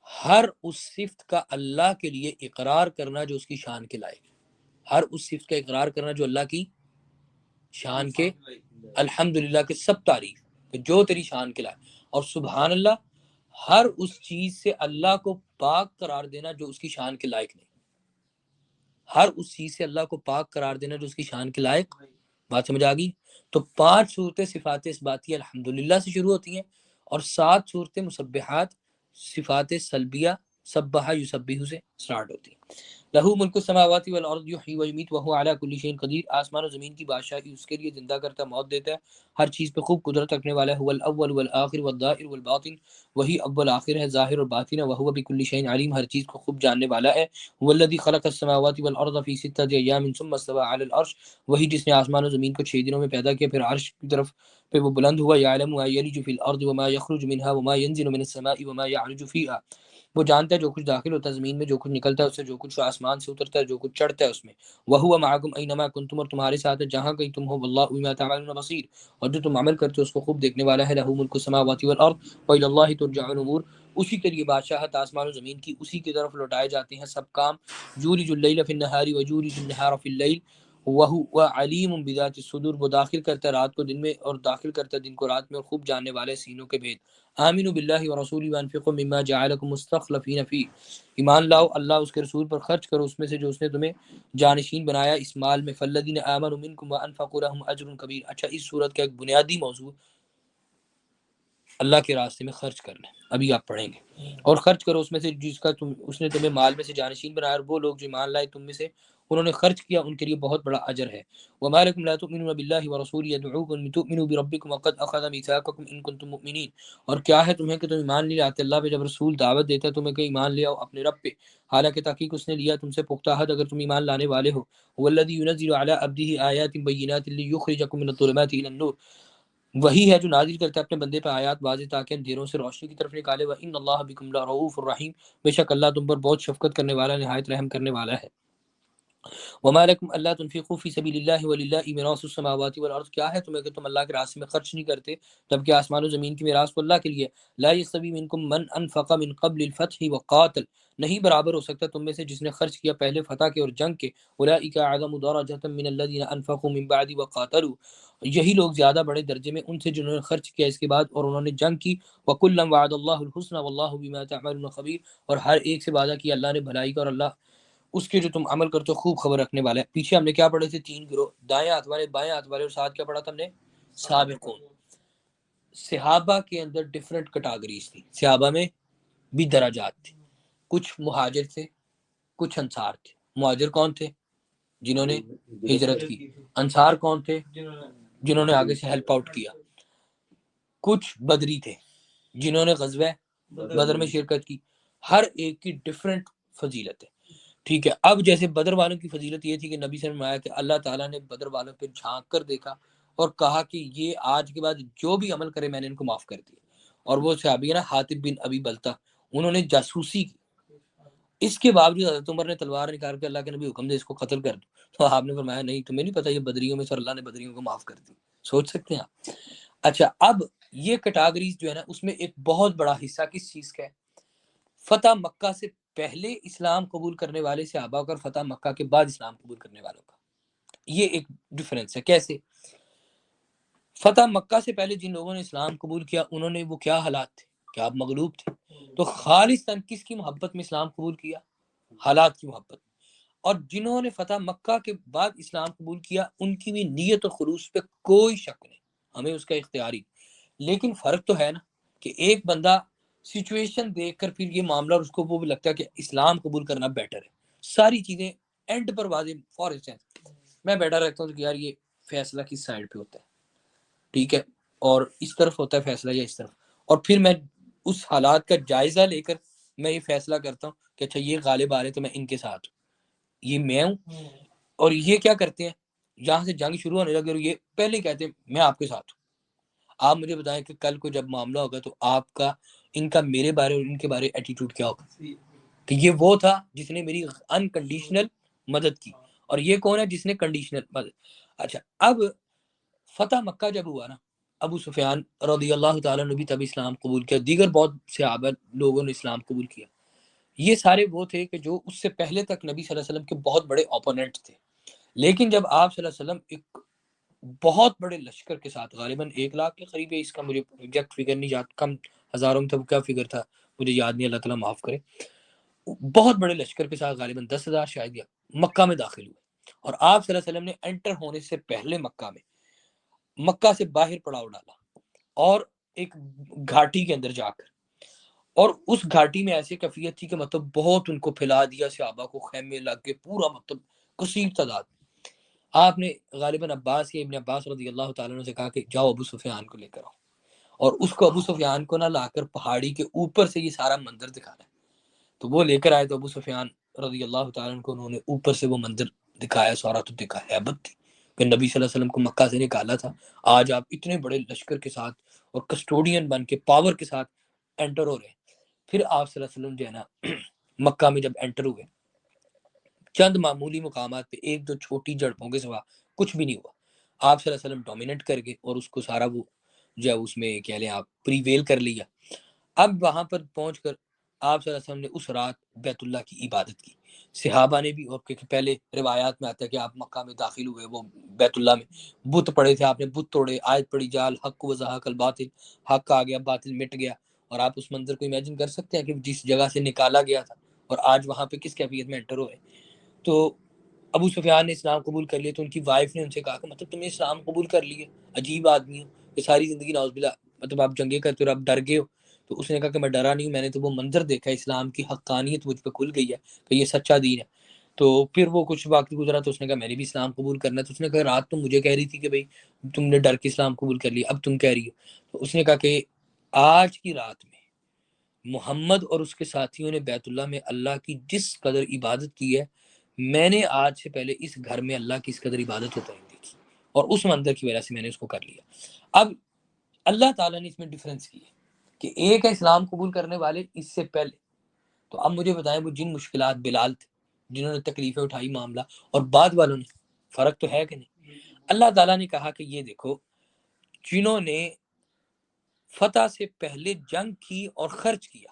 ہر اس صفت کا اللہ کے لیے اقرار کرنا جو اس کی شان کے لائق ہے. ہر اس صفت کا اقرار کرنا جو اللہ کی شان کے، الحمدللہ کے سب تعریف کہ جو تیری شان کے لائق. اور سبحان اللہ ہر اس چیز سے اللہ کو پاک قرار دینا جو اس کی شان کے لائق نہیں. ہر اس چیز سے اللہ کو پاک قرار دینا جو اس کی شان کے لائق. بات سمجھ آ گئی؟ تو 5 صورتیں صفات اثباتیہ الحمدللہ سے شروع ہوتی ہیں، اور 7 صورتیں مسبحات صفات سلبیہ سبح یسبح سے سٹارٹ ہوتی ہیں. لہو ملک السماوات والارض یحیی ویمیت وہو علی کل شیء قدیر. آسمان و زمین کی بادشاہی اس کے لیے زندہ کرتا ہے، موت دیتا ہے، ہر چیز پہ خوب قدرت رکھنے والا ہے. هو الاول والآخر والظاہر والباطن، وہی اول آخر ہے، ظاہر اور باطن ہے. وہو بکل شیء علیم، ہر چیز کو خوب جاننے والا ہے. هو الذی خلق السماوات والارض فی 6 ایام ثم استوى علی العرش، وہی جس نے آسمان و زمین کو 6 دنوں میں پیدا کیا پھر عرش کی طرف پہ وہ بلند ہوا. یعلم ما یلج فی الارض وما یخرج منها وما ينزل من السماء وما يعرج فیها، وہ جانتا ہے جو کچھ داخل ہوتا ہے زمین میں، جو کچھ نکلتا ہے اس سے، جو کچھ آسمان سے اترتا ہے، جو کچھ چڑھتا ہے اس میں. وَهُوَ مَعَكُمْ أَيْنَمَا كُنْتُمْ، اور تمہارے ساتھ ہے جہاں کہیں تم ہو. وَاللَّهُ بِمَا تَعْمَلُونَ بَصِيرٌ، اور جو تم عمل کرتے ہو اس کو خوب دیکھنے والا ہے. لَهُ مُلْكُ السَّمَاوَاتِ وَالْأَرْضِ وَإِلَى اللَّهِ تُرْجَعُ الْأُمُورُ، اسی کے لیے بادشاہت آسمان و زمین کی، اسی کی طرف لوٹائے جاتے ہیں سب کام. یولج اللیل فی النہار ویولج النہار فی اللیل وَهُوَ عَلِیمٌ بِذَاتِ الصُّدُورِ، وہ داخل کرتا ہے رات کو دن میں اور داخل کرتا ہے دن کو رات میں، اور خوب جاننے والے سینوں کے بھید. آمنوا باللہ ورسولہ وانفقوا مما جعلکم مستخلفین فیہ، ایمان لاؤ اللہ اس کے رسول پر خرچ کرو اس میں سے جو اس نے تمہیں جانشین بنایا اس مال میں. فالذین آمنوا منکم وانفقوا لهم اجر کبیر. اچھا اس صورت کا ایک بنیادی موضوع اللہ کے راستے میں خرچ کرنا ہے، ابھی آپ پڑھیں گے. اور خرچ کرو اس میں سے جس کا اس نے تمہیں مال میں سے جانشین بنایا، اور وہ لوگ جو ایمان لائے تم میں سے انہوں نے خرچ کیا ان کے لیے بہت بڑا اجر ہے. وما لكم لا تؤمنون بالله ورسوله يدعوكم لتؤمنوا بربكم وقد اخذ ميثاقكم ان كنتم مؤمنين، اور کیا ہے تمہیں کہ تم ایمان نہیں لاتے اللہ پہ جب رسول دعوت دیتا ہے تمہیں کہ ایمان لے آؤ اپنے رب پہ، حالانکہ تحقیق اس نے لیا تم سے پختہ عہد اگر تم ایمان لانے والے ہو. والذي ينزل على عبده آيات بينات ليخرجكم من الظلمات الى النور، وہی ہے جو نازل کرتا ہے اپنے بندے پہ آیات واضح تاکہ اندھیروں سے روشنی کی طرف نکالے. وَإِنَّ اللَّهَ بِكُمْ لَرَءُوفٌ رَحِيمٌ، بے شک اللہ تم پر بہت شفقت کرنے والا، نہایت رحم کرنے والا ہے. وما لكم الا تنفقوا في سبيل الله ولله ميراث السماوات والارض، کیا ہے تمہیں کہ تم اللہ کے راستے میں خرچ نہیں کرتے جبکہ آسمان و زمین کی میراث تو اللہ کے لیے. لا يستوي منكم من انفق من قبل الفتح وقاتل، نہیں برابر ہو سکتا تم میں سے جس نے خرچ کیا پہلے فتح کے اور جنگ کے. اولئک اعظم درجة من الذين انفقوا من بعد وقاتلوا، یہی لوگ زیادہ بڑے درجے میں ان سے جنہوں نے خرچ کیا اس کے بعد اور انہوں نے جنگ کی. وَكُلًّا وَعَدَ اللَّهُ الْحُسْنَى وَاللَّهُ بِمَا تَعْمَلُونَ خَبِيرٌ، اور ہر ایک سے وعدہ کیا اللہ نے بھلائی کا اور اللہ اس کے جو تم عمل کرتے ہو خوب خبر رکھنے والا ہے. پیچھے ہم نے کیا پڑھے تھے؟ 3 گروہ، دائیں ہاتھ والے، بائیں ہاتھ والے، اور ساتھ کیا پڑھا تھا ہم نے؟ سابقون. صحابہ کے اندر ڈیفرنٹ کیٹیگریز تھی، صحابہ میں بھی درجات تھے. کچھ مہاجر تھے، کچھ انصار تھے. مہاجر کون تھے؟ جنہوں نے ہجرت کی. انصار کون تھے؟ جنہوں نے آگے سے ہیلپ آؤٹ کیا. کچھ بدری تھے جنہوں نے غزوہ بدر میں شرکت کی. ہر ایک کی ڈیفرنٹ فضیلت ہے. ٹھیک ہے، اب جیسے بدر والوں کی فضیلت یہ تھی کہ نبی صلی اللہ علیہ وسلم نے آیا کہ اللہ تعالیٰ نے بدر والوں پہ جھانک کر دیکھا اور کہا کہ یہ آج کے بعد جو بھی عمل کرے میں نے ان کو معاف کر دیا. اور وہ صحابی ہے نا حاتب بن ابی بلتہ، انہوں نے جاسوسی کی. اس کے باوجود حضرت عمر نے تلوار نکال کے اللہ کے نبی حکم دے اس کو قتل کر دو، تو آپ نے فرمایا نہیں تمہیں نہیں پتہ یہ بدریوں میں سے اللہ نے بدریوں کو معاف کر دی. سوچ سکتے ہیں آپ. اچھا اب یہ کیٹیگریز جو ہے نا اس میں ایک بہت بڑا حصہ کس چیز کا ہے؟ فتح مکہ سے پہلے اسلام قبول کرنے والے صحابہ اور فتح مکہ کے بعد اسلام قبول کرنے والوں کا. یہ ایک ڈیفرنس ہے. کیسے؟ فتح مکہ سے پہلے جن لوگوں نے اسلام قبول کیا انہوں نے وہ کیا حالات تھے؟ کیا آپ مغلوب تھے؟ تو خالصتاً کس کی محبت میں اسلام قبول کیا؟ حالات کی محبت. اور جنہوں نے فتح مکہ کے بعد اسلام قبول کیا ان کی بھی نیت اور خلوص پہ کوئی شک نہیں، ہمیں اس کا اختیاری، لیکن فرق تو ہے نا کہ ایک بندہ سچویشن دیکھ کر پھر یہ معاملہ اس کو وہ بھی لگتا ہے کہ اسلام قبول کرنا بیٹر ہے، ساری چیزیں اینڈ پر واضح. فار انسٹنس میں بیٹھا رہتا ہوں کہ یار یہ فیصلہ کس سائڈ پہ ہوتا ہے، ٹھیک ہے، اور اس طرف ہوتا ہے فیصلہ یا اس طرف، اور پھر میں اس حالات کا جائزہ لے کر میں یہ فیصلہ کرتا ہوں کہ اچھا یہ غالب آ رہے تو میں ان کے ساتھ ہوں، یہ میں ہوں. اور یہ کیا کرتے ہیں، جہاں سے جنگ شروع ہونے لگے اور یہ پہلے ہی کہتے ہیں میں آپ کے ساتھ ہوں. آپ مجھے بتائیں کہ کل کو جب معاملہ ہوگا تو آپ کا ان کا میرے بارے اور ان کے بارے ایٹیٹیوڈ کیا ہوگا، کہ یہ وہ تھا جس نے میری انکنڈیشنل مدد کی، اور یہ کون ہے جس نے کنڈیشنل مدد. اچھا اب فتح مکہ جب ہوا نا، ابو سفیان رضی اللہ تعالیٰ نے بھی تب اسلام قبول کیا، دیگر بہت صحابہ لوگوں نے اسلام قبول کیا. یہ سارے وہ تھے کہ جو اس سے پہلے تک نبی صلی اللہ علیہ وسلم کے بہت بڑے اوپوننٹ تھے، لیکن جب آپ صلی اللہ علیہ وسلم ایک بہت بڑے لشکر کے ساتھ، غالباً 1 لاکھ کے قریب ہے، اس کا مجھے ایگزیکٹ فگر نہیں یاد، کم ہزاروں میں تھا، کیا فگر تھا مجھے یاد نہیں، اللہ تعالیٰ معاف کرے، بہت بڑے لشکر کے ساتھ غالباً 10,000 شاید یا مکہ میں داخل ہوئے. اور آپ صلی اللہ علیہ وسلم نے انٹر ہونے سے پہلے مکہ سے باہر پڑاؤ ڈالا، اور ایک گھاٹی کے اندر جا کر، اور اس گھاٹی میں ایسی کیفیت تھی کہ مطلب بہت ان کو پھیلا دیا، صحابہ کو خیمے لگ کے پورا مطلب کثیر تعداد. آپ نے غالباً عباس یا ابن عباس رضی اللہ تعالیٰ عنہ سے کہا کہ جاؤ ابو سفیان کو لے کر آؤ، اور اس کو ابو سفیان کو نہ لا کر پہاڑی کے اوپر سے یہ سارا منظر دکھانا ہے. تو وہ لے کر آئے تو ابو سفیان رضی اللہ تعالیٰ عنہ کو انہوں نے اوپر سے وہ منظر دکھایا، سارا تو دیکھا، ہیبت تھی کہ نبی صلی اللہ علیہ وسلم کو مکہ سے نکالا تھا، آج آپ اتنے بڑے لشکر کے ساتھ اور کسٹوڈین بن کے پاور کے ساتھ انٹر ہو رہے ہیں. پھر آپ صلی اللہ علیہ وسلم جو ہے نا مکہ میں جب انٹر ہوئے، چند معمولی مقامات پہ ایک دو چھوٹی جھڑپوں کے سوا کچھ بھی نہیں ہوا. آپ صلی اللہ علیہ وسلم ڈومینیٹ کر گئے اور اس کو سارا وہ جو ہے اس میں کہہ لیں آپ پریویل کر لیا. اب وہاں پر پہنچ کر آپ صلی اللہ علیہ وسلم نے اس رات بیت اللہ کی عبادت کی، صحابہ نے بھی، اور کیونکہ پہلے روایات میں آتا ہے کہ آپ مکہ میں داخل ہوئے، وہ بیت اللہ میں بت پڑے تھے، آپ نے بت توڑے، آیت پڑھی جال حق و زہق الباطل، حق آ گیا باطل مٹ گیا. اور آپ اس منظر کو امیجن کر سکتے ہیں کہ جس جگہ سے نکالا گیا تھا اور آج وہاں پہ کس کیفیت میں انٹر ہوئے. تو ابو سفیان نے اسلام قبول کر لیا، تو ان کی وائف نے ان سے کہا کہ مطلب تم نے اسلام قبول کر لیے، عجیب آدمی ہو کہ ساری زندگی نعوذ باللہ مطلب آپ جنگیں کرتے ہو اور آپ ڈر گئے ہو. تو اس نے کہا کہ میں ڈرا نہیں ہوں، میں نے تو وہ منظر دیکھا، اسلام کی حقانیت مجھ پہ کھل گئی ہے کہ یہ سچا دین ہے. تو پھر وہ کچھ وقت گزرا تو اس نے کہا میں نے بھی اسلام قبول کرنا ہے. تو اس نے کہا رات تم مجھے کہہ رہی تھی کہ بھائی تم نے ڈر کے اسلام قبول کر لیا، اب تم کہہ رہی ہو. تو اس نے کہا کہ آج کی رات میں محمد اور اس کے ساتھیوں نے بیت اللہ میں اللہ کی جس قدر عبادت کی ہے، میں نے آج سے پہلے اس گھر میں اللہ کی اس قدر عبادت ہوتا نہیں دیکھی، اور اس منظر کی وجہ سے میں نے اس کو کر لیا. اب اللہ تعالیٰ نے اس میں ڈیفرنس کی ہے کہ ایک ہے اسلام قبول کرنے والے اس سے پہلے. تو اب مجھے بتائیں وہ جن مشکلات بلال تھے، جنہوں نے تکلیفیں اٹھائی معاملہ، اور بعد والوں نے، فرق تو ہے کہ نہیں. اللہ تعالیٰ نے کہا کہ یہ دیکھو، جنہوں نے فتح سے پہلے جنگ کی اور خرچ کیا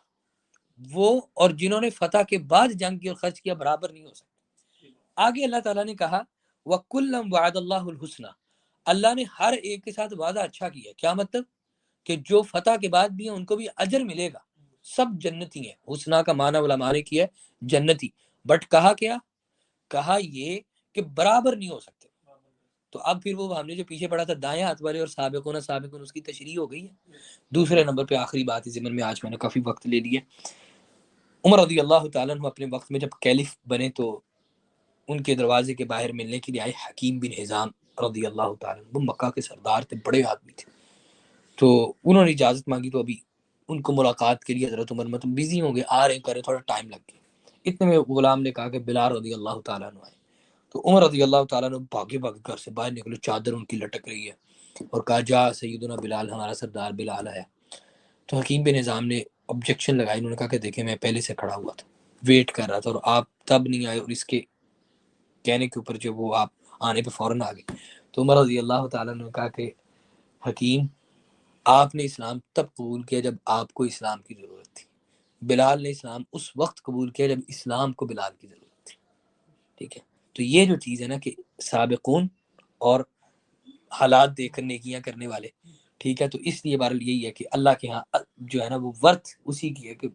وہ، اور جنہوں نے فتح کے بعد جنگ کی اور خرچ کیا برابر نہیں ہو سکتے. آگے اللہ تعالیٰ نے کہا وَكُلًّا وَعَدَ اللَّهُ الْحُسْنَى، اللہ نے ہر ایک کے ساتھ وعدہ اچھا کیا. کیا مطلب؟ کہ جو فتح کے بعد بھی ہیں ان کو بھی اجر ملے گا، سب جنتی ہیں. حسنہ کا معنی علماء نے کیا ہے جنتی، بٹ کہا کیا؟ کہا یہ کہ برابر نہیں ہو سکتے. تو اب پھر وہ ہم نے جو پیچھے پڑھا تھا دائیں ہاتھ والے اور سابقون سابقون، اس کی تشریح ہو گئی ہے. دوسرے نمبر پہ آخری بات اس ضمن میں، آج میں نے کافی وقت لے لیا. عمر رضی اللہ تعالیٰ عنہ اپنے وقت میں جب کیلف بنے تو ان کے دروازے کے باہر ملنے کے لیے آئے حکیم بن حزام رضی اللہ تعالیٰ عنہ. وہ مکہ کے سردار تھے، بڑے آدمی تھے. تو انہوں نے اجازت مانگی، تو ابھی ان کو ملاقات کے لیے حضرت عمر مطلب بزی ہوں گے، آ رہے کرے، تھوڑا ٹائم لگ گیا. اتنے میں غلام نے کہا کہ بلال رضی اللہ تعالیٰ عنہ آئے. تو عمر رضی اللہ تعالیٰ عنہ بھاگے گھر سے باہر نکلے، چادر ان کی لٹک رہی ہے، اور کہا جا سیدنا بلال، ہمارا سردار بلال آیا. تو حکیم بن نظام نے آبجیکشن لگائی، انہوں نے کہا کہ دیکھیں میں پہلے سے کھڑا ہوا تھا، ویٹ کر رہا تھا، اور آپ تب نہیں آئے، اور اس کے کہنے کے اوپر جو وہ آپ آنے پہ فوراً آ گئے. تو عمر رضی اللہ تعالیٰ نے کہا کہ حکیم، آپ نے اسلام تب قبول کیا جب آپ کو اسلام کی ضرورت تھی، بلال نے اسلام اس وقت قبول کیا جب اسلام کو بلال کی ضرورت تھی. ٹھیک ہے، تو یہ جو چیز ہے نا کہ سابقون اور حالات دیکھ کر نیکیاں کرنے والے، ٹھیک ہے. تو اس لیے بہرحال یہی ہے کہ اللہ کے ہاں جو ہے نا وہ ورتھ اسی کی ہے کہ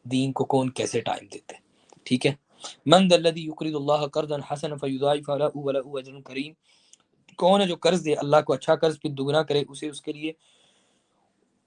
دین کو کون کیسے ٹائم دیتے ہیں. ٹھیک ہے. من ذا الذی یقرض اللہ قرضا حسنا فیضاعف له وله اجر کریم، کون ہے جو قرض دے اللہ کو اچھا قرض پھر دگنا کرے اسے اس کے لیے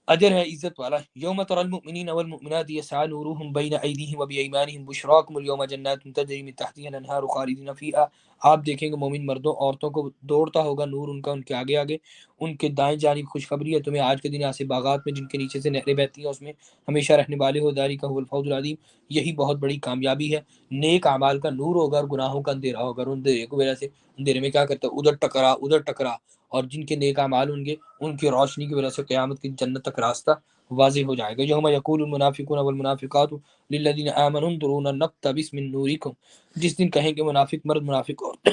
اجر ہے عزت والا۔ یوم تری المؤمنین والمؤمنات یسعی نورهم بین ایدیہم وبایمانہم بشراکم اليوم جنات تجری من تحتها الانہار خالدین فیہا، آپ دیکھیں گے مومن مردوں عورتوں کو دوڑتا ہوگا نور ان کا ان کے آگے آگے، ان کے دائیں جانب خوشخبری ہے تمہیں آج کے دن ایسے باغات میں جن کے نیچے سے نہریں بہتی ہیں اس میں ہمیشہ رہنے والے ہو، ذالک هو الفوز العظیم، یہی بہت بڑی کامیابی ہے۔ نیک اعمال کا نور ہوگا اور گناہوں کا اندھیرا ہوگا، اور اندھیرے کی وجہ سے اندھیرے میں کیا کرتا ہے ادھر ٹکرا، اور جن کے نیک اعمال ہوں گے ان کی روشنی کی وجہ سے قیامت کی جنت تک راستہ واضح ہو جائے گا۔ یوم یقول المنافقون والمنافقات للذین آمنوا انظرونا نقتبس من نورکم، جس دن کہیں گے منافق مرد منافق عورت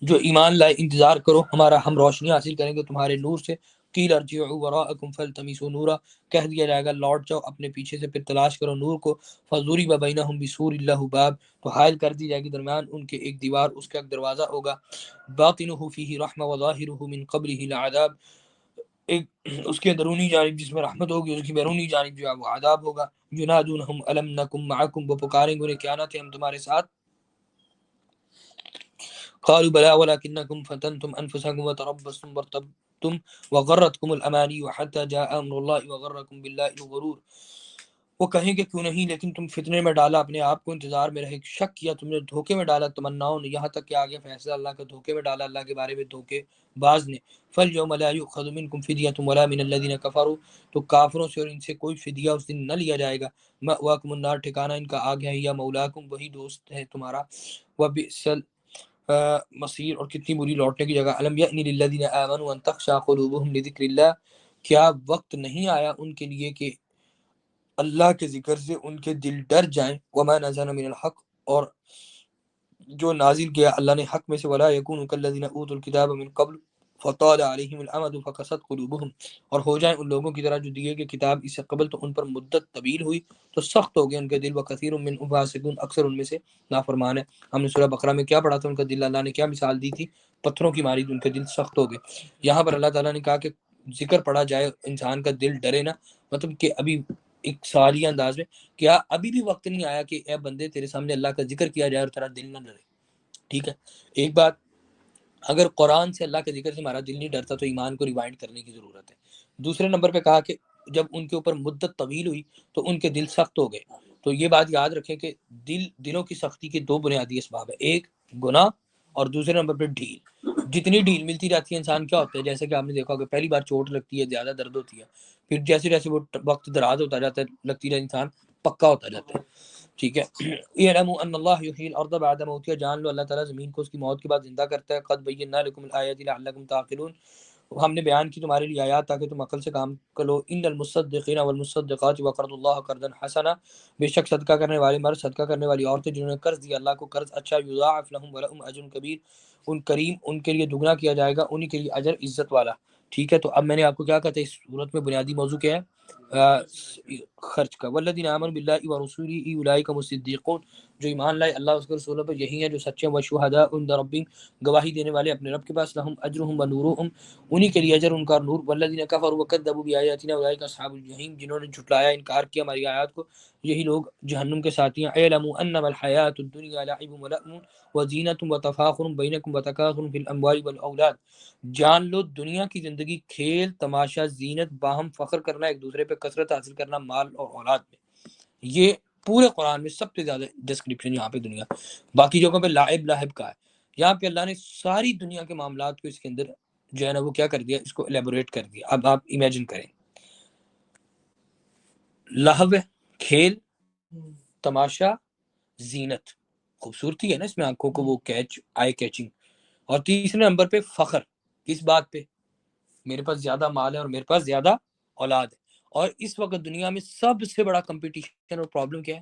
جو ایمان لائے انتظار کرو ہمارا، ہم روشنی حاصل کریں گے تمہارے نور سے۔ قیل ارجعوا وراءکم فالتمسوا نورا، کہہ دیا جائے گا لوٹ جاؤ اپنے پیچھے سے پھر تلاش کرو نور کو۔ فضرب بینہم بسور لہ باب، تو حائل کر دی جائے گی درمیان ان کے ایک دیوار، اس کا ایک دروازہ ہوگا۔ باطنہ فیہ رحمہ وظاہرہ من قبلہ العذاب، ایک اس کے اندرونی جانب جس میں رحمت ہوگی، اس کی بیرونی جانب جو ہے وہ عذاب ہوگا۔ ینادونہم الم نکم معکم، وہ پکاریں گے انہیں کیا نہ تھے ہم تمہارے ساتھ؟ قالوا بلا ولكنكم فتنتم انفسكم وتربصتم وارتبتم وغرتكم الاماني حتى جاء امر الله وغركم بالله الغرور، وہ کہیں گے کیوں نہیں، لیکن تم فتنے میں ڈالا اپنے آپ کو، انتظار میں رہے، شک کیا تم نے، دھوکے میں ڈالا تمناؤں نے، یہاں تک کہ آگے فیصلہ اللہ کا، دھوکے میں ڈالا اللہ کے بارے میں دھوکے باز نے۔ فَالْيَوْمَ لَا يُؤْخَذُ مِنْكُمْ فِدْيَةٌ وَلَا مِنَ الَّذِينَ كَفَرُوا، تو کافروں سے اور ان سے کوئی فدیہ اس دن نہ لیا جائے گا۔ مَأْوَاكُمُ النَّارُ، ٹھکانہ ان کا آگ ہے، یا مولاکم، وہی دوست ہے تمہارا، وَبِئْسَ مصیر، اور کتنی بری لوٹنے کی جگہ۔ الم یأنِ للذین آمنوا ان تخشع قلوبهم لذکر اللہ، کیا وقت نہیں آیا ان کے لیے کہ اللہ کے ذکر سے ان کے دل ڈر جائیں۔ وما نزل من الحق، اور جو نازل کیا اللہ نے حق میں سے، ولا یکونوا کالذین اوتوا الکتاب من قبل فطال علیہم الامد فقست قلوبهم، اور ہو جائیں ان لوگوں کی طرح جو دیے گئے کتاب اس سے قبل تو ان پر مدت طویل ہوئی تو سخت ہو گئے ان کے دل، وکثیر منهم فاسقون، اکثر ان میں سے نافرمان ہے۔ ہم نے سورہ بقرہ میں کیا پڑھا تھا، ان کا دل اللہ نے کیا مثال دی تھی، پتھروں کی ماری ان کے دل سخت ہو گئے۔ یہاں پر اللہ تعالیٰ نے کہا کہ ذکر پڑھا جائے انسان کا دل ڈرے نا، مطلب کہ ابھی ایک سوالیہ انداز میں، کیا ابھی بھی وقت نہیں آیا کہ اے بندے تیرے سامنے اللہ کا ذکر کیا جائے اور تیرا دل نہ ڈرے؟ ٹھیک ہے، ایک بات، اگر قرآن سے اللہ کے ذکر سے ہمارا دل نہیں ڈرتا تو ایمان کو ریوائنڈ کرنے کی ضرورت ہے۔ دوسرے نمبر پہ کہا کہ جب ان کے اوپر مدت طویل ہوئی تو ان کے دل سخت ہو گئے، تو یہ بات یاد رکھیں کہ دلوں کی سختی کے دو بنیادی اسباب ہیں، ایک گناہ اور دوسرے نمبر پہ ڈھیل۔ جتنی ڈھیل ملتی جاتی ہے انسان کیا ہوتا ہے، جیسے کہ آپ نے دیکھا ہوگا پہلی بار چوٹ لگتی ہے زیادہ درد ہوتی ہے، پھر جیسے جیسے وہ وقت دراز ہوتا جاتا ہے لگتی ہے انسان پکا ہوتا جاتا ہے۔ ٹھیک ہے، اعلموا ان اللہ یحیی الارض بعد موتها، جان لو اللہ تعالیٰ زمین کو اس کی موت کے بعد زندہ کرتا ہے۔ قد بینا لکم الآیات لعلکم تعقلون، ہم نے بیان کی تمہارے لیے آیات تاکہ تم عقل سے کام کرو۔ ان المصدقین والمصدقات وقرضوا اللہ قرضا حسنا، بے شک صدقہ کرنے والے مرد، صدقہ کرنے والی عورتیں جنہوں نے قرض دیا اللہ کو قرض اچھا، یضاعف لهم ولهم اجر کبیر، ان کریم ان کے لیے دگنا کیا جائے گا، انہی کے لیے اجر عزت والا۔ ٹھیک ہے، تو اب میں نے آپ کو کیا کہا تھا، اس صورت میں بنیادی موضوع کیا ہے، خرچ کا۔ والذین آمنوا باللہ ورسولہ اولئک هم الصدیقون، جو ایمان لائے اللہ اس کے رسولوں پر یہی ہیں جو سچے ہیں، وشہداء عند ربہم، گواہی دینے والے اپنے رب کے پاس، لہم اجرہم ونورہم، انہی کے لیے اجر ان کا نور۔ والذین کفروا وکذبوا بآیاتنا اولئک اصحاب الجحیم، جنہوں نے جھٹلایا انکار کیا ہماری آیات کو یہی لوگ جہنم کے ساتھی ہیں۔ اعلموا انما الحیاۃ الدنیا لعب ولہو وزینۃ وتفاخر بینکم وتکاثر فی الاموال والاولاد، جان لو دنیا کی زندگی کھیل تماشا، زینت، باہم فخر کرنا، ایک دوسرے پہ کثرت حاصل کرنا مال اور اولاد میں، یہ پورے قرآن میں سب سے زیادہ ڈسکرپشن یہاں پہ دنیا، باقی جگہوں پہ لعب لاہب کا ہے، یہاں پہ اللہ نے ساری دنیا کے معاملات کو اس کے اندر جو ہے نا وہ کیا کر دیا، اس کو ایلیبوریٹ کر دیا۔ اب آپ امیجن کریں، لہو ہے، کھیل، تماشا، زینت، خوبصورتی ہے نا اس میں، آنکھوں کو وہ کیچ، آئی کیچنگ، اور تیسرے نمبر پہ فخر، کس بات پہ، میرے پاس زیادہ مال ہے اور میرے پاس زیادہ اولاد ہے۔ اور اس وقت دنیا میں سب سے بڑا کمپٹیشن اور پرابلم کیا ہے،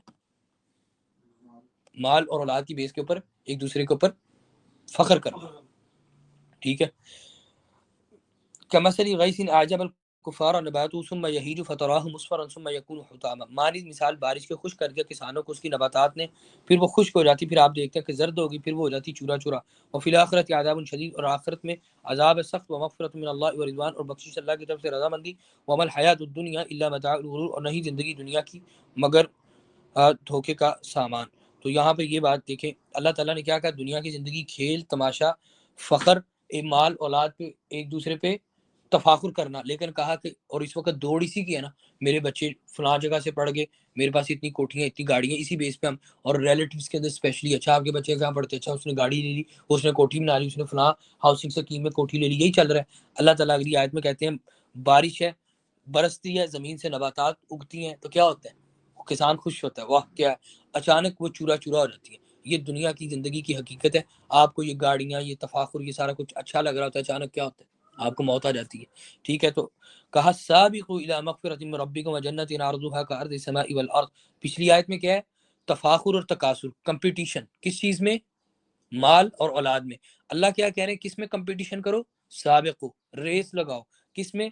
مال اور اولاد کی بیس کے اوپر ایک دوسرے کے اوپر فخر کرنا۔ ٹھیک ہے، کمثل غیث اعجب الکفار نباتہ ثم یہیج فتراہ مصفرا ثم یکون حطاما، مانی مثال بارش کے خشک کر دیا کسانوں کو اس کی نباتات نے، پھر وہ خشک ہو جاتی، پھر آپ دیکھتے ہیں کہ زرد ہوگی، پھر وہ ہو جاتی چورا چورا۔ وفی الآخرۃ عذاب شدید، اور آخرت میں عذاب سخت، ومغفرۃ من اللہ ورضوان، اور بخشش اللہ کی طرف سے رضامندی۔ وما الحیاۃ الدنیا الا متاع الغرور، اور نہیں زندگی دنیا کی مگر دھوکے کا سامان۔ تو یہاں پہ یہ بات دیکھیں، اللہ تعالیٰ نے کیا کہا، دنیا کی زندگی کھیل تماشا، فخر، مال اولاد پہ ایک دوسرے پہ تفاخر کرنا، لیکن کہا کہ اور اس وقت دوڑ اسی کی ہے نا، میرے بچے فلاں جگہ سے پڑھ گئے، میرے پاس اتنی کوٹیاں اتنی گاڑیاں، اسی بیس پہ ہم اور ریلیٹیوز کے اندر اسپیشلی، اچھا آپ کے بچے کہاں پڑھتے، اچھا اس نے گاڑی لے لی، اس نے کوٹھی بنا لی، اس نے فلاں ہاؤسنگ اسکیم میں کوٹھی لے لی، یہی چل رہا ہے۔ اللہ تعالیٰ اگلی آیت میں کہتے ہیں بارش ہے، برستی ہے، زمین سے نباتات اگتی ہیں، تو کیا ہوتا ہے، کسان خوش ہوتا ہے، واہ کیا ہے، اچانک وہ چورا چورا ہو جاتی ہے۔ یہ دنیا کی زندگی کی حقیقت ہے۔ آپ کو یہ گاڑیاں، یہ تفاخر، یہ سارا کچھ اچھا لگ رہا ہوتا ہے، اچانک کیا ہوتا ہے، آپ کو موت آ جاتی ہے۔ ٹھیک ہے، تو کہا سابقوا الی مغفرۃ من ربکم وجنۃ عرضها کعرض السماء والارض۔ پچھلی آیت میں کیا ہے، تفاخر اور تکاثر، کمپٹیشن، کس چیز میں، مال اور اولاد میں۔ اللہ کیا کہہ رہے ہیں، کس میں کمپٹیشن کرو، سابقو، ریس لگاؤ، کس میں،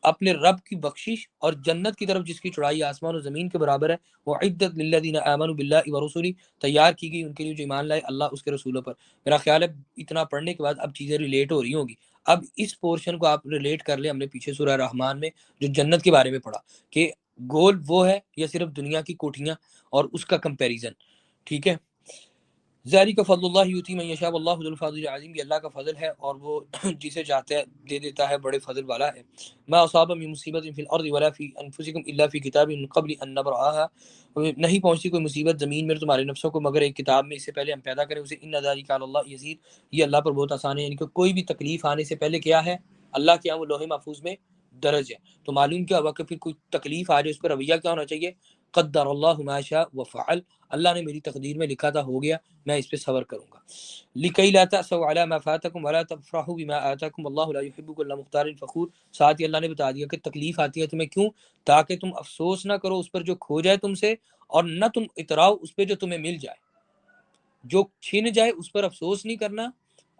اپنے رب کی بخشش اور جنت کی طرف جس کی چوڑائی آسمان و زمین کے برابر ہے، وہ عدت للذین آمنوا باللہ ورسولہ، تیار کی گئی ان کے لیے جو ایمان لائے اللہ اس کے رسولوں پر۔ میرا خیال ہے اتنا پڑھنے کے بعد اب چیزیں ریلیٹ ہو رہی ہوں گی۔ اب اس پورشن کو آپ ریلیٹ کر لیں، ہم نے پیچھے سورہ رحمان میں جو جنت کے بارے میں پڑھا کہ گول وہ ہے یا صرف دنیا کی کوٹھیاں اور اس کا کمپیریزن۔ ٹھیک ہے، ذالک فضل اللہ یؤتی من یشاء واللہ ذو الفضل العظیم، یہ اللہ کا فضل ہے اور وہ جسے چاہتا ہے دے دیتا ہے، بڑے فضل والا ہے۔ ما اصاب من مصیبت فی الارض ولا فی انفسکم الا فی کتاب من قبل ان نبرأها، نہیں پہنچتی کوئی مصیبت زمین میں تمہارے نفسوں کو مگر ایک کتاب میں اس سے پہلے ہم پیدا کریں اسے، ان ذالک علی اللہ یسیر، یہ اللہ پر بہت آسان ہے، یعنی کہ کوئی بھی تکلیف آنے سے پہلے کیا ہے، اللہ کے وہ لوح محفوظ میں درج ہے۔ تو معلوم کیا ہوا کہ پھر کوئی تکلیف آ جائے اس پر رویہ کیا ہونا چاہیے، قدر اللہ ما شاء وفعل، اللہ نے میری تقدیر میں لکھا تھا، ہو گیا، میں اس پہ صبر کروں گا۔ لکی لا تأسوا علی ما فاتکم ولا تفرحوا بما آتاکم واللہ لا یحب کل مختال فخور، ساتھ ہی اللہ نے بتا دیا کہ تکلیف آتی ہے تمہیں کیوں، تاکہ تم افسوس نہ کرو اس پر جو کھو جائے تم سے، اور نہ تم اتراؤ اس پہ جو تمہیں مل جائے۔ جو چھن جائے اس پر افسوس نہیں کرنا،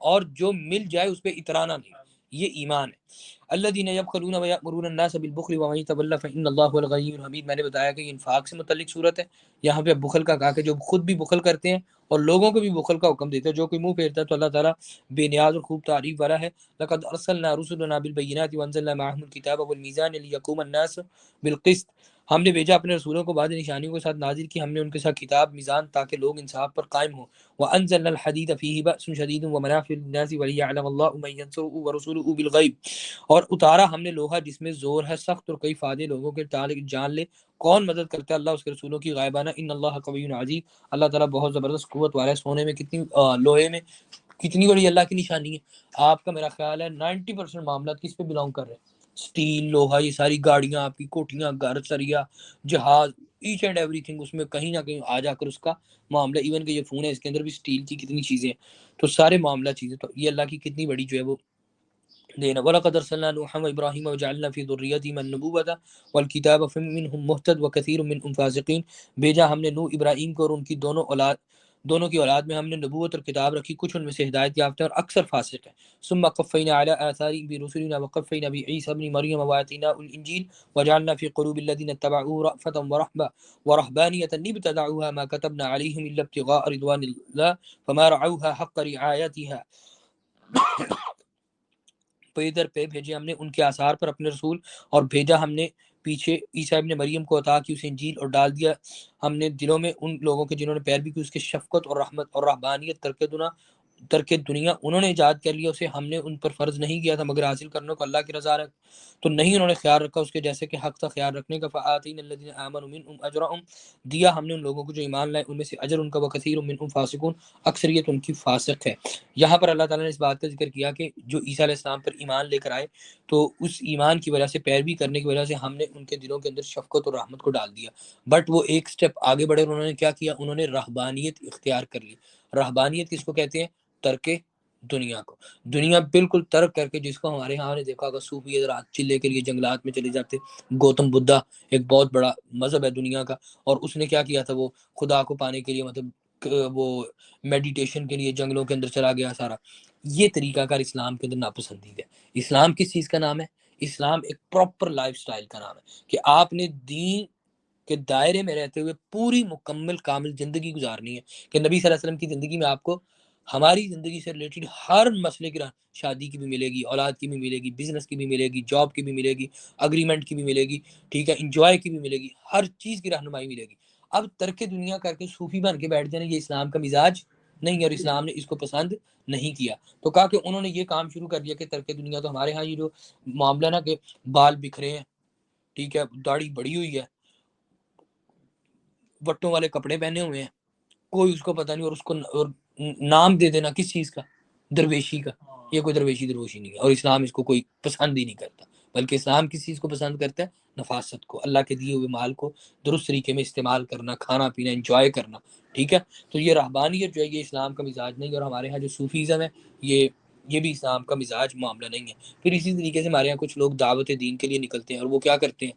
اور جو مل جائے اس پہ اترانا نہیں، یہ ایمان ہے۔ الذین یبخلون ویأمرون الناس بالبخل ومن یتول فإن اللہ هو الغنی الحمید، میں نے بتایا کہ یہ انفاق سے متعلق صورت ہے۔ یہاں پہ بخل کا کہا کہ جو خود بھی بخل کرتے ہیں اور لوگوں کو بھی بخل کا حکم دیتے ہیں، جو کوئی منہ پھیرتا ہے تو اللہ تعالیٰ بے نیاز اور خوب تعریف والا ہے۔ لقد ارسلنا رسلنا بالبینات وانزلنا معهم الكتاب والمیزان لیقوم الناس بالقسط، ہم نے بھیجا اپنے رسولوں کو بعد نشانیوں کے ساتھ نازل کی، ہم نے ان کے ساتھ کتاب میزان تاکہ لوگ انصاف پر قائم ہوں۔ وانزلنا الحدید فیہ بأس شدید ومنافع للناس ولیعلم اللہ من ینصرہ ورسولہ بالغیب، اور اتارا ہم نے لوہا جس میں زور ہے سخت اور کئی فائدے لوگوں کے تعلق جان لے، کون مدد کرتا ہے، اللہ اس کے رسولوں کی غائبانہ، ان اللہ قوی عزیز، اللہ تعالیٰ بہت زبردست قوت والا ہے۔ سونے میں کتنی لوہے میں کتنی بڑی اللہ کی نشانی ہے۔ آپ کا میرا خیال ہے 90% معاملات کس پہ بلانگ کر رہے ہیں، سٹیل، لوہا، یہ ساری گاڑیاں، آپ کی کوٹیاں، گھر، سریا، جہاز، ایچ اینڈ ایوری تھنگ اس میں کہیں نہ کہیں آ جا کر اس کا معاملہ، ایون کہ یہ فون ہے اس کے اندر بھی سٹیل کی کتنی چیزیں ہیں، تو سارے معاملہ چیزیں، تو یہ اللہ کی کتنی بڑی جو ہے وہ دینا۔ وَلَقَدْ أَرْسَلْنَا نُوحًا وَإِبْرَاهِيمَ وَجَعَلْنَا فِي ذُرِّيَّتِهِمَا النُّبُوَّةَ وَالْكِتَابَ فَمِنْهُمْ مُهْتَدٍ وَكَثِيرٌ مِّنْهُمْ فَاسِقِينَ، بھیجا ہم نے نوح ابراہیم کو اور ان کی دونوں کی اولاد میں ہم نے نبوت اور کتاب رکھی، کچھ ان میں سے ہدایت یافتہ ہیں اور اکثر فاسق ہیں۔ ثم قفینا علی آثارهم برسلنا وقفینا بعیسی ابن مریم وآتیناه الانجیل وجعلنا في قلوب الذین اتبعوه رأفة ورحمة ورهبانية ابتدعوها ما كتبنا عليهم إلا ابتغاء رضوان الله فما رعوها حق رعايتها، پیدر پہ بھیجے ہم نے ان کے آثار پر اپنے رسول، اور بھیجا ہم نے پیچھے عیسیٰ ابن مریم کو عطا کی اسے انجیل، اور ڈال دیا ہم نے دلوں میں ان لوگوں کے جنہوں نے پیروی کی اس کے شفقت اور رحمت اور رہبانیت، ترک دنیا انہوں نے ایجاد کر لیا، اسے ہم نے ان پر فرض نہیں کیا تھا مگر حاصل کرنے کو اللہ کی رضا رکھ، تو نہیں انہوں نے خیال رکھا اس کے جیسے کہ حق تھا خیال رکھنے کا۔ فآتینا الذین آمنوا منہم اجرہم، دیا ہم نے ان لوگوں کو جو ایمان لائے ان میں سے اجر ان کا، وکثیر منہم فاسقون، اکثریت ان کی فاسق ہے۔ یہاں پر اللہ تعالیٰ نے اس بات کا ذکر کیا کہ جو عیسیٰ علیہ السلام پر ایمان لے کر آئے تو اس ایمان کی وجہ سے، پیروی کرنے کی وجہ سے ہم نے ان کے دلوں کے اندر شفقت اور رحمت کو ڈال دیا، بٹ وہ ایک سٹیپ آگے بڑھے اور انہوں نے کیا کیا، انہوں نے رہبانیت اختیار کر لی۔ رہبانیت کس کو کہتے ہیں، ترک دنیا کو، دنیا بالکل ترک کر کے، جس کو ہمارے ہاں نے دیکھا ہوگا صوفی حضرات چلے کے لیے جنگلات میں چلے جاتے، گوتم بدھا ایک بہت بڑا مذہب ہے دنیا کا، اور اس نے کیا کیا تھا، وہ خدا کو پانے کے لیے مطلب وہ میڈیٹیشن کے لیے جنگلوں کے اندر چلا گیا سارا۔ یہ طریقہ کار اسلام کے اندر ناپسندیدہ ہے۔ اسلام کس چیز کا نام ہے، اسلام ایک پراپر لائف سٹائل کا نام ہے کہ آپ نے دین کے دائرے میں رہتے ہوئے پوری مکمل کامل زندگی گزارنی ہے، کہ نبی صلی اللہ علیہ وسلم کی زندگی میں آپ کو ہماری زندگی سے ریلیٹڈ ہر مسئلے کی شادی کی بھی ملے گی، اولاد کی بھی ملے گی، بزنس کی بھی ملے گی، جاب کی بھی ملے گی، اگریمنٹ کی بھی ملے گی، ٹھیک ہے، انجوائے کی بھی ملے گی، ہر چیز کی رہنمائی ملے گی۔ اب ترک دنیا کر کے صوفی بن کے بیٹھ جانا یہ اسلام کا مزاج نہیں ہے، اور اسلام نے اس کو پسند نہیں کیا۔ تو کہا کہ انہوں نے یہ کام شروع کر دیا کہ ترک دنیا، تو ہمارے ہاں یہ جو معاملہ نا کہ بال بکھرے ہیں، ٹھیک ہے، داڑھی بڑی ہوئی ہے، وٹوں والے کپڑے پہنے ہوئے ہیں، کوئی اس کو پتہ نہیں، اور اس کو اور نام دے دینا کس چیز کا، درویشی کا، یہ کوئی درویشی نہیں ہے، اور اسلام اس کو کوئی پسند ہی نہیں کرتا، بلکہ اسلام کس چیز کو پسند کرتا ہے؟ نفاست کو، اللہ کے دیے ہوئے مال کو درست طریقے میں استعمال کرنا، کھانا پینا انجوائے کرنا، ٹھیک ہے۔ تو یہ رہبانیت جو ہے یہ اسلام کا مزاج نہیں ہے، اور ہمارے ہاں جو صوفیزم ہے یہ بھی اسلام کا مزاج معاملہ نہیں ہے۔ پھر اسی طریقے سے ہمارے یہاں کچھ لوگ دعوت دین کے لیے نکلتے ہیں، اور وہ کیا کرتے ہیں؟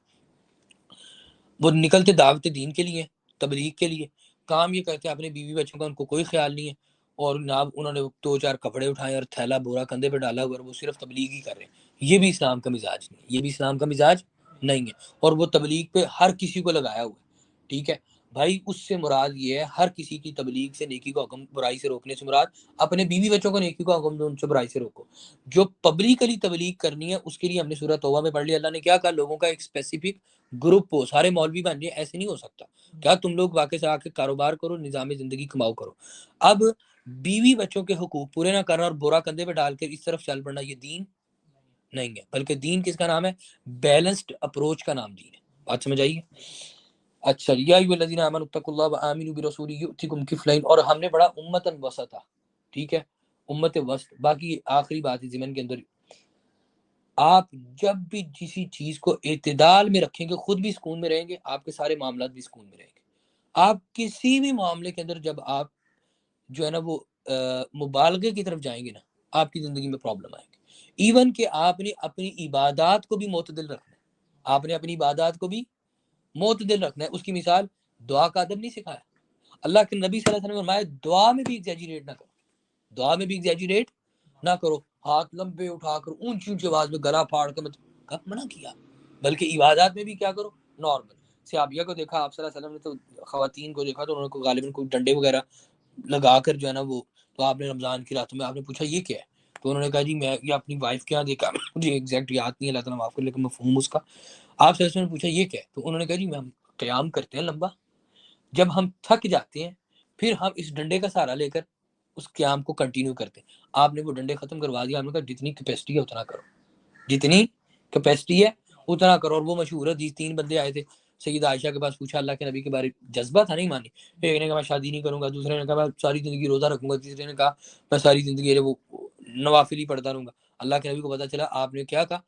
وہ نکلتے دعوت دین کے لیے، تبلیغ کے لیے، کام یہ کرتے ہیں اپنے بیوی بچوں کا ان کو کوئی خیال نہیں ہے، اور جناب انہوں نے 2-4 کپڑے اٹھائے اور تھیلا بورا کندھے پہ ڈالا ہوا، اور وہ صرف تبلیغ ہی کر رہے ہیں۔ یہ بھی اسلام کا مزاج نہیں ہے، یہ بھی اسلام کا مزاج نہیں ہے، اور وہ تبلیغ پہ ہر کسی کو لگایا ہوا ہے، ٹھیک ہے بھائی۔ اس سے مراد یہ ہے ہر کسی کی تبلیغ سے، نیکی کو حکم برائی سے روکنے سے مراد اپنے بیوی بچوں کو نیکی کو حکم دو، ان سے برائی سے روکو۔ جو پبلکلی تبلیغ کرنی ہے اس کے لیے ہم نے سورہ توبہ میں پڑھ لیا، اللہ نے کیا کہا؟ لوگوں کا ایک اسپیسیفک گروپ ہو، سارے مولوی بن جائیں، ایسے نہیں ہو سکتا۔ کیا تم لوگ واقع سے آ کے کاروبار کرو، نظام زندگی کماؤ کرو۔ اب بیوی بچوں کے حقوق پورے نہ کرنا اور برا کندھے پہ ڈال کر اس طرف چل پڑنا، یہ دین نہیں ہے، بلکہ دین کس کا نام ہے؟ بیلنسڈ اپروچ کا نام دین ہے۔ بات سمجھ آئیے؟ اچھا، یا ایھا الذین آمنوا اتقوا اللہ وآمنوا برسولہ یؤتکم کفلین، اور ہم نے بڑا امتن وسطا، ٹھیک ہے، امت وسط۔ باقی آخری بات ہے ضمن کے اندر، آپ جب بھی کسی چیز کو اعتدال میں رکھیں گے خود بھی سکون میں رہیں گے، آپ کے سارے معاملات بھی سکون میں رہیں گے۔ آپ کسی بھی معاملے کے اندر جب آپ جو ہے نا وہ مبالغے کی طرف جائیں گے نا، آپ کی زندگی میں پرابلم آئیں گے۔ ایون کہ آپ نے اپنی عبادات کو بھی معتدل رکھنا ہے، آپ نے اپنی عبادات کو بھی معتدل رکھنا ہے۔ اس کی مثال دعا کا ادب نہیں سکھایا؟ اللہ کے نبی صلی اللہ علیہ وسلم نے فرمایا دعا میں بھی ایگزیجریٹ نہ کرو، دعا میں بھی ایگزیجریٹ نہ کرو، ہاتھ لمبے اٹھا کر اونچی اونچی آواز میں گلا پھاڑ کر کب منع کیا؟ بلکہ عبادات میں بھی کیا کرو؟ نارمل۔ صحابیہ کو دیکھا آپ صلی اللہ علیہ وسلم نے، تو خواتین کو دیکھا تو انہوں نے غالباً کوئی ڈنڈے وغیرہ لگا کر جو ہے نا وہ، تو آپ نے رمضان کی راتوں میں آپ نے پوچھا یہ کیا ہے؟ تو انہوں نے کہا جی میں یہ اپنی وائف کے یہاں دیکھا، مجھے ایگزیکٹ یاد نہیں ہے، اللہ تعالیٰ معاف کر، لیکن مفہوم اس کا۔ آپ صلی اللہ علیہ وسلم نے پوچھا یہ کیا ہے؟ تو انہوں نے کہا جی ہم قیام کرتے ہیں لمبا، جب ہم تھک جاتے ہیں پھر ہم اس ڈنڈے کا سہارا لے کر اس قیام کو کنٹینیو کرتے ہیں۔ آپ نے وہ ڈنڈے ختم کروا دیا، آپ نے کہا جتنی کیپیسٹی ہے اتنا کرو، جتنی کیپیسٹی ہے اتنا کرو۔ اور وہ مشہور حدیث، 3 بندے آئے تھے سیدہ عائشہ کے پاس، پوچھا اللہ کے نبی کے بارے، جذبہ تھا نہیں مانی، ایک نے کہا میں شادی نہیں کروں گا، دوسرے نے کہا میں ساری زندگی روزہ رکھوں گا، تیسرے نے کہا میں ساری زندگی وہ نوافل ہی پڑھتا رہوں گا۔ اللہ کے نبی کو پتہ چلا، آپ نے کیا کہا؟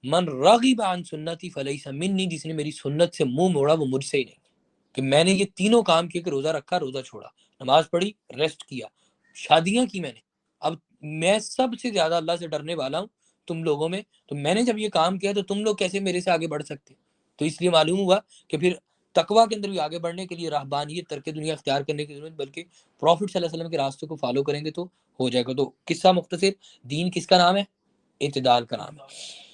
من راغب عن سنتی فلیس منی، جس نے میری سنت سے منہ موڑا وہ مجھ سے ہی نہیں۔ کہ میں نے یہ تینوں کام کیے کہ روزہ رکھا، روزہ چھوڑا، نماز پڑھی، ریسٹ کیا، شادیاں کی میں نے۔ اب میں سب سے زیادہ اللہ سے ڈرنے والا ہوں تم لوگوں میں، تو میں نے جب یہ کام کیا تو تم لوگ کیسے میرے سے آگے بڑھ سکتے؟ تو اس لیے معلوم ہوا کہ پھر تقویٰ کے اندر بھی آگے بڑھنے کے لیے رہبانیت، ترک دنیا اختیار کرنے کی ضرورت، بلکہ پروفٹ صلی اللہ علیہ وسلم کے راستے کو فالو کریں گے تو ہو جائے گا۔ تو قصہ مختصر، دین کس کا نام ہے؟ اعتدال کا نام ہے۔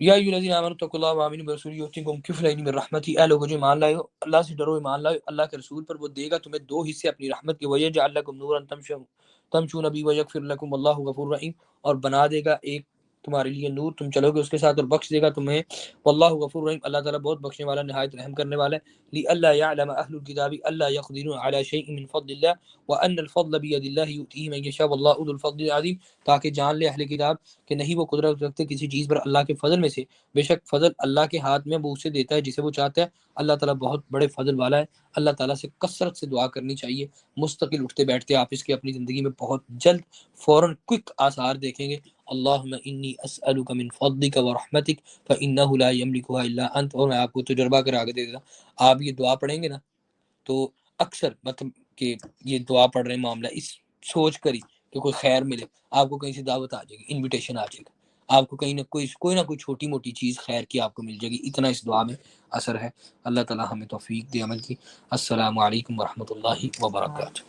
یا ایھا الذین آمنوا اتقوا اللہ وآمنوا برسولہ یؤتکم کفلین من رحمتہ، اے لوگوں جو ایمان لائے ہو، اللہ سے ڈرو، ایمان لائے اللہ کے رسول پر، وہ دے گا تمہیں 2 حصے اپنی رحمت کے، ویجعل لکم نورا تمشون بہ ویغفر لکم واللہ غفور رحیم، اور بنا دے گا ایک تمہارے لیے نور، تم چلو گے اس کے ساتھ، اور بخش دے گا تمہیں، واللہ غفور رحیم، اللہ تعالیٰ بہت بخشنے والا نہایت رحم کرنے والا ہے۔ لئلا یعلم اہل الکتاب الا یقدرون علی شیء من فضل اللہ وان الفضل بید اللہ یؤتیہ من یشاء واللہ ذو الفضل العظیم، تاکہ جان لے اہل کتاب کہ نہیں وہ قدرت رکھتے کسی چیز پر اللہ کے فضل میں سے، بے شک فضل اللہ کے ہاتھ میں، وہ اسے دیتا ہے جسے وہ چاہتا ہے، اللہ تعالیٰ بہت بڑے فضل والا ہے۔ اللہ تعالیٰ سے کثرت سے دعا کرنی چاہیے، مستقل اٹھتے بیٹھتے آپ اس کے اپنی زندگی میں بہت جلد فوراً کوئک آثار دیکھیں گے۔ اللہم انی اسألک من فضلک ورحمتک فإنہ لا یملکها الا انت، اور میں آپ کو تجربہ کر آگے دے دیتا ہوں، آپ یہ دعا پڑھیں گے نا تو اکثر مطلب کہ یہ دعا پڑھ رہے ہیں معاملہ اس سوچ کر ہی کہ کوئی خیر ملے، آپ کو کہیں سے دعوت آ جائے گی، انویٹیشن آ جائے گا، آپ کو کہیں نہ کوئی چھوٹی موٹی چیز خیر کی آپ کو مل جائے گی، اتنا اس دعا میں اثر ہے۔ اللہ تعالیٰ ہمیں توفیق دے عمل کی۔ السلام علیکم ورحمۃ اللہ وبرکاتہ۔